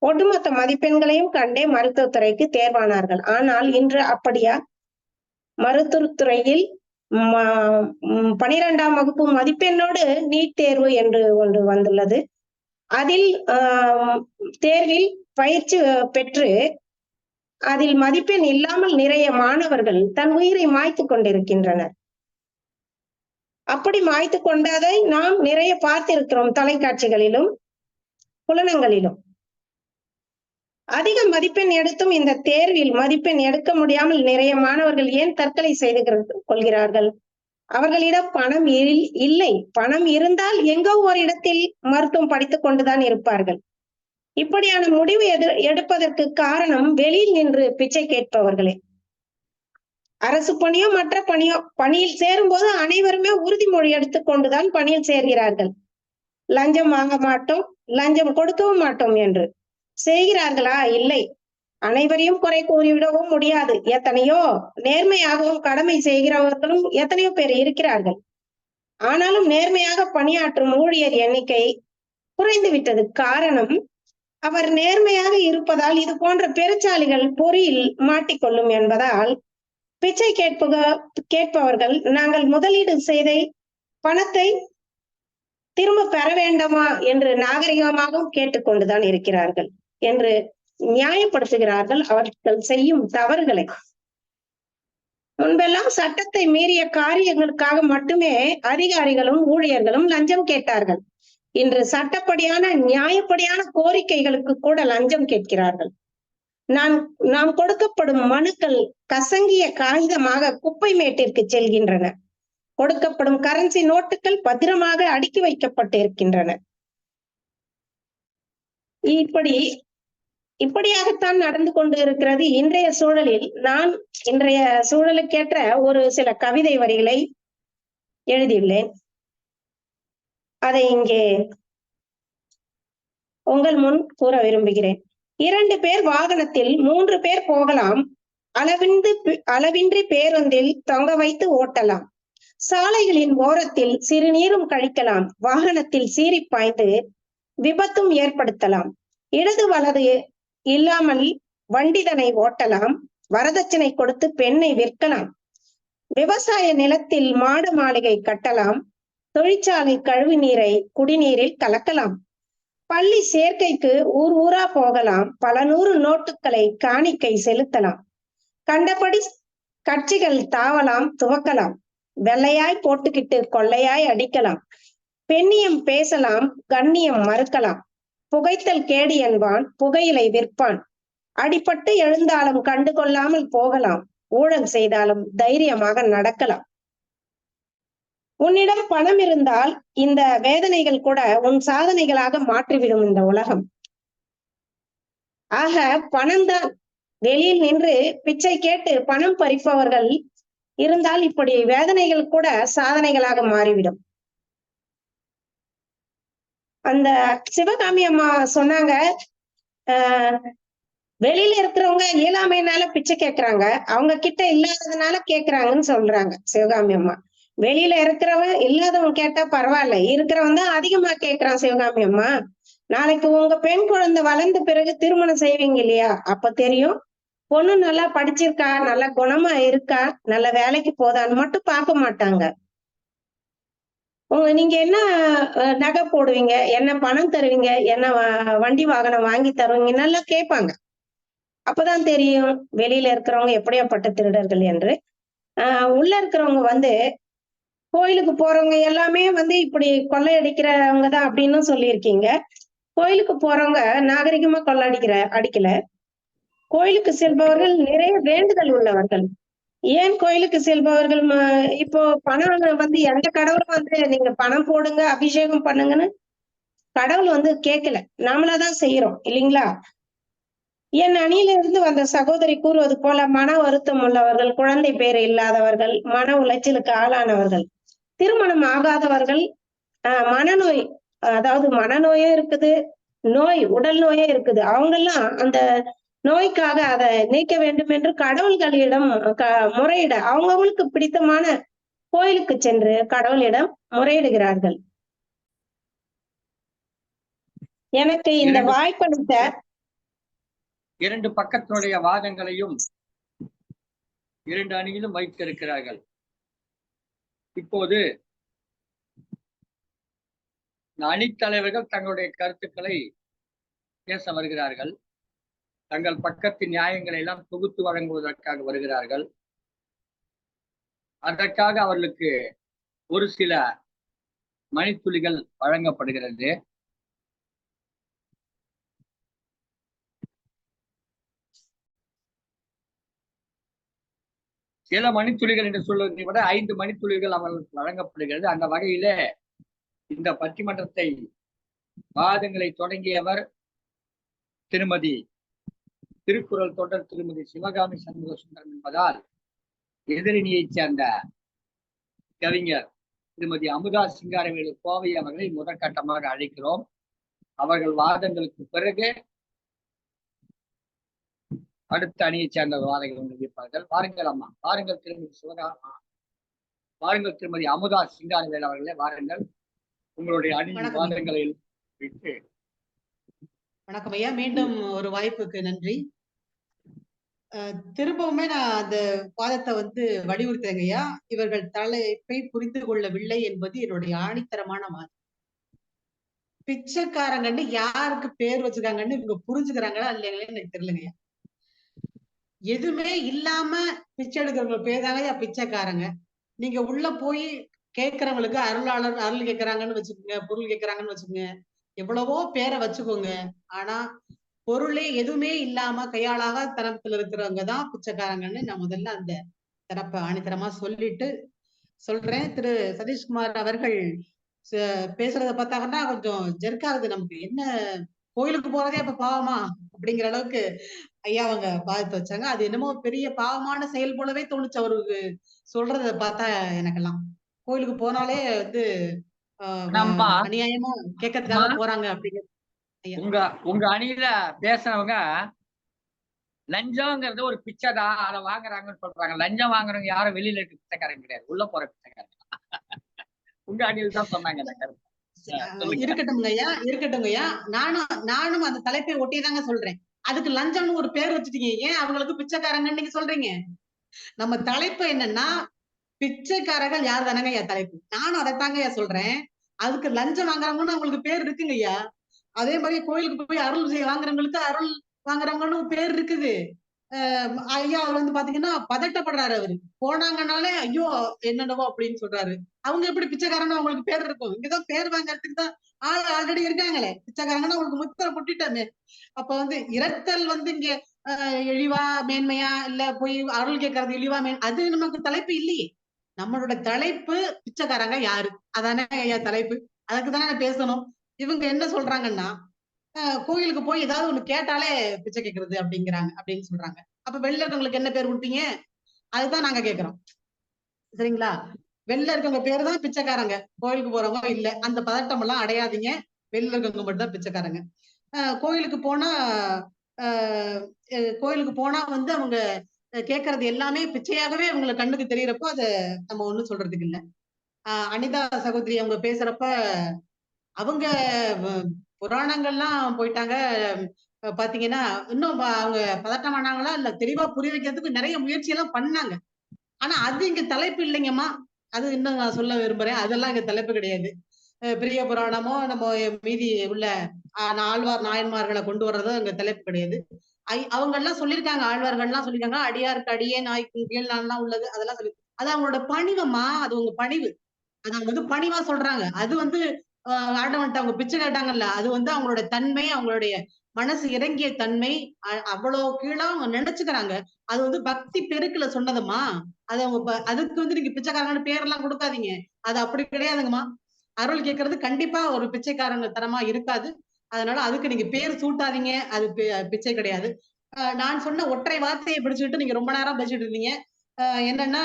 ஒட்டுமொத்த மதிப்பெண்களையும் கண்டே மருத்துவத்துறைக்கு தேர்வானார்கள். ஆனால் இன்று அப்படியா? மருத்துவத்துறையில் 12ஆம் வகுப்பு மதிப்பெண்ணோடு நீட் தேர்வு என்று ஒன்று வந்துள்ளது. அதில் தேர்வில் பயிற்சி பெற்று அதில் மதிப்பெண் இல்லாமல் நிறைய மாணவர்கள் தன் உயிரை மாய்த்து கொண்டிருக்கின்றனர். அப்படி மாய்த்து கொண்டதை நாம் நிறைய பார்த்திருக்கிறோம், தொலைக்காட்சிகளிலும் புலனங்களிலும். அதிக மதிப்பெண் எடுத்தும் இந்த தேர்வில் மதிப்பெண் எடுக்க முடியாமல் நிறைய மாணவர்கள் ஏன் தற்கொலை செய்து கொள்கிறார்கள்? அவர்களிடம் பணம் இல்லை. பணம் இருந்தால் எங்கோ ஒரு இடத்தில் மருத்துவம் படித்துக் கொண்டுதான் இருப்பார்கள். இப்படியான முடிவு எடுப்பதற்கு காரணம் வெளியில் நின்று பிச்சை கேட்பவர்களே. அரசு பணியோ மற்ற பணியோ, பணியில் சேரும் போது அனைவருமே உறுதிமொழி எடுத்துக் கொண்டுதான் பணியில் சேர்கிறார்கள். லஞ்சம் வாங்க மாட்டோம், லஞ்சம் கொடுக்கவும் மாட்டோம் என்று. செய்கிறார்களா? இல்லை. அனைவரையும் குறை கூறிவிடவும் முடியாது. எத்தனையோ நேர்மையாகவும் கடமை செய்கிறவர்களும் எத்தனையோ பேர் இருக்கிறார்கள். ஆனாலும் நேர்மையாக பணியாற்றும் ஊழியர் எண்ணிக்கை குறைந்து விட்டது. காரணம், அவர் நேர்மையாக இருப்பதால் இது போன்ற பெருச்சாலிகள் பொறியில் மாட்டிக்கொள்ளும் என்பதால் பிச்சை கேட்பவர்கள் நாங்கள் முதலீடு செய்த பணத்தை திரும்ப பெற வேண்டாமா என்று நாகரிகமாகவும் கேட்டுக்கொண்டுதான் இருக்கிறார்கள் என்று நியாயப்படுத்துகிறார்கள் அவர்கள் செய்யும் தவறுகளை. முன்பெல்லாம் சட்டத்தை மீறிய காரியங்களுக்காக மட்டுமே அதிகாரிகளும் ஊழியர்களும் லஞ்சம் கேட்டார்கள். இன்று சட்டப்படியான நியாயப்படியான கோரிக்கைகளுக்கு கூட லஞ்சம் கேட்கிறார்கள். நாம் கொடுக்கப்படும் மனுக்கள் கசங்கிய காகிதமாக குப்பை மேட்டிற்கு செல்கின்றன. கொடுக்கப்படும் கரன்சி நோட்டுகள் பத்திரமாக அடுக்கி வைக்கப்பட்டு இருக்கின்றன. இப்படியாகத்தான் நடந்து கொண்டு இருக்கிறது இன்றைய சூழலில். நான் இன்றைய சூழலுக்கேற்ற ஒரு சில கவிதை வரிகளை எழுதியுள்ளேன். அதை இங்கே உங்கள் முன் கூற விரும்புகிறேன். 2 பேர் வாகனத்தில் 3 பேர் போகலாம். அளவின்றி பேருந்தில் தொங்க வைத்து ஓட்டலாம். சாலைகளின் ஓரத்தில் சிறுநீரும் கழிக்கலாம். வாகனத்தில் சீறி பாய்ந்து விபத்தும் ஏற்படுத்தலாம். இடது வலது இல்லாமல் வண்டிதனை ஓட்டலாம். வரதட்சணை கொடுத்து பெண்ணை விற்கலாம். விவசாய நிலத்தில் மாடு மாளிகை கட்டலாம். தொழிற்சாலை கழிவு நீரை குடிநீரில் கலக்கலாம். பள்ளி சேர்க்கைக்கு ஊர் ஊரா போகலாம். பல 100 நோட்டுகளை காணிக்கை செலுத்தலாம். கண்டபடி கட்சிகள் தாவலாம், துவக்கலாம். வெள்ளையாய் போட்டுக்கிட்டு கொள்ளையாய் அடிக்கலாம். பெண்ணியம் பேசலாம், கண்ணியம் மறுக்கலாம். புகைத்தல் கேடு என்பான், புகையிலை விற்பான். அடிபட்டு எழுந்தாலும் கண்டுகொள்ளாமல் போகலாம். ஊழல் செய்தாலும் தைரியமாக நடக்கலாம். உன்னிடம் பணம் இருந்தால் இந்த வேதனைகள் கூட உன் சாதனைகளாக மாற்றிவிடும் இந்த உலகம். ஆக பணம்தான். வெளியில் நின்று பிச்சை கேட்டு பணம் பறிப்பவர்கள் இருந்தால் இப்படி வேதனைகள் கூட சாதனைகளாக மாறிவிடும். அந்த சிவகாமி அம்மா சொன்னாங்க, வெளியில இருக்கிறவங்க இயலாமையினால பிச்சை கேட்கிறாங்க, அவங்க கிட்ட இல்லாததுனால கேட்கிறாங்கன்னு சொல்றாங்க சிவகாமி அம்மா. வெளியில இருக்கிறவன் இல்லாதவன் கேட்டா பரவாயில்ல, இருக்கிறவன் தான் அதிகமா கேட்கிறான் சிவகாமி அம்மா. நாளைக்கு உங்க பெண் குழந்தை வளர்ந்த பிறகு திருமணம் செய்வீங்க இல்லையா, அப்ப தெரியும் பொண்ணு நல்லா படிச்சிருக்கா, நல்ல குணமா இருக்கா, நல்ல வேலைக்கு போதான்னு மட்டும் பார்க்க மாட்டாங்க. நீங்க என்ன நகை போடுவீங்க, என்ன பணம் தருவீங்க, என்ன வண்டி வாகனம் வாங்கி தருவீங்க நல்லா கேட்பாங்க. அப்பதான் தெரியும் வெளியில இருக்கிறவங்க எப்படியாப்பட்ட திருடர்கள் என்று. உள்ள இருக்கிறவங்க கோயிலுக்கு போறவங்க எல்லாமே இப்படி கொள்ளையடிக்கிறவங்க தான் அப்படின்னு சொல்லியிருக்கீங்க. கோயிலுக்கு போறவங்க நாகரிகமா அடிக்கல. கோயிலுக்கு செல்பவர்கள் நிறைய வேண்டுதல் உள்ளவர்கள். ஏன் கோயிலுக்கு செல்பவர்கள் இப்போ பணம் எந்த கடவுளும் நீங்க பணம் போடுங்க அபிஷேகம் பண்ணுங்கன்னு கடவுள் கேட்கல, நாமளாதான் செய்யறோம் இல்லைங்களா? என் அணியில இருந்து வந்த சகோதரி கூறுவது போல மன வருத்தம் உள்ளவர்கள், குழந்தை பேர் இல்லாதவர்கள், மன உளைச்சலுக்கு ஆளானவர்கள், திருமணம் ஆகாதவர்கள், மனநோய், அதாவது மனநோயே இருக்குது, உடல் நோயே இருக்குது. அவங்கெல்லாம் அந்த நோய்க்காக அதை நீக்க வேண்டும் என்று கடவுள்களிடம் முறையிட அவங்களுக்கு பிடித்தமான கோயிலுக்கு சென்று கடவுளிடம் முறையிடுகிறார்கள். எனக்கு இந்த வாய்ப்பளித்த 2 பக்கத்தினுடைய வாதங்களையும் 2 அணியிலும் வைத்திருக்கிறார்கள். இப்போது அணித்தலைவர்கள் தங்களுடைய கருத்துக்களை பேச வருகிறார்கள். தங்கள் பக்கத்து நியாயங்களை எல்லாம் தொகுத்து வழங்குவதற்காக வருகிறார்கள். அதற்காக அவர்களுக்கு ஒரு சில மணித்துளிகள் வழங்கப்படுகிறது. சில மணித்துளிகள் என்று சொல்வதை விட 5 மணித்துளிகள் அவர்களுக்கு வழங்கப்படுகிறது. அந்த வகையிலே இந்த பட்டிமன்றத்தை வாதங்களை தொடங்கியவர் திருமதி திருக்குறள் தொடர் திருமதி சிவகாமி சண்முக சுந்தரம் என்பதால் எதிரணியைச் சேர்ந்த கவிஞர் திருமதி அமுதா சிங்காரவேலு கோவை அவர்களை முதற்கட்டமாக அழைக்கிறோம். அவர்கள் வாதங்களுக்கு பிறகு அடுத்த அணியைச் சேர்ந்த வாதங்கள் நிகழ்ப்பார்கள். வாருங்கள் அம்மா, வாருங்கள் திருமதி சிவகாமா, வாருங்கள் திருமதி அமுதா சிங்காரவேலு அவர்களே, வாருங்கள். உங்களுடைய அணியின் வாதங்களை விட்டு. வணக்கம் ஐயா, மீண்டும் ஒரு வாய்ப்புக்கு நன்றி. திரும்பவுமே நான் அந்த வாதத்தை வலியுறுத்துறேங்க ஐயா. இவர்கள் தலைப்பை புரிந்து கொள்ளவில்லை என்பது என்னுடைய ஆணித்தரமான வாதம். பிச்சைக்காரங்கன்னு யாருக்கு பேர் வச்சிருக்காங்கன்னு இவங்க புரிஞ்சுக்கிறாங்களா இல்லைங்களே எனக்கு தெரியலங்கய்யா. எதுவுமே இல்லாம பிச்சை எடுக்கிறவங்க பேர் தாங்க பிச்சைக்காரங்க. நீங்க உள்ள போய் கேட்கறவங்களுக்கு அருளாளர் அருள் கேட்கறாங்கன்னு வச்சுக்கோங்க, பொருள் கேட்கறாங்கன்னு வச்சுக்கோங்க, எவ்வளவோ பேரை வச்சுக்கோங்க. ஆனா பொருளே எதுவுமே இல்லாம கையாளாக தரத்துல இருக்கிறவங்க தான் பிச்சைக்காரங்கன்னு நான் முதல்ல அந்த தரப்பை ஆணித்தரமா சொல்லிட்டு சொல்றேன். திரு சதீஷ்குமார் அவர்கள் பேசுறத பார்த்தாங்கன்னா கொஞ்சம் ஜெர்க்காகுது. நமக்கு என்ன கோயிலுக்கு போறதே அப்ப பாவமா அப்படிங்கிற அளவுக்கு ஐயா அவங்க பாதித்து வச்சாங்க. அது என்னமோ பெரிய பாவமான செயல் போலவே தோணுச்சு அவருக்கு சொல்றத பார்த்தா. எனக்கெல்லாம் கோயிலுக்கு போனாலே அநியாயமா கேட்கறதுக்காக போறாங்க அப்படிங்கிறது. உங்க அணியில பேசுறவங்க லஞ்சம்ங்கிறது ஒரு பிச்சை தான், அதை வாங்குறாங்கன்னு சொல்றாங்க. லஞ்சம் வாங்குறவங்க யாரும் வெளியில இருக்க பிச்சைக்காரங்க கிடையாது, உள்ள போற பிச்சைக்காரங்க. உங்க அணியில் தான் சொன்னாங்க. இருக்கட்டும் ஐயா, இருக்கட்டும் ஐயா. நானும் அந்த தலைப்பை ஒட்டிதாங்க சொல்றேன். அதுக்கு லஞ்சம்னு ஒரு பேர் வச்சுட்டீங்க, ஏன் அவங்களுக்கு பிச்சைக்காரங்கன்னு நீங்க சொல்றீங்க? நம்ம தலைப்பு என்னன்னா பிச்சைக்காரர்கள் யார் தானங்க ஐயா தலைப்பு. நானும் அதைத்தாங்க ஐயா சொல்றேன். அதுக்கு லஞ்சம் வாங்குறவங்கன்னு அவங்களுக்கு பேர் இருக்குங்க ஐயா. அதே மாதிரி கோயிலுக்கு போய் அருள் வாங்குறவங்களுக்கு அருள் வாங்குறவங்கன்னு பேர் இருக்குது. ஐயா அவர் பாத்தீங்கன்னா பதட்டப்படுறாரு. அவரு போனாங்கன்னாலே ஐயோ என்னென்னவோ அப்படின்னு சொல்றாரு. அவங்க எப்படி பிச்சைக்காரன்னு அவங்களுக்கு பேர் இருக்கும்? இங்கதான் பேர் வாங்கறதுக்கு தான் ஆள் ஆல்ரெடி இருக்காங்களே. பிச்சைக்காரங்கன்னா அவங்களுக்கு முத்திரை பொட்டிட்டோமே. அப்ப இரத்தல் இங்க இழிவா மேன்மையா இல்ல போய் அருள் கேட்கறது இழிவா அது நமக்கு தலைப்பு இல்லையே. நம்மளோட தலைப்பு பிச்சைக்காரங்க யாரு, அதானே ஐயா தலைப்பு. அதுக்கு தானே பேசணும். இவங்க என்ன சொல்றாங்கன்னா கோயிலுக்கு போய் ஏதாவது ஒண்ணு கேட்டாலே பிச்சை கேட்கறது அப்படிங்கிறாங்க அப்படின்னு சொல்றாங்க. அப்ப வெளில இருக்கவங்களுக்கு என்ன பேர் கொடுப்பீங்க? அதுதான் நாங்க கேட்கிறோம். சரிங்களா? வெளில இருக்கவங்க பேரு தான் பிச்சைக்காரங்க, கோயிலுக்கு போறவங்க இல்ல. அந்த பதட்டம் எல்லாம் அடையாதீங்க. வெளில இருக்கவங்க மட்டும் தான் பிச்சைக்காரங்க. கோயிலுக்கு போனா அவங்க கேட்கறது எல்லாமே பிச்சையாகவே அவங்களுக்கு கண்ணுக்கு தெரியறப்போ அதை நம்ம ஒண்ணும் சொல்றதுக்கு இல்லை. அனிதா சகோதரி அவங்க பேசுறப்ப அவங்க புராணங்கள்லாம் போயிட்டாங்க. பாத்தீங்கன்னா இன்னும் அவங்க பதட்டமானாங்களா இல்ல தெளிவா புரிய வைக்கிறதுக்கு நிறைய முயற்சி எல்லாம் பண்ணாங்க. ஆனா அது இங்க தலைப்பு இல்லைங்கம்மா. அது இன்னும் நான் சொல்ல விரும்புறேன். அதெல்லாம் இங்க தலைப்பு கிடையாது. பெரிய புராணமோ நம்ம மீதி உள்ள ஆழ்வார் நாயன்மார்களை கொண்டு வர்றதோ இங்க தலைப்பு கிடையாது. அவங்க எல்லாம் சொல்லியிருக்காங்க, ஆழ்வார்கள்லாம் சொல்லியிருக்காங்க, அடியாருக்கு அடியே நாய்க்கு கீழ் நான்லாம் உள்ளது, அதெல்லாம் சொல்லி. அது அவங்களோட பணிவம்மா. அது உங்க பணிவு. அது அவங்க பணிவா சொல்றாங்க. அது ஆண்டவன்ட்ட அவங்க பிச்சை கேட்டாங்கல்ல, அது அவங்களோட தன்மை, அவங்களுடைய மனசு இறங்கிய தன்மை. அவ்வளவு கீழா அவங்க நினைச்சுக்கிறாங்க. அது பக்தி பெருக்குல சொன்னதுமா. அது அவங்க அதுக்கு நீங்க பிச்சைக்காரங்கன்னு பேரெல்லாம் கொடுக்காதீங்க. அது அப்படி கிடையாதுங்கம்மா. அருள் கேட்கறது கண்டிப்பா ஒரு பிச்சைக்காரங்க தரமா இருக்காது. அதனால அதுக்கு நீங்க பேர் சூட்டாதீங்க. அது பிச்சை கிடையாது. நான் சொன்ன ஒற்றை வார்த்தையை பிடிச்சுக்கிட்டு நீங்க ரொம்ப நேரம் பேசிட்டு இருந்தீங்க. என்னன்னா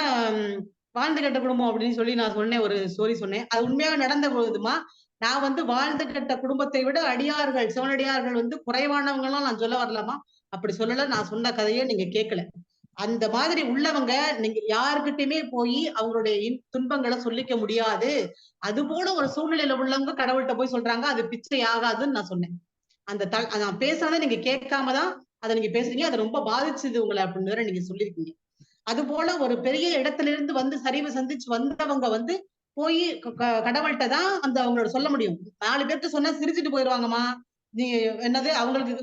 வாழ்ந்து கெட்ட குடும்பம் அப்படின்னு சொல்லி நான் சொன்னேன், ஒரு ஸ்டோரி சொன்னேன். அது உண்மையாக நடந்த போதுமா. நான் வாழ்ந்து கெட்ட குடும்பத்தை விட அடியார்கள், சிவனடியார்கள் குறைவானவங்க எல்லாம் நான் சொல்ல வரலாமா? அப்படி சொல்லல. நான் சொன்ன கதையை நீங்க கேட்கல. அந்த மாதிரி உள்ளவங்க நீங்க யாருக்கிட்டயுமே போய் அவங்களுடைய துன்பங்களை சொல்லிக்க முடியாது. அது போல ஒரு சூழ்நிலையில உள்ளவங்க கடவுள்கிட்ட போய் சொல்றாங்க, அது பிச்சை ஆகாதுன்னு நான் சொன்னேன். நான் பேசுறதை நீங்க கேட்காம தான் அதை நீங்க பேசுறீங்க. அது ரொம்ப பாதிச்சது உங்களை அப்படின்னு வேற நீங்க சொல்லியிருக்கீங்க. அது போல ஒரு பெரிய இடத்துல இருந்து சரிவு சந்திச்சு வந்தவங்க போய் கடவுள்கிட்ட தான் அவங்களோட சொல்ல முடியும். 4 பேர்த்த சொன்னா சிரிச்சுட்டு போயிடுவாங்கம்மா. நீங்க என்னது அவங்களுக்கு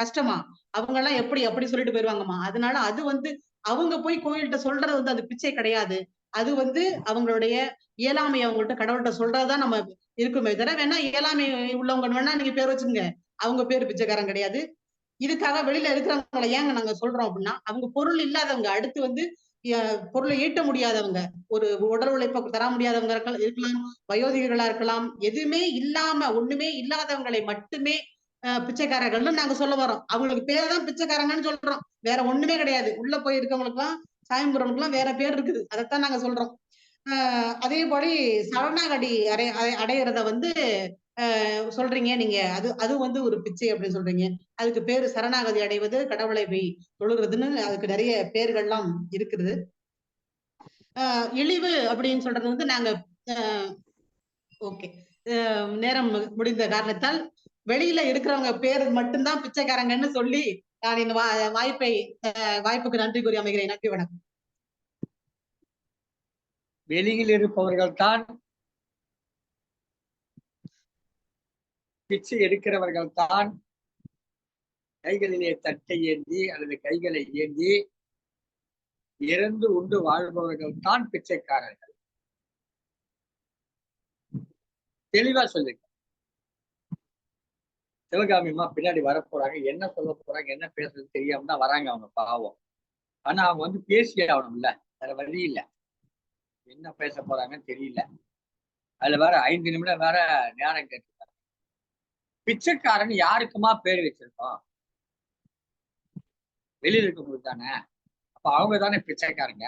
கஷ்டமா, அவங்க எல்லாம் எப்படி அப்படி சொல்லிட்டு போயிருவாங்கம்மா. அதனால அது வந்து அவங்க போய் கோயில்கிட்ட சொல்றது வந்து அது பிச்சை கிடையாது. அது வந்து அவங்களுடைய இயலாமை அவங்கள்ட்ட கடவுள்கிட்ட சொல்றதுதான் நம்ம இருக்குமே தவிர, வேணா இயலாமை உள்ளவங்க வேணா நீங்க பேர் வச்சுக்கோங்க, அவங்க பேரு பிச்சைக்காரன் கிடையாது. இதுக்காக வெளியில இருக்கிறவங்களை ஏங்க நாங்க சொல்றோம் அப்படின்னா, அவங்க பொருள் இல்லாதவங்க, அடுத்து வந்து பொருளை ஈட்ட முடியாதவங்க, ஒரு உடல் உழைப்பை தர முடியாதவங்க இருக்கலாம், வயோதிகர்களா இருக்கலாம், எதுவுமே இல்லாம ஒண்ணுமே இல்லாதவங்களை மட்டுமே பிச்சைக்காரர்கள்னு நாங்க சொல்ல வரோம். அவங்களுக்கு பேர் தான் பிச்சைக்காரங்கன்னு சொல்றோம், வேற ஒண்ணுமே கிடையாது. உள்ள போய் இருக்கவங்களுக்கு எல்லாம் சாயம் போறவங்களுக்கு வேற பேர் இருக்குது, அதைத்தான் நாங்க சொல்றோம். அதேபடி சரணாகதி அடையிறத வந்து சொல்றீங்க நீங்க, அது வந்து ஒரு பிச்சை அப்படின்னு சொல்றீங்க. அதுக்கு பேரு சரணாகதி அடைவது, கடவுளை போய் தொழுறதுன்னு அதுக்கு நிறைய பேர்கள்லாம் இருக்குது. இழிவு அப்படின்னு சொல்றது வந்து நாங்க ஓகே, நேரம் முடிந்த காரணத்தால் வெளியில இருக்கிறவங்க பேர் மட்டும்தான் பிச்சைக்காரங்கன்னு சொல்லி நான் இந்த வாய்ப்புக்கு நன்றி கூறி அமைகிறேன். நன்றி, வணக்கம். வெளியில் இருப்பவர்கள் தான் பிச்சை எடுக்கிறவர்கள் தான் கைகளிலே தட்டை ஏந்தி அல்லது கைகளை ஏந்தி இறந்து உண்டு வாழ்பவர்கள் தான் பிச்சைக்காரர்கள். தெளிவா சொல்லுங்க. சிவகாமி அம்மா பின்னாடி வரப்போறாங்க, என்ன சொல்ல போறாங்க, என்ன பேசுறது தெரியாம தான் வராங்க அவங்க, பாவம். ஆனா அவங்க வந்து பேசி ஆகணும்ல, வேற வழி இல்ல. என்ன பேச போறாங்கன்னு தெரியல. அதுல வேற 5 நிமிடம் வேற நேரம் கேட்டுருக்காங்க. பிச்சைக்காரன் யாருக்குமா பேர் வச்சிருக்கோம்? வெளியில இருக்கவங்களுக்கு தானே. அப்ப அவங்க தானே பிச்சைக்காரங்க.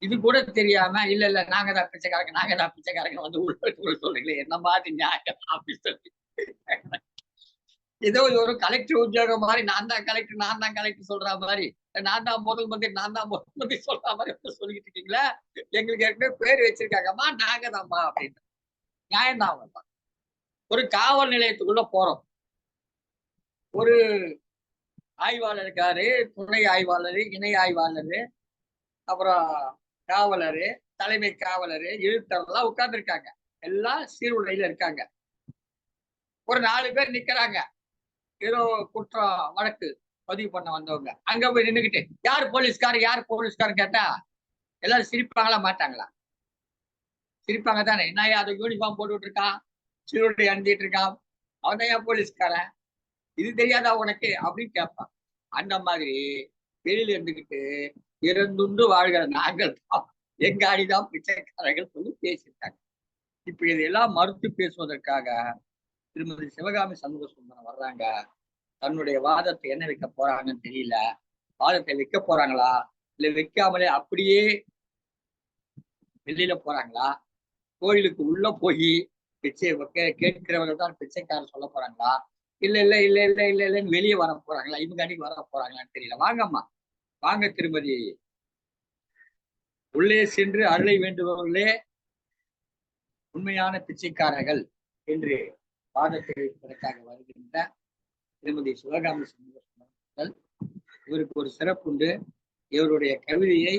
இது கூட தெரியாம இல்ல நாங்க தான் பிச்சைக்காரங்க வந்து உள்ள சொல்றீங்களே, என்ன மாதிரி நியாயம் ஆபீசர்? ஏதோ ஒரு கலெக்டர் உத்தியோகம் மாதிரி நான் தான் கலெக்டர் சொல்ற மாதிரி, நான் தான் முதல் மந்திரி சொல்ற மாதிரி சொல்லிட்டு இருக்கீங்களா? எங்களுக்கு ஏற்கனவே பேர் வச்சிருக்காங்கம்மா, நாங்க தான்மா அப்படின்னு. நியாயம்தான். ஒரு காவல் நிலையத்துக்குள்ள போறோம், ஒரு ஆய்வாளர் இருக்காரு, துணை ஆய்வாளர், இணை ஆய்வாளர், அப்புறம் காவலரு, தலைமை காவலரு, எழுத்தவர்கள்லாம் உட்கார்ந்து இருக்காங்க. எல்லாம் சீருடையில இருக்காங்க. ஒரு 4 பேர் நிக்கிறாங்க, ஏதோ குற்றம் வழக்கு பதிவு பண்ண வந்தவங்க. அங்க போய் நின்றுகிட்டு யார் போலீஸ்காரன் கேட்டா எல்லாரும் சிரிப்பாங்களா மாட்டாங்களா? சிரிப்பாங்க தானே. என்ன அதை யூனிஃபார்ம் போட்டுட்டு இருக்கான், சீருடை அணிஞ்சிட்டு இருக்கான், அவன் தான் ஏன் போலீஸ்காரன், இது தெரியாதா உனக்கு அப்படின்னு கேட்பான். அந்த மாதிரி வெளியில இருந்துகிட்டு இறந்துண்டு வாழ்கிற நாங்கள் தான் எங்க அடிதான் பிச்சைக்காரர்கள் சொல்லி பேசியிருக்காங்க. இப்ப இதெல்லாம் மறுத்து பேசுவதற்காக திருமதி சிவகாமி சண்முக சுந்தரம் வர்றாங்க. தன்னுடைய வாதத்தை என்ன வைக்க போறாங்கன்னு தெரியல. வாதத்தை வைக்க போறாங்களா இல்ல வைக்காமலே அப்படியே வெளியில போறாங்களா, கோயிலுக்கு உள்ள போய் பிச்சை கேட்கிறவர்கள் தான் பிச்சைக்காரர் சொல்ல போறாங்களா, இல்லன்னு வெளியே வர போறாங்களா, இவங்க அன்னைக்கு வர போறாங்களான்னு தெரியல. வாங்கம்மா வாங்க திருமதி. உள்ளே சென்று அருளை வேண்டுபவர்களே உண்மையான பிச்சைக்காரர்கள் என்று வாதத்தை வைப்பதற்காக வருகின்ற திருமதி சிவகாமி சண்முகசுந்தரம். இவருக்கு ஒரு சிறப்பு உண்டு. இவருடைய கவிதையை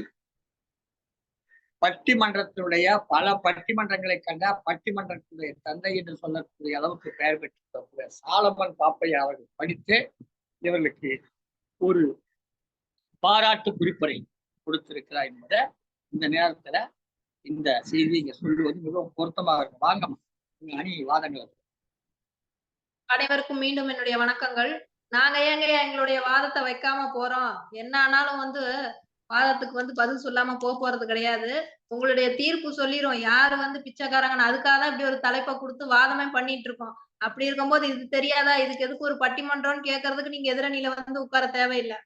பட்டிமன்றத்தினுடைய பல பட்டிமன்றங்களை கண்ட பட்டிமன்றத்தினுடைய தந்தை என்று சொல்லக்கூடிய அளவுக்கு பெயர் பெற்றிருக்கக்கூடிய சாலமன் பாப்பையா அவர்கள் படித்து இவர்களுக்கு ஒரு பாராட்டு குறிப்புரை கொடுத்திருக்கிறார் என்பதை இந்த நேரத்துல இந்த செய்தி இங்க சொல்லுவது மிகவும் பொருத்தமாக இருக்கும். வாங்க அணி வாதங்கள். அனைவருக்கும் மீண்டும் என்னுடைய வணக்கங்கள். நாங்க ஏங்க எங்களுடைய வாதத்தை வைக்காம போறோம், என்ன ஆனாலும் வந்து வாதத்துக்கு வந்து பதில் சொல்லாம போறது கிடையாது. உங்களுடைய தீர்ப்பு சொல்லிரும் யாரு வந்து பிச்சைக்காரங்கன்னு. அதுக்காக தான் இப்படி ஒரு தலைப்பை கொடுத்து வாதமே பண்ணிட்டு இருக்கோம். அப்படி இருக்கும்போது இது தெரியாதா, இதுக்கு எதுக்கு ஒரு பட்டிமன்றம்னு கேட்கறதுக்கு நீங்க எதிரணியில வந்து உட்கார தேவையில்லை.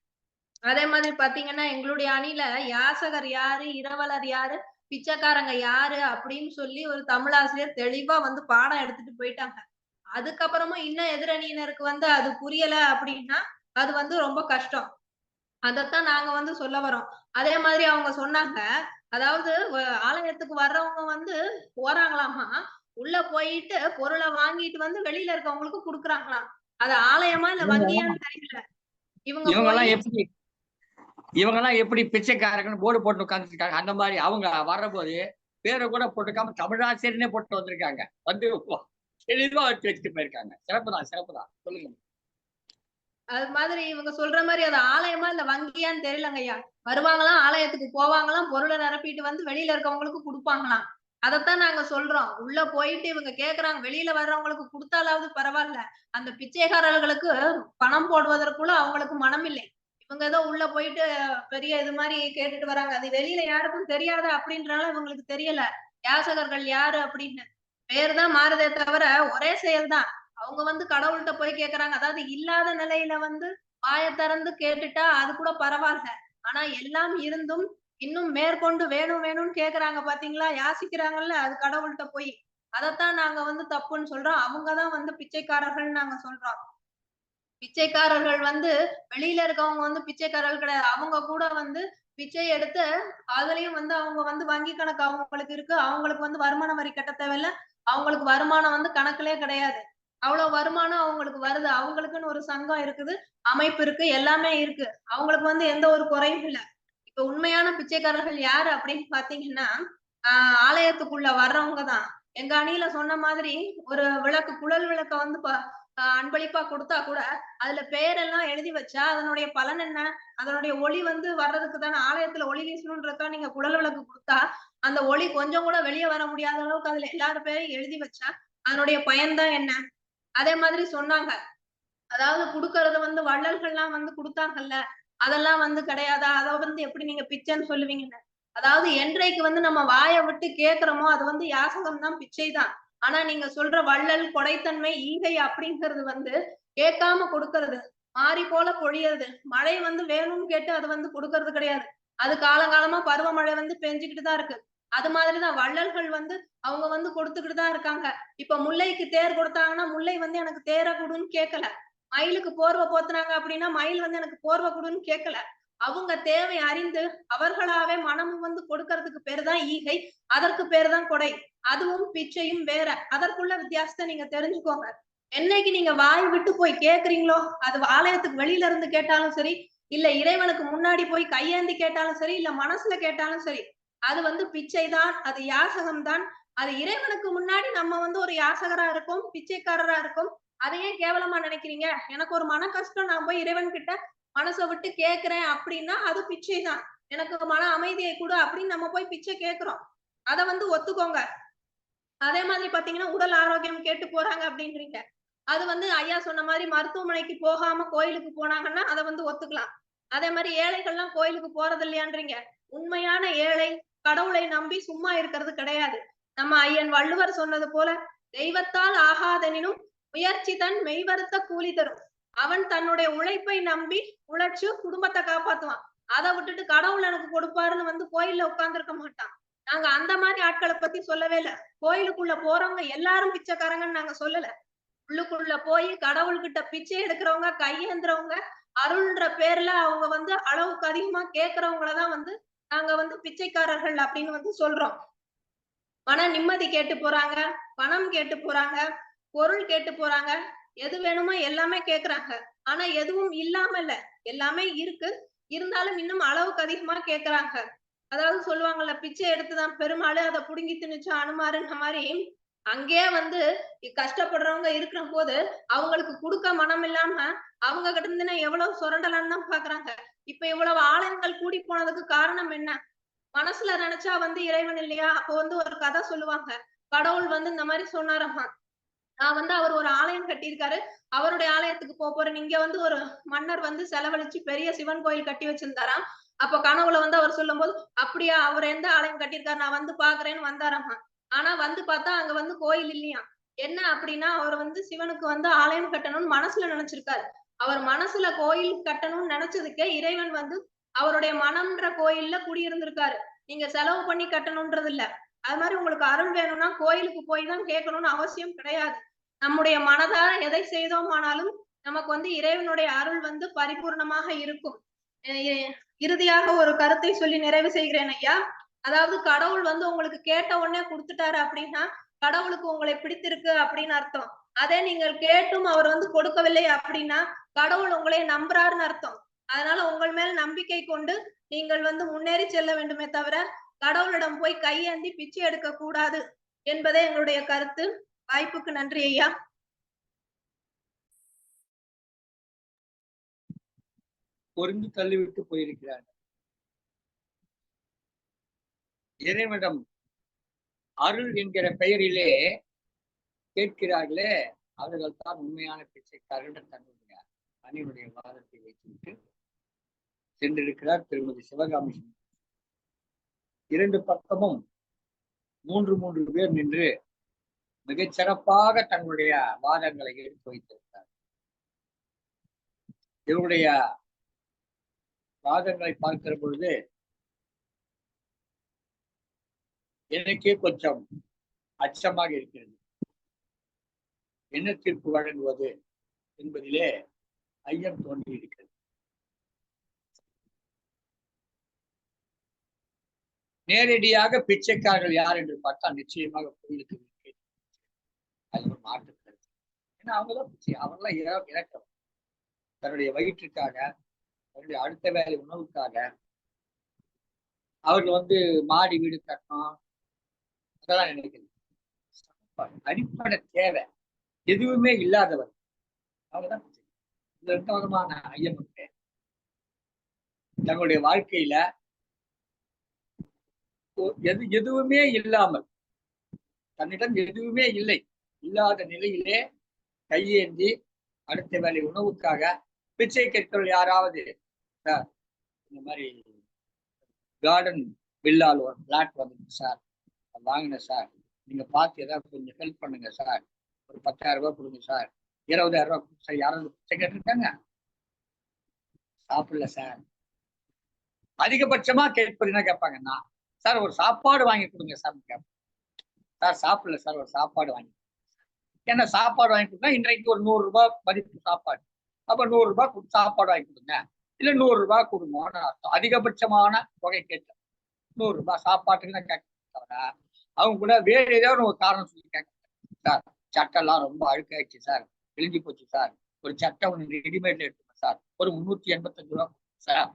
அதே மாதிரி பாத்தீங்கன்னா எங்களுடைய அணியில யாசகர் யாரு, இரவலர் யாரு, பிச்சைக்காரங்க யாரு அப்படின்னு சொல்லி ஒரு தமிழாசிரியர் தெளிவா வந்து பாடம் எடுத்துட்டு போயிட்டாங்க. அதுக்கப்புறமும் இன்னும் எதிரணியினருக்கு வந்து அது புரியல அப்படின்னா அது வந்து ரொம்ப கஷ்டம். அதத்தான் நாங்க வந்து சொல்ல வரோம். அதே மாதிரி அவங்க சொன்னாங்க, அதாவது ஆலயத்துக்கு வர்றவங்க வந்து போறாங்களாமா, உள்ள போயிட்டு பொருளை வாங்கிட்டு வந்து வெளியில இருக்கவங்களுக்கு குடுக்குறாங்களாம். அது ஆலயமா இல்ல வங்கியான்னு தெரியல. இவங்கெல்லாம் எப்படி பிச்சைக்காரங்கன்னு போர்டு போட்டு உட்காந்துருக்காங்க. அந்த மாதிரி அவங்க வர்ற போது பேரை கூட போட்டுக்காம தமிழாசிரியர்னே போட்டு வந்திருக்காங்க. வந்து தெளிவா எடுத்து வச்சுட்டு போயிருக்காங்க. சிறப்புதான், சிறப்புதான். சொல்லுங்க. அது மாதிரி இவங்க சொல்ற மாதிரி அது ஆலயமா இல்ல வங்கியான்னு தெரியலங்க ஐயா. வருவாங்களாம், ஆலயத்துக்கு போவாங்களாம், பொருளை நிரப்பிட்டு வந்து வெளியில இருக்கவங்களுக்கு கொடுப்பாங்களாம். அதைத்தான் நாங்க சொல்றோம். உள்ள போயிட்டு இவங்க கேக்குறாங்க, வெளியில வர்றவங்களுக்கு கொடுத்தாலாவது பரவாயில்ல, அந்த பிச்சைக்காரர்களுக்கு பணம் போடுவதற்குள்ள அவங்களுக்கு மனம் இல்லை. இவங்க ஏதோ உள்ள போயிட்டு பெரிய இது மாதிரி கேட்டுட்டு வராங்க. அது வெளியில யாருக்கும் தெரியாத அப்படின்றனால இவங்களுக்கு தெரியல யாசகர்கள் யாரு அப்படின்னு. பேர் தான் மாறுதே தவிர ஒரே செயல் தான். அவங்க வந்து கடவுள்கிட்ட போய் கேக்குறாங்க. அதாவது இல்லாத நிலையில வந்து வாயை திறந்து கேட்டுட்டா அது கூட பரவாயில்ல. ஆனா எல்லாம் இருந்தும் இன்னும் மேற்கொண்டு வேணும் வேணும்னு கேக்குறாங்க பாத்தீங்களா, யாசிக்கிறாங்கல்ல, அது கடவுள்கிட்ட போய். அதைத்தான் நாங்க வந்து தப்புன்னு சொல்றோம். அவங்கதான் வந்து பிச்சைக்காரர்கள் நாங்க சொல்றோம். பிச்சைக்காரர்கள் வந்து வெளியில இருக்கவங்க வந்து பிச்சைக்காரர்கள் கிடையாது. அவங்க கூட வந்து பிச்சை எடுத்து அதுலயும் வந்து அவங்க வந்து வங்கி கணக்கு அவங்களுக்கு இருக்கு. அவங்களுக்கு வந்து வருமான வரி கட்ட தேவையில்ல. அவங்களுக்கு வருமானம் வந்து கணக்குலயே கிடையாது. அவ்வளவு வருமானம் அவங்களுக்கு வருது. அவங்களுக்குன்னு ஒரு சங்கம் இருக்குது, அமைப்பு இருக்கு, எல்லாமே இருக்கு. அவங்களுக்கு வந்து எந்த ஒரு குறையும் இல்ல. இப்ப உண்மையான பிச்சைக்காரர்கள் யாரு அப்படின்னு பாத்தீங்கன்னா, ஆலயத்துக்குள்ள வர்றவங்க தான். எங்க அணியில சொன்ன மாதிரி ஒரு விளக்கு, குழல் விளக்க வந்து அன்பளிப்பா கொடுத்தா கூட அதுல பெயரெல்லாம் எழுதி வச்சா அதனுடைய பலன் என்ன? அதனுடைய ஒளி வந்து வர்றதுக்கு தானே. ஆலயத்துல ஒளி வீசணும்ன்றதுக்கா நீங்க குழல் விளக்கு கொடுத்தா அந்த ஒளி கொஞ்சம் கூட வெளியே வர முடியாத அளவுக்கு அதுல எல்லாரும் பேரையும் எழுதி வச்சா அதனுடைய பயன்தான் என்ன? அதே மாதிரி சொன்னாங்க. அதாவது குடுக்கறது வந்து வள்ளல்கள்லாம் வந்து குடுத்தாங்கல்ல, அதெல்லாம் வந்து கிடையாதா? அத வந்து எப்படி நீங்க பிச்சைன்னு சொல்லுவீங்கன்னு. அதாவது என்றைக்கு வந்து நம்ம வாய விட்டு கேட்கிறோமோ அது வந்து யாசகம் தான், பிச்சை தான். ஆனா நீங்க சொல்ற வள்ளல், கொடைத்தன்மை, ஈகை அப்படிங்கிறது வந்து கேட்காம கொடுக்கறது. மாறி போல பொழியறது. மழை வந்து வேணும்னு கேட்டு அது வந்து கொடுக்கறது கிடையாது. அது காலங்காலமா பருவமழை வந்து பெஞ்சுக்கிட்டு தான் இருக்கு. அது மாதிரிதான் வள்ளல்கள் வந்து அவங்க வந்து கொடுத்துக்கிட்டு தான் இருக்காங்க. இப்ப முல்லைக்கு தேர் கொடுத்தாங்கன்னா முல்லை வந்து எனக்கு தேர குடுன்னு கேட்கல. மயிலுக்கு போர்வை போத்துனாங்க அப்படின்னா மயில் வந்து எனக்கு போர்வை கொடுன்னு கேட்கல. அவங்க தேவை அறிந்து அவர்களாவே மனமும் வந்து கொடுக்கறதுக்கு பேரு தான் ஈகை. அதற்கு பேரு தான் கொடை. அதுவும் பிச்சையும் வேற. அதற்குள்ள வித்தியாசத்தை நீங்க தெரிஞ்சுக்கோங்க. என்னைக்கு நீங்க வாய் விட்டு போய் கேக்குறீங்களோ, அது ஆலயத்துக்கு வெளியில இருந்து கேட்டாலும் சரி, இல்ல இறைவனுக்கு முன்னாடி போய் கையேந்தி கேட்டாலும் சரி, இல்ல மனசுல கேட்டாலும் சரி, அது வந்து பிச்சை தான், அது யாசகம் தான். அது இறைவனுக்கு முன்னாடி நம்ம வந்து ஒரு யாசகரா இருக்கோம், பிச்சைக்காரரா இருக்கோம். அதை ஏன் கேவலமா நினைக்கிறீங்க? எனக்கு ஒரு மன கஷ்டம், நான் போய் இறைவன் கிட்ட மனசை விட்டு கேக்குறேன் அப்படின்னா அது பிச்சை தான். எனக்கு மன அமைதியை கொடு அப்படின்னு நம்ம போய் பிச்சை கேக்குறோம். அதை வந்து ஒத்துக்கோங்க. அதே மாதிரி பாத்தீங்கன்னா உடல் ஆரோக்கியம் கேட்டு போறாங்க அப்படின்றீங்க. அது வந்து ஐயா சொன்ன மாதிரி மருத்துவமனைக்கு போகாம கோயிலுக்கு போனாங்கன்னா அதை வந்து ஒத்துக்கலாம். அதே மாதிரி ஏழைகள்லாம் கோயிலுக்கு போறது இல்லையான்றீங்க. உண்மையான ஏழை கடவுளை நம்பி சும்மா இருக்கிறது கிடையாது. நம்ம ஐயன் வள்ளுவர் சொன்னது போல, தெய்வத்தால் ஆகாதெனினும் முயற்சி தன் மெய்வருத்த கூலி தரும். அவன் தன்னுடைய உழைப்பை நம்பி உழைச்சு குடும்பத்தை காப்பாத்துவான். அதை விட்டுட்டு கடவுள் எனக்கு கொடுப்பாருன்னு வந்து கோயில்ல உட்கார்ந்து இருக்க மாட்டான். நாங்க அந்த மாதிரி ஆட்களை பத்தி சொல்லவே இல்லை. கோயிலுக்குள்ள போறவங்க எல்லாரும் பிச்சைக்காரங்கன்னு நாங்க சொல்லல. உள்ளுக்குள்ள போய் கடவுள்கிட்ட பிச்சை எடுக்கிறவங்க, கையேந்துறவங்க, அருள்ன்ற பேர்ல அவங்க வந்து அளவுக்கு அதிகமா கேட்கிறவங்களதான் வந்து நாங்க வந்து பிச்சைக்காரர்கள் அப்படின்னு வந்து சொல்றோம். மன நிம்மதி கேட்டு போறாங்க, பணம் கேட்டு போறாங்க, பொருள் கேட்டு போறாங்க, எது வேணுமோ எல்லாமே கேக்குறாங்க. ஆனா எதுவும் இல்லாம இல்ல, எல்லாமே இருக்கு. இருந்தாலும் இன்னும் அளவுக்கு அதிகமா கேக்குறாங்க. அதாவது சொல்லுவாங்கல்ல, பிச்சை எடுத்துதான் பெருமாளு அதை புடுங்கி திணிச்சு அனுமாருன்ற மாதிரி அங்கேயே வந்து கஷ்டப்படுறவங்க இருக்கிற போது அவங்களுக்கு கொடுக்க மனம் இல்லாம அவங்க கிட்ட இருந்து எவ்வளவு சுரண்டலான்னு தான் பாக்குறாங்க. இப்ப இவ்வளவு ஆலயங்கள் கூடி போனதுக்கு காரணம் என்ன? மனசுல நினைச்சா வந்து இறைவன் இல்லையா? அப்ப வந்து ஒரு கதை சொல்லுவாங்க. கடவுள் வந்து இந்த மாதிரி சொன்னாரம்மா, நான் வந்து அவர் ஒரு ஆலயம் கட்டியிருக்காரு, அவருடைய ஆலயத்துக்கு போறேன். இங்க வந்து ஒரு மன்னர் வந்து செலவழிச்சு பெரிய சிவன் கோயில் கட்டி வச்சிருந்தாராம். அப்ப கனவுல வந்து அவர் சொல்லும் போது, அப்படியா, அவர் எந்த ஆலயம் கட்டியிருக்காரு, நான் வந்து பாக்குறேன்னு வந்தாராமா. ஆனா வந்து பார்த்தா அங்க வந்து கோயில் இல்லையா. என்ன அப்படின்னா அவர் வந்து சிவனுக்கு வந்து ஆலயம் கட்டணும்னு மனசுல நினைச்சிருக்காரு. அவர் மனசுல கோயில் கட்டணும்னு நினைச்சதுக்கே இறைவன் வந்து அவருடைய மனம்ன்ற கோயில்ல குடியிருந்திருக்காரு. நீங்க செலவு பண்ணி கட்டணும்ன்றது இல்ல. அது மாதிரி உங்களுக்கு அருள் வேணும்னா கோயிலுக்கு போய் தான் கேட்கணும்னு அவசியம் கிடையாது. நம்முடைய மனதார எதை செய்தோமானாலும் நமக்கு வந்து இறைவனுடைய அருள் வந்து பரிபூர்ணமாக இருக்கும். இறுதியாக ஒரு கருத்தை சொல்லி நிறைவு செய்கிறேன் ஐயா. அதாவது கடவுள் வந்து உங்களுக்கு கேட்ட உடனே கொடுத்துட்டாரு அப்படின்னா கடவுளுக்கு உங்களை பிடித்திருக்கு அப்படின்னு அர்த்தம். அதே நீங்கள் கேட்டும் அவர் வந்து கொடுக்கவில்லை அப்படின்னா கடவுள் உங்களை நம்புறாருன்னு அர்த்தம். அதனால உங்கள் மேல் நம்பிக்கை கொண்டு நீங்கள் வந்து முன்னேறி செல்ல வேண்டுமே தவிர கடவுளிடம் போய் கையேந்தி பிச்சை எடுக்க கூடாது என்பதே எங்களுடைய கருத்து. வாய்ப்புக்கு நன்றி ஐயா. பொருந்து தள்ளிவிட்டு போயிருக்கிறார்கள். இறைவனிடம் அருள் என்கிற பெயரிலே கேட்கிறார்களே, அவர்கள் தான் உண்மையான பிச்சைக்காரர்கள். தன்னுடைய அணியுடைய வாதத்தை வைத்துவிட்டு சென்றிருக்கிறார் திருமதி சிவகாமி. இரண்டு பக்கமும் மூன்று பேர் நின்று மிகச் சிறப்பாக தங்களுடைய வாதங்களை எடுத்து வைத்திருக்கிறார். இவருடைய வாதங்களை பார்க்கிற பொழுது எனக்கே கொஞ்சம் அச்சமாக இருக்கிறது. என்ன தீர்ப்பு வழங்குவது என்பதிலே ஐயம் தோன்றி இருக்கிறது. நேரடியாக பிச்சைக்காரர்கள் யார் என்று பார்த்தால் நிச்சயமாக கோயிலுக்கு அது ஒரு மாற்று கருத்து. ஏன்னா அவங்கதான் பிச்சை, அவங்களாம் இறக்கம் தன்னுடைய வயிற்றுக்காக, தன்னுடைய அடுத்த வேலை உணவுக்காக அவர்கள் மாடி வீடு கட்டணும், அதெல்லாம் நினைக்கிறது. அடிப்படை தேவை எதுவுமே இல்லாதவர் அவங்கதான் பிச்சை. இந்த ரெண்டு விதமான ஐயம் இருக்கு. தங்களுடைய வாழ்க்கையில எதுவுமே இல்லாமல், தன்னிடம் எதுவுமே இல்லாத நிலையிலே கையேந்தி அடுத்த வேலை உணவுக்காக பிச்சை கேட்கிறவர்கள் யாராவது, சார் இந்த மாதிரி கார்டன் வில்லால் ஒரு பிளாட் வந்துருக்கு சார், வாங்கினேன் சார், நீங்க பார்த்து ஏதாவது கொஞ்சம் ஹெல்ப் பண்ணுங்க சார், ஒரு 10,000 ரூபாய் கொடுங்க சார், 20,000 ரூபாய் சார், யாராவது பிச்சை கேட்டிருக்காங்க? சாப்பிடல சார். அதிகபட்சமா கேட்பது என்ன கேட்பாங்கன்னா, சார் ஒரு சாப்பாடு வாங்கி கொடுங்க சார் கேட்பேன். சார் சாப்பிடல சார், ஒரு சாப்பாடு வாங்கி. ஏன்னா சாப்பாடு வாங்கி கொடுத்தா இன்றைக்கு ஒரு 100 ரூபாய் மதிப்பு சாப்பாடு. அப்ப 100 ரூபாய் சாப்பாடு வாங்கி கொடுங்க, இல்ல 100 ரூபாய் கொடுங்கன்னு அர்த்தம். அதிகபட்சமான தொகை கேட்க 100 ரூபாய் சாப்பாட்டுக்கு தான் கேட்க தவிர அவங்க கூட வேற ஏதாவது ஒரு காரணம் சொல்லி கேட்க. சார் சட்டெல்லாம் ரொம்ப அழுக்காயிடுச்சு சார், கிழிஞ்சு போச்சு சார், ஒரு சட்டை ஒன்று ரெடிமேட்ல எடுத்துங்க சார், ஒரு 385 ரூபா சார்,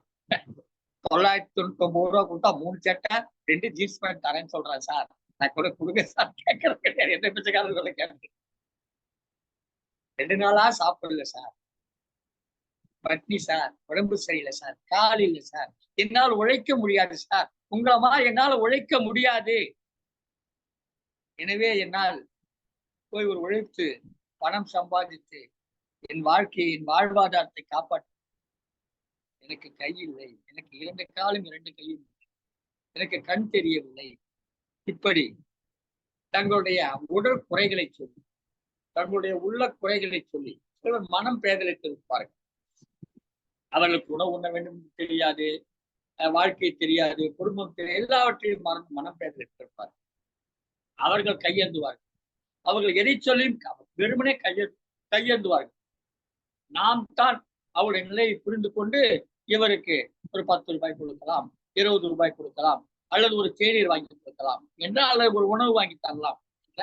999 ரூபா கொடுத்தா 3 சட்டை 2 ஜீன்ஸ் பேண்ட் தரேன்னு சொல்றேன் சார், நான் கூட கொடுங்க சார் கேட்கறது கிடையாது. எந்த பிச்சைக்காரர்களை கேட்க 2 நாளா சாப்பிடல சார், பட்னி சார், உடம்பு சரியில்லை சார், கால் இல்லை சார், என்னால் உழைக்க முடியாது சார், உங்களை மாதிரி என்னால் உழைக்க முடியாது, எனவே என்னால் போய் ஒரு உழைத்து பணம் சம்பாதித்து என் வாழ்க்கையை, என் வாழ்வாதாரத்தை காப்பாற்ற எனக்கு கை இல்லை, எனக்கு 2 காலும் 2 கையும், எனக்கு கண் தெரியவில்லை, இப்படி தங்களுடைய உடல் குறைகளை சொல்லி, தங்களுடைய உள்ள குறைகளை சொல்லி சிலர் மனம் பேதலித்திருப்பார்கள். அவர்களுக்கு உணவு உண்ண வேண்டும் தெரியாது, வாழ்க்கை தெரியாது, குடும்பம் தெரியாது, எல்லாவற்றையும் மனம் பேதலித்திருப்பார்கள். அவர்கள் கையேந்துவார்கள். அவர்கள் எதை சொல்லியும் வெறுமனே கையேந்துவார்கள். நாம் தான் அவருடைய நிலையை புரிந்து கொண்டு இவருக்கு ஒரு 10 ரூபாய் கொடுக்கலாம், 20 ரூபாய் கொடுக்கலாம், அல்லது ஒரு தேநீர் வாங்கி கொடுக்கலாம் என்றால், அல்லது ஒரு உணவு வாங்கி தரலாம் என்ற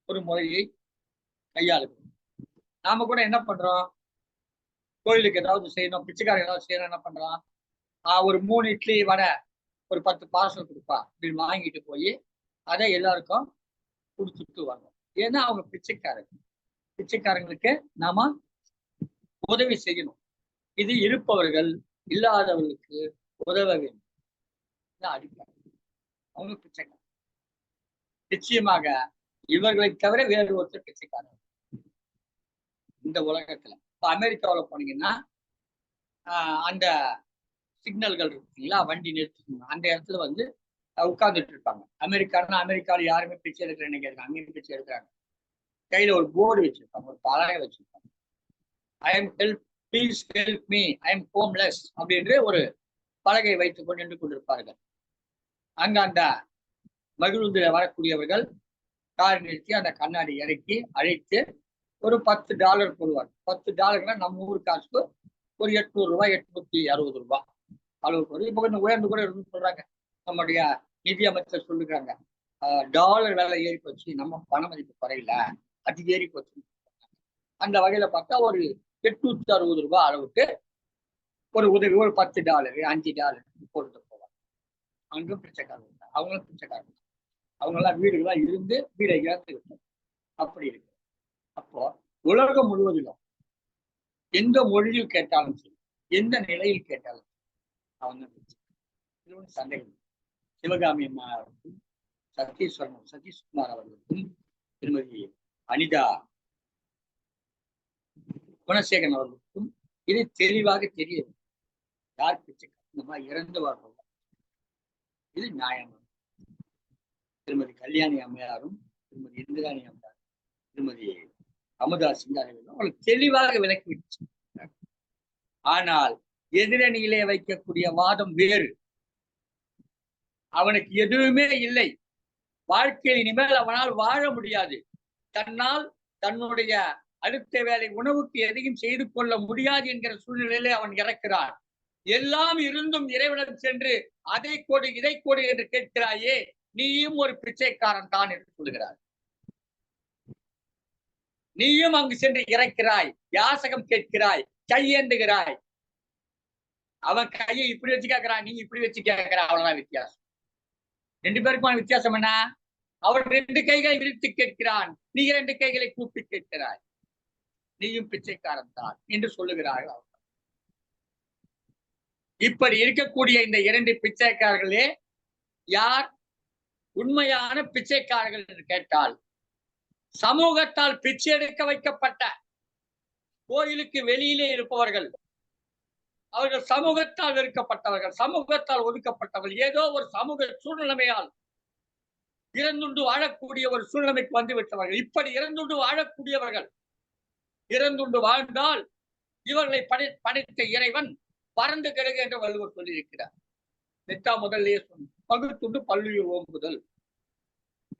ஒரு முறையை கையாளுகிறோம். நாம கூட என்ன பண்றோம், கோயிலுக்கு ஏதாவது செய்யணும், பிச்சைக்காரர் ஏதாவது செய்யணும், என்ன பண்றோம், ஒரு 3 இட்லி வடை ஒரு 10 பார்சல் கொடுப்பா அப்படின்னு வாங்கிட்டு போய் அதை எல்லாருக்கும் கொடுத்துட்டு வரணும். ஏன்னா அவங்க பிச்சைக்காரங்களுக்கு நாம உதவி செய்யணும். இது இருப்பவர்கள் இல்லாதவர்களுக்கு உதவ வேண்டும். அடிப்படை. அவங்க பிச்சைக்காரர். நிச்சயமாக இவர்களை தவிர வேறு ஒருத்தர் பிச்சைக்காரர் இந்த உலகத்துல. இப்ப அமெரிக்காவில் போனீங்கன்னா அந்த சிக்னல்கள் இருக்குங்களா, வண்டி நிறுத்திக்கணும், அந்த இடத்துல உட்கார்ந்துட்டு இருப்பாங்க. அமெரிக்காவில் யாருமே பிச்சை எடுக்கிற நினைக்கிறாங்க, அங்கேயும் பிச்சை எடுக்கிறாங்க. கையில ஒரு போர்டு வச்சிருப்பாங்க, ஒரு பலகை வச்சிருப்பாங்க, please help me, I am homeless அப்படின்ற ஒரு பலகை வைத்துக் கொண்டு நின்று கொண்டிருப்பார்கள். அங்க அந்த மகிழ்வுந்தில வரக்கூடியவர்கள் கார் நிறுத்தி அந்த கண்ணாடி இறக்கி அழைத்து ஒரு $10 போடுவார். $10 நம்ம ஊர் காசுக்கு ஒரு 800 ரூபாய், 860 ரூபாய் அளவுக்கு. இப்ப கொஞ்சம் உயர்ந்து கூட இருந்து சொல்றாங்க, நம்முடைய நிதி அமைச்சர் சொல்லுறாங்க, டாலர் விலை ஏறி போச்சு, நம்ம பண மதிப்பு குறையில, அது ஏறி போச்சு. அந்த வகையில பார்த்தா ஒரு 860 ரூபாய் அளவுக்கு ஒரு உதவி, ஒரு $10, $5 போட்டு போவாங்க. அங்கும் பிச்சைக்காரங்க, அவங்களும் பிச்சைக்காரங்க. அவங்க எல்லாம் வீடுகள்லாம் இருந்து வீடை இழந்து விட்டாங்க. அப்படி இருக்கு. அப்போ உலகம் முழுவதிலும் எந்த மொழியில் கேட்டாலும் சரி, எந்த நிலையில் கேட்டாலும் அவன் தான் சந்தேகம். சிவகாமி அம்மா அவர்களுக்கும் சதீஷ்குமார் அவர்களுக்கும் திருமதி அனிதா குணசேகரன் அவர்களுக்கும் இது தெளிவாக தெரியுது. யார் பிச்சைக்காரன் இறந்து வாழ்க்கை இது நியாயமா? திருமதி கல்யாணி அம்மையாரும் திருமதி இந்திராணி அம்மையாரும் திருமதி அமுதா சிங்காரவேலும் அவளுக்கு தெளிவாக விளக்கி விட்டு. ஆனால் எதிரணியிலே வைக்கக்கூடிய வாதம் வேறு. அவனுக்கு எதுவுமே இல்லை, வாழ்க்கையில் இனிமேல் அவனால் வாழ முடியாது, தன்னால் தன்னுடைய அடுத்த வேலை உணவுக்கு எதையும் செய்து கொள்ள முடியாது என்கிற சூழ்நிலையிலே அவன் இறக்கிறான். எல்லாம் இருந்தும் இறைவனிடம் சென்று அதை கொடு இதை கொடு என்று கேட்கிறாயே, நீயும் ஒரு பிச்சைக்காரன் தான் என்று சொல்கிறார். நீயும் அங்கு சென்று இறக்கிறாய், யாசகம் கேட்கிறாய், கையேந்துகிறாய். அவன் கையை இப்படி வச்சு கேட்கிறான், நீ இப்படி வச்சு கேட்கிற, அவ்வளவுதான் வித்தியாசம். ரெண்டு பேருக்குமான வித்தியாசம் என்ன? அவன் ரெண்டு கைகளை விரித்து கேட்கிறான், நீ இரண்டு கைகளை கூப்பி கேட்கிறாய். நீயும் பிச்சைக்காரன் தான் என்று சொல்லுகிறார்கள். இப்படி இருக்கக்கூடிய இந்த இரண்டு பிச்சைக்காரர்களே யார் உண்மையான பிச்சைக்காரர்கள் என்று கேட்டால், சமூகத்தால் பிச்சை எடுக்க வைக்கப்பட்ட கோயிலுக்கு வெளியிலே இருப்பவர்கள், அவர்கள் சமூகத்தால் வெறுக்கப்பட்டவர்கள், சமூகத்தால் ஒதுக்கப்பட்டவர்கள், ஏதோ ஒரு சமூக சூழ்நிலையால் இறந்துண்டு வாழக்கூடிய ஒரு சூழ்நிலைக்கு வந்து விட்டவர்கள். இப்படி இறந்துண்டு வாழக்கூடியவர்கள், இறந்துண்டு வாழ்ந்தால் இவர்களை படைத்த இறைவன் பறந்து கிடகு என்று வள்ளுவர் சொல்லியிருக்கிறார். நெத்தா முதல்ல சொன்ன பகுத்துண்டு பல்லுயிர் ஓம்புதல்.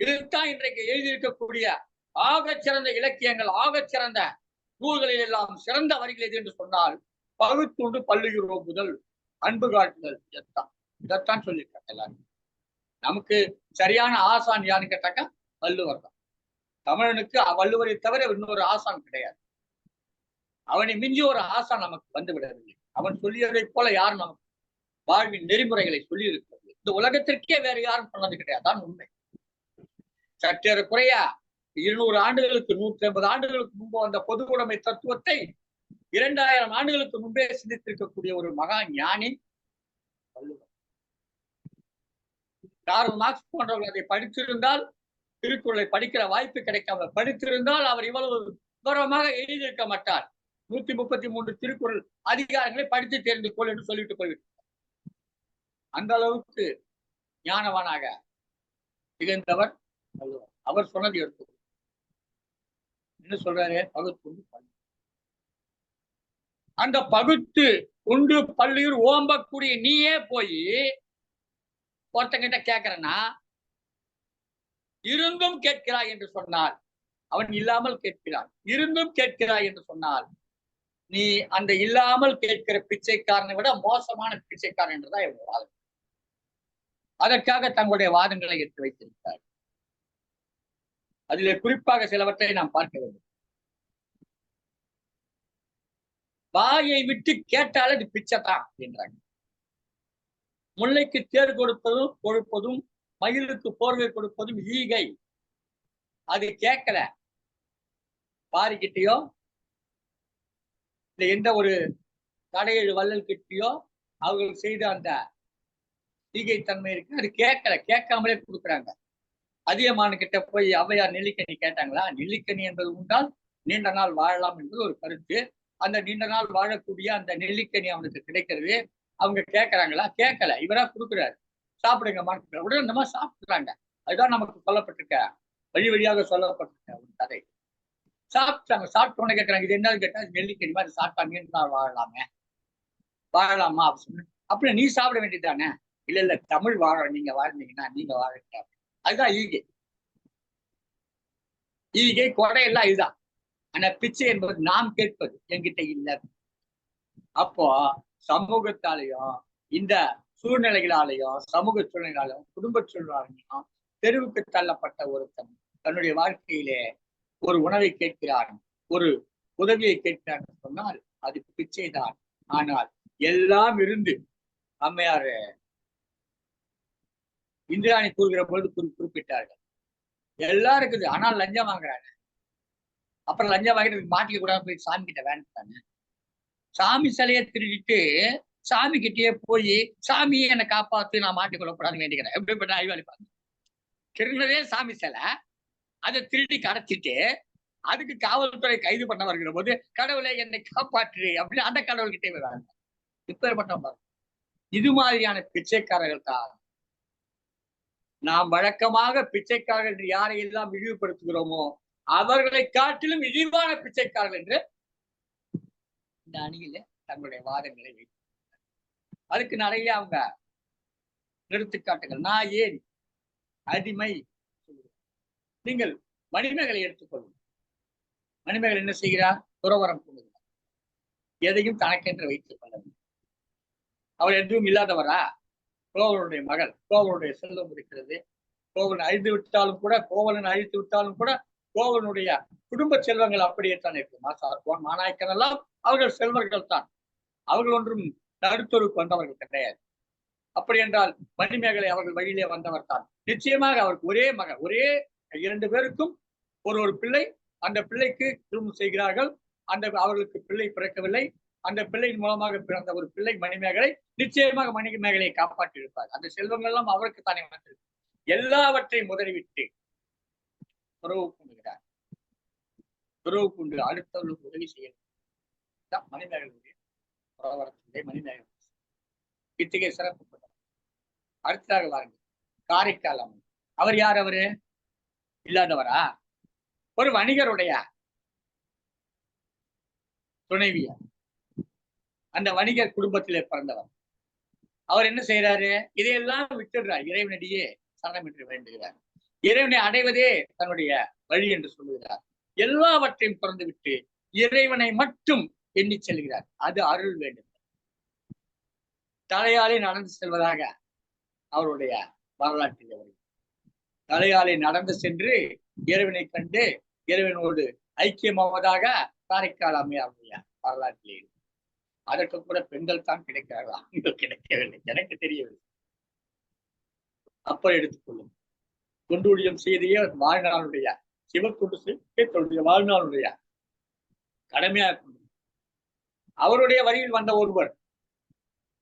இதுதான் இன்றைக்கு எழுதியிருக்கக்கூடிய ஆகச் சிறந்த இலக்கியங்கள், ஆகச் சிறந்த நூல்களில் எல்லாம் சிறந்த வரிகள் எது என்று சொன்னால் பகுத்துண்டு பல்லுயிர் ஓம்புதல், அன்பு காட்டுதல். இதைத்தான் சொல்லியிருக்காங்க எல்லாரும். நமக்கு சரியான ஆசான் யான்னு கேட்டாக்க வள்ளுவர் தான். தமிழனுக்கு வள்ளுவரை தவிர இன்னொரு ஆசான் கிடையாது. அவனை மிஞ்சி ஒரு ஆசான் நமக்கு வந்து விடவில்லை. அவன் சொல்லியதை போல யாரும் நமக்கு வாழ்வின் நெறிமுறைகளை சொல்லி இருக்கிறது இந்த உலகத்திற்கே வேற யாரும் சொன்னது கிடையாது. அதான் உண்மை. சற்றேற குறைய 200 ஆண்டுகளுக்கு 150 ஆண்டுகளுக்கு முன்பு வந்த பொது உடைமை தத்துவத்தை 2000 ஆண்டுகளுக்கு முன்பே சிந்தித்திருக்கக்கூடிய ஒரு மகா ஞானி வள்ளுவர். கார்ல் மார்க்ஸ் போன்றவர்கள் அதை படித்திருந்தால், திருக்குறளை படிக்கிற வாய்ப்பு கிடைக்காம படித்திருந்தால் அவர் இவ்வளவு விவரமாக எழுதியிருக்க மாட்டார். 133 திருக்குறள் அதிகாரங்களை படித்து தெரிந்து கொள் என்று சொல்லிட்டு போய்விட்டார். அந்த அளவுக்கு ஞானவானாக திகழ்ந்தவர் வள்ளுவர். அவர் சொன்னது எடுத்து என்ன சொல்றாரு? பகுத்துண்டு பள்ளி. அந்த பகுத்து உண்டு பள்ளியூர் ஓம்பக்கூடிய நீயே போய் ஒருத்தங்கிட்ட கேட்கிறனா, இருந்தும் கேட்கிறாய் என்று சொன்னார், அவன் இல்லாமல் கேட்கிறான். இருந்தும் கேட்கிறாய் என்று சொன்னால் நீ அந்த இல்லாமல் கேட்கிற பிச்சைக்காரனை விட மோசமான பிச்சைக்காரன் என்றுதான் இவங்க வாதம். அதற்காக தங்களுடைய வாதங்களை எடுத்து வைத்திருக்கிறார். அதிலே குறிப்பாக சிலவற்றை நாம் பார்க்க வேண்டும். வாயை விட்டு கேட்டால் அது பிச்சைதான் என்றாங்க. முல்லைக்கு தேர் கொடுப்பதும் கொழுப்பதும், மயிலுக்கு போர்வை கொடுப்பதும் ஈகை. அது கேட்கல. பாரிக்கிட்டையோ இல்ல எந்த ஒரு கடையெழு வள்ளல் கிட்டையோ அவர்கள் செய்த அந்த ஈகை தன்மை இருக்கு. அது கேட்கல, கேட்காமலே கொடுக்குறாங்க. அதியமானு கிட்ட போய் ஔவையார் நெல்லிக்கனி கேட்டாங்களா? நெல்லிக்கனி என்பது உண்டால் நீண்ட நாள் வாழலாம் என்பது ஒரு கருத்து. அந்த நீண்ட நாள் வாழக்கூடிய அந்த நெல்லிக்கனி அவனுக்கு கிடைக்கிறது. அவங்க கேட்கறாங்களா? கேட்கல. இவரா கொடுக்குறாரு. சாப்பிடுங்க உடனே இந்த மாதிரி சாப்பிடுறாங்க. அதுதான் நமக்கு சொல்லப்பட்டிருக்க, வழி வழியாக சொல்லப்பட்டிருக்க ஒரு கதை. சாப்பிட்டாங்க. சாப்பிட்ட உடனே கேட்கறாங்க, இது என்னன்னு கேட்டா நெல்லிக்கனி மாதிரி சாப்பிட்டா நீண்ட நாள் வாழலாமா அப்படின்னு. அப்படி நீ சாப்பிட வேண்டியதானே? இல்ல இல்ல, தமிழ் வாழ நீங்க வாழ்ந்தீங்கன்னா நீங்க வாழ. அதுதான் ஈகை. ஈகை கொடையெல்லாம் இதுதான். ஆனா பிச்சை என்பது நாம் கேட்பது, என்கிட்ட இல்லை. அப்போ சமூகத்தாலையும் இந்த சூழ்நிலைகளாலையும், சமூக சூழ்நிலையாலையும், குடும்ப சூழ்நிலையாலையும் தெருவுக்கு தள்ளப்பட்ட ஒருத்தன் தன்னுடைய வாழ்க்கையிலே ஒரு உணவை கேட்கிறான், ஒரு உதவியை கேட்கிறான் சொன்னால் அது பிச்சைதான். ஆனால் எல்லாம் இருந்து அம்மையார் இந்திராணி கூறுகிற பொழுது குறிப்பிட்டார்கள், எல்லாம் இருக்குது ஆனால் லஞ்சம் வாங்குறாங்க. அப்புறம் லஞ்சம் வாங்கிட்டு மாட்டிக்க கூடாது போய் சாமி கிட்ட வேண்டாங்க. சாமி சிலையை திருடிட்டு சாமி கிட்டேயே போய் சாமியே என்னை காப்பாத்து, நான் மாட்டிக்கொள்ளக்கூடாதுன்னு வேண்டிக்கிறேன். எப்படிப்பட்ட அறிவாளி பாருங்க. திருடினதே சாமி சிலை, அதை திருடி கடத்திட்டு அதுக்கு காவல்துறை கைது பண்ண வருகிற போது கடவுளை என்னை காப்பாற்று அப்படின்னு அந்த கடவுள்கிட்டே வராங்க. இப்பேற்பட்ட இது மாதிரியான பிச்சைக்காரர்கள் தான் நாம் வழக்கமாக பிச்சைக்காரர்கள் என்று யாரை எல்லாம் இழிவுபடுத்துகிறோமோ அவர்களை காட்டிலும் இழிவான பிச்சைக்காரர்கள் என்று இந்த அணியில தங்களுடைய வாதங்களை வைத்து அதுக்கு நிறைய அவங்க எடுத்துக்காட்டுகள். நான் ஏன் அடிமை, நீங்கள் மணிமேகலை எடுத்துக்கொள்ளும். மணிமேகலை என்ன செய்கிறார்? துறவரம் கொள்ளுகிறார். எதையும் தனக்கென்று வைத்துக் கொள்ளவில்லை. அவர் எதுவும் இல்லாதவரா? கோவலனுடைய மகள், கோவலனுடைய செல்வம் இருக்கிறது. கோவலன் அழிந்து விட்டாலும் கூட, கோவலன் அழித்து விட்டாலும் கூட கோவலனுடைய குடும்ப செல்வங்கள் அப்படியே தான் இருக்கு. மாநாயக்கன் எல்லாம் அவர்கள் செல்வர்கள் தான். அவர்கள் ஒன்றும் நடுத்தொருக்கு வந்தவர்கள் கிடையாது. அப்படி என்றால் மணிமேகலை அவர்கள் வழியிலே வந்தவர் தான். நிச்சயமாக அவருக்கு ஒரே மகன், ஒரே 2 பேருக்கும் ஒரு பிள்ளை. அந்த பிள்ளைக்கு திருமணம் செய்கிறார்கள். அவர்களுக்கு பிள்ளை பிறக்கவில்லை. அந்த பிள்ளையின் மூலமாக பிறந்த ஒரு பிள்ளை மணிமேகலை. நிச்சயமாக மணிமேகலையை காப்பாற்றி இருப்பார். அந்த செல்வங்கள் எல்லாம் அவருக்கு தானே வந்திருக்கு. எல்லாவற்றையும் முதலிவிட்டு துறவு கொண்டுகிறார். துறவு கொண்டு அடுத்தவர்களுக்கு உதவி செய்யலாம். மணிமேகலையுடைய துறவரத்திலே மணிமேகலை இத்தகைய சிறப்பு. அடுத்ததாக வாருங்கள், காரைக்கால் அம்மன். அவர் யார்? அவரு இல்லாதவரா? ஒரு வணிகருடைய துணைவியார். அந்த வணிகர் குடும்பத்திலே பிறந்தவர். அவர் என்ன செய்யறாரு? இதையெல்லாம் விட்டுடுறார். இறைவனடியே சரணம் என்று வேண்டுகிறார். இறைவனை அடைவதே தன்னுடைய வழி என்று சொல்லுகிறார். எல்லாவற்றையும் திறந்து விட்டு இறைவனை மட்டும் எண்ணி செல்கிறார். அது அருள் வேண்டும். தலையாலே நடந்து செல்வதாக அவருடைய வரலாற்றில் வருகிறது. தலையாலே நடந்து சென்று இறைவனை கண்டு இறைவனோடு ஐக்கியமாவதாக காரைக்கால் அம்மையாருடைய வரலாற்றில் இருக்கு. அதற்கு கூட பெண்கள் தான் கிடைக்கிறார்கள், ஆண்கள் கிடைக்கவில்லை. எனக்கு தெரியவில்லை. அப்ப எடுத்துக்கொள்ளும். தொண்டூழியம் செய்தியே வாழ்நாளுடைய சிவத்தொண்டு செய்ய வாழ்நாளுடைய கடமையாக கொண்டு அவருடைய வழியில் வந்த ஒருவர்.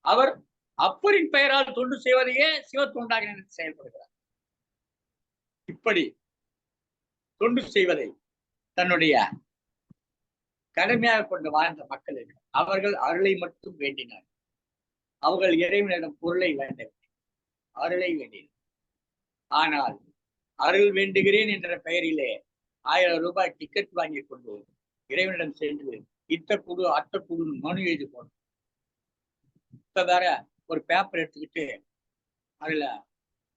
அவர் அப்பரின் பெயரால் தொண்டு செய்வதையே சிவத்தொண்டாக நினைத்து செயல்படுகிறார். இப்படி தொண்டு செய்வதை தன்னுடைய கடமையாக கொண்டு வாழ்ந்த மக்கள் அவர்கள் அருளை மட்டும் வேண்டினார். அவர்கள் இறைவனிடம் பொருளை வேண்டவில்லை, அருளை வேண்டினார். ஆனால் அருள் வேண்டுகிறேன் என்ற பெயரிலே 1000 ரூபாய் டிக்கெட் வாங்கி கொண்டு இறைவனிடம் சென்று இத்த குடு அத்த குடு மனு எழுதி போனோம். இப்ப வேற ஒரு பேப்பர் எடுத்துக்கிட்டு அதுல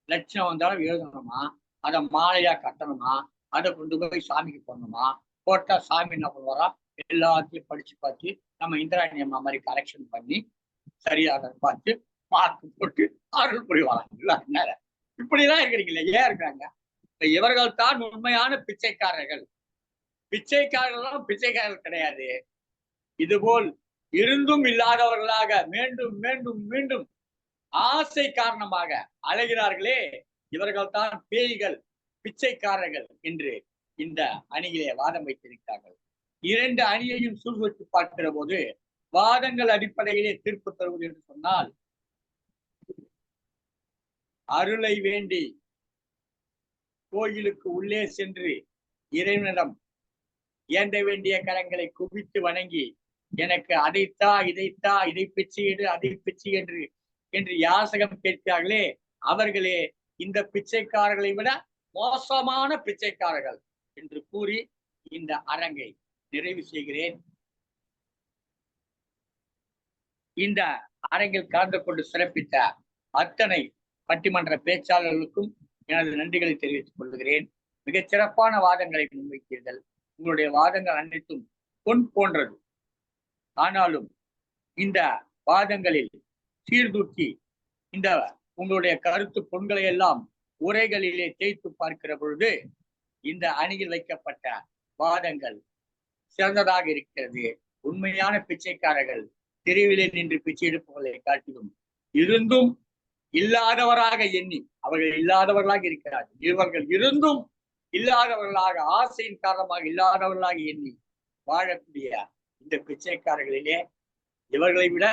லட்சம் வந்தாலும் எழுதணுமா, அதை மாலையா கட்டணுமா, அதை கொண்டு போய் சாமிக்கு போடணுமா, போட்டா சாமி என்ன பண்ணுவாரா, எல்லாத்தையும் படிச்சு பார்த்து நம்ம இந்திராணி அம்மா மாதிரி கரெக்ஷன் பண்ணி சரியாக பார்த்து மார்க் போட்டு அருள் புரிவாங்க. இப்படிதான் இருக்கிறீங்களே, ஏன் இருக்கிறாங்க? இவர்கள் தான் உண்மையான பிச்சைக்காரர்கள். பிச்சைக்காரர்களும் பிச்சைக்காரர்கள் கிடையாது. இதுபோல் இருந்தும் இல்லாதவர்களாக மீண்டும் மீண்டும் மீண்டும் ஆசை காரணமாக அலைகிறார்களே, இவர்கள் தான் பேய்கள், பிச்சைக்காரர்கள் என்று இந்த அணியிலே வாதம் வைத்திருக்கிறார்கள். 2 அணியையும் சூழ்நிட்டு பார்க்கிற போது வாதங்கள் அடிப்படையிலே தீர்ப்பு தருவது என்று சொன்னால், அருளை வேண்டி கோயிலுக்கு உள்ளே சென்று இறைவனிடம் ஏந்த வேண்டிய கரங்களை குவித்து வணங்கி எனக்கு அதைத்தா இதைத்தா, இதை பிச்சையிடு அதை பிச்சை என்று யாசகம் கேட்கிறார்களே, அவர்களே இந்த பிச்சைக்காரர்களை விட மோசமான பிச்சைக்காரர்கள் என்று கூறி இந்த அரங்கை நிறைவு செய்கிறேன். இந்த அரங்கில் கலந்து கொண்டு சிறப்பித்த அத்தனை பட்டிமன்ற பேச்சாளர்களுக்கும் எனது நன்றிகளை தெரிவித்துக் கொள்கிறேன். மிகச் சிறப்பான வாதங்களை முன்வைத்தீர்கள். உங்களுடைய வாதங்கள் அனைத்தும் பொன் போன்றது. ஆனாலும் இந்த வாதங்களில் சீர்தூக்கி இந்த உங்களுடைய கருத்து பொன்களை எல்லாம் உரைகளிலே தேய்த்து பார்க்கிற பொழுது இந்த அணியில் வைக்கப்பட்ட வாதங்கள் சிறந்ததாக இருக்கிறது. உண்மையான பிச்சைக்காரர்கள் தெருவிலே நின்று பிச்சை எடுப்பவர்களை காட்டிலும் இருந்தும் இல்லாதவராக எண்ணி அவர்கள் இல்லாதவர்களாக இருக்கிறார்கள். இவர்கள் இருந்தும் இல்லாதவர்களாக, ஆசையின் காரணமாக இல்லாதவர்களாக எண்ணி வாழக்கூடிய இந்த பிச்சைக்காரர்களிலே இவர்களை விட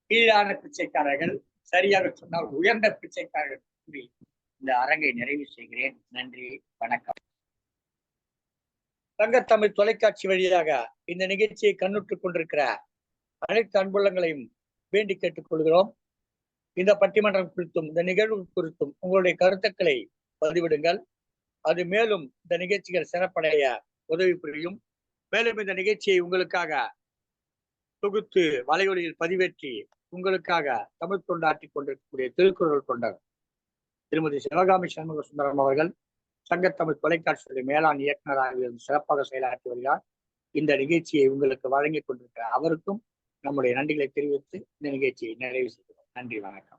கீழான பிச்சைக்காரர்கள், சரியாக சொன்னால் உயர்ந்த பிச்சைக்காரர்கள் கூறி இந்த அரங்கை நிறைவு செய்கிறேன். நன்றி, வணக்கம். தங்கத்தமிழ் தொலைக்காட்சி வழியாக இந்த நிகழ்ச்சியை கண்ணுற்றுக் கொண்டிருக்கிற அனைத்து அன்புள்ளங்களையும் வேண்டி கேட்டுக் கொள்கிறோம். இந்த பட்டிமன்றம் குறித்தும் இந்த நிகழ்வு குறித்தும் உங்களுடைய கருத்துக்களை பதிவிடுங்கள். அது மேலும் இந்த நிகழ்ச்சிகள் சிறப்படைய உதவி புரியும். மேலும் இந்த நிகழ்ச்சியை உங்களுக்காக தொகுத்து வலையொலியில் பதிவேற்றி உங்களுக்காக தமிழ் தொண்டாற்றிக் கொண்டிருக்கக்கூடிய திருக்குறள் தொண்டர் திருமதி சிவகாமி சண்முக சுந்தரம் அவர்கள் சங்கத்தமிழ் தொலைக்காட்சியுடைய மேலாண் இயக்குநராக இருந்து சிறப்பாக செயலாற்றி வருகிறார். இந்த நிகழ்ச்சியை உங்களுக்கு வழங்கிக் கொண்டிருக்கிற அவருக்கும் நம்முடைய நன்றிகளை தெரிவித்து இந்த நிகழ்ச்சியை நிறைவு செய்கிறோம். நன்றி, வணக்கம்.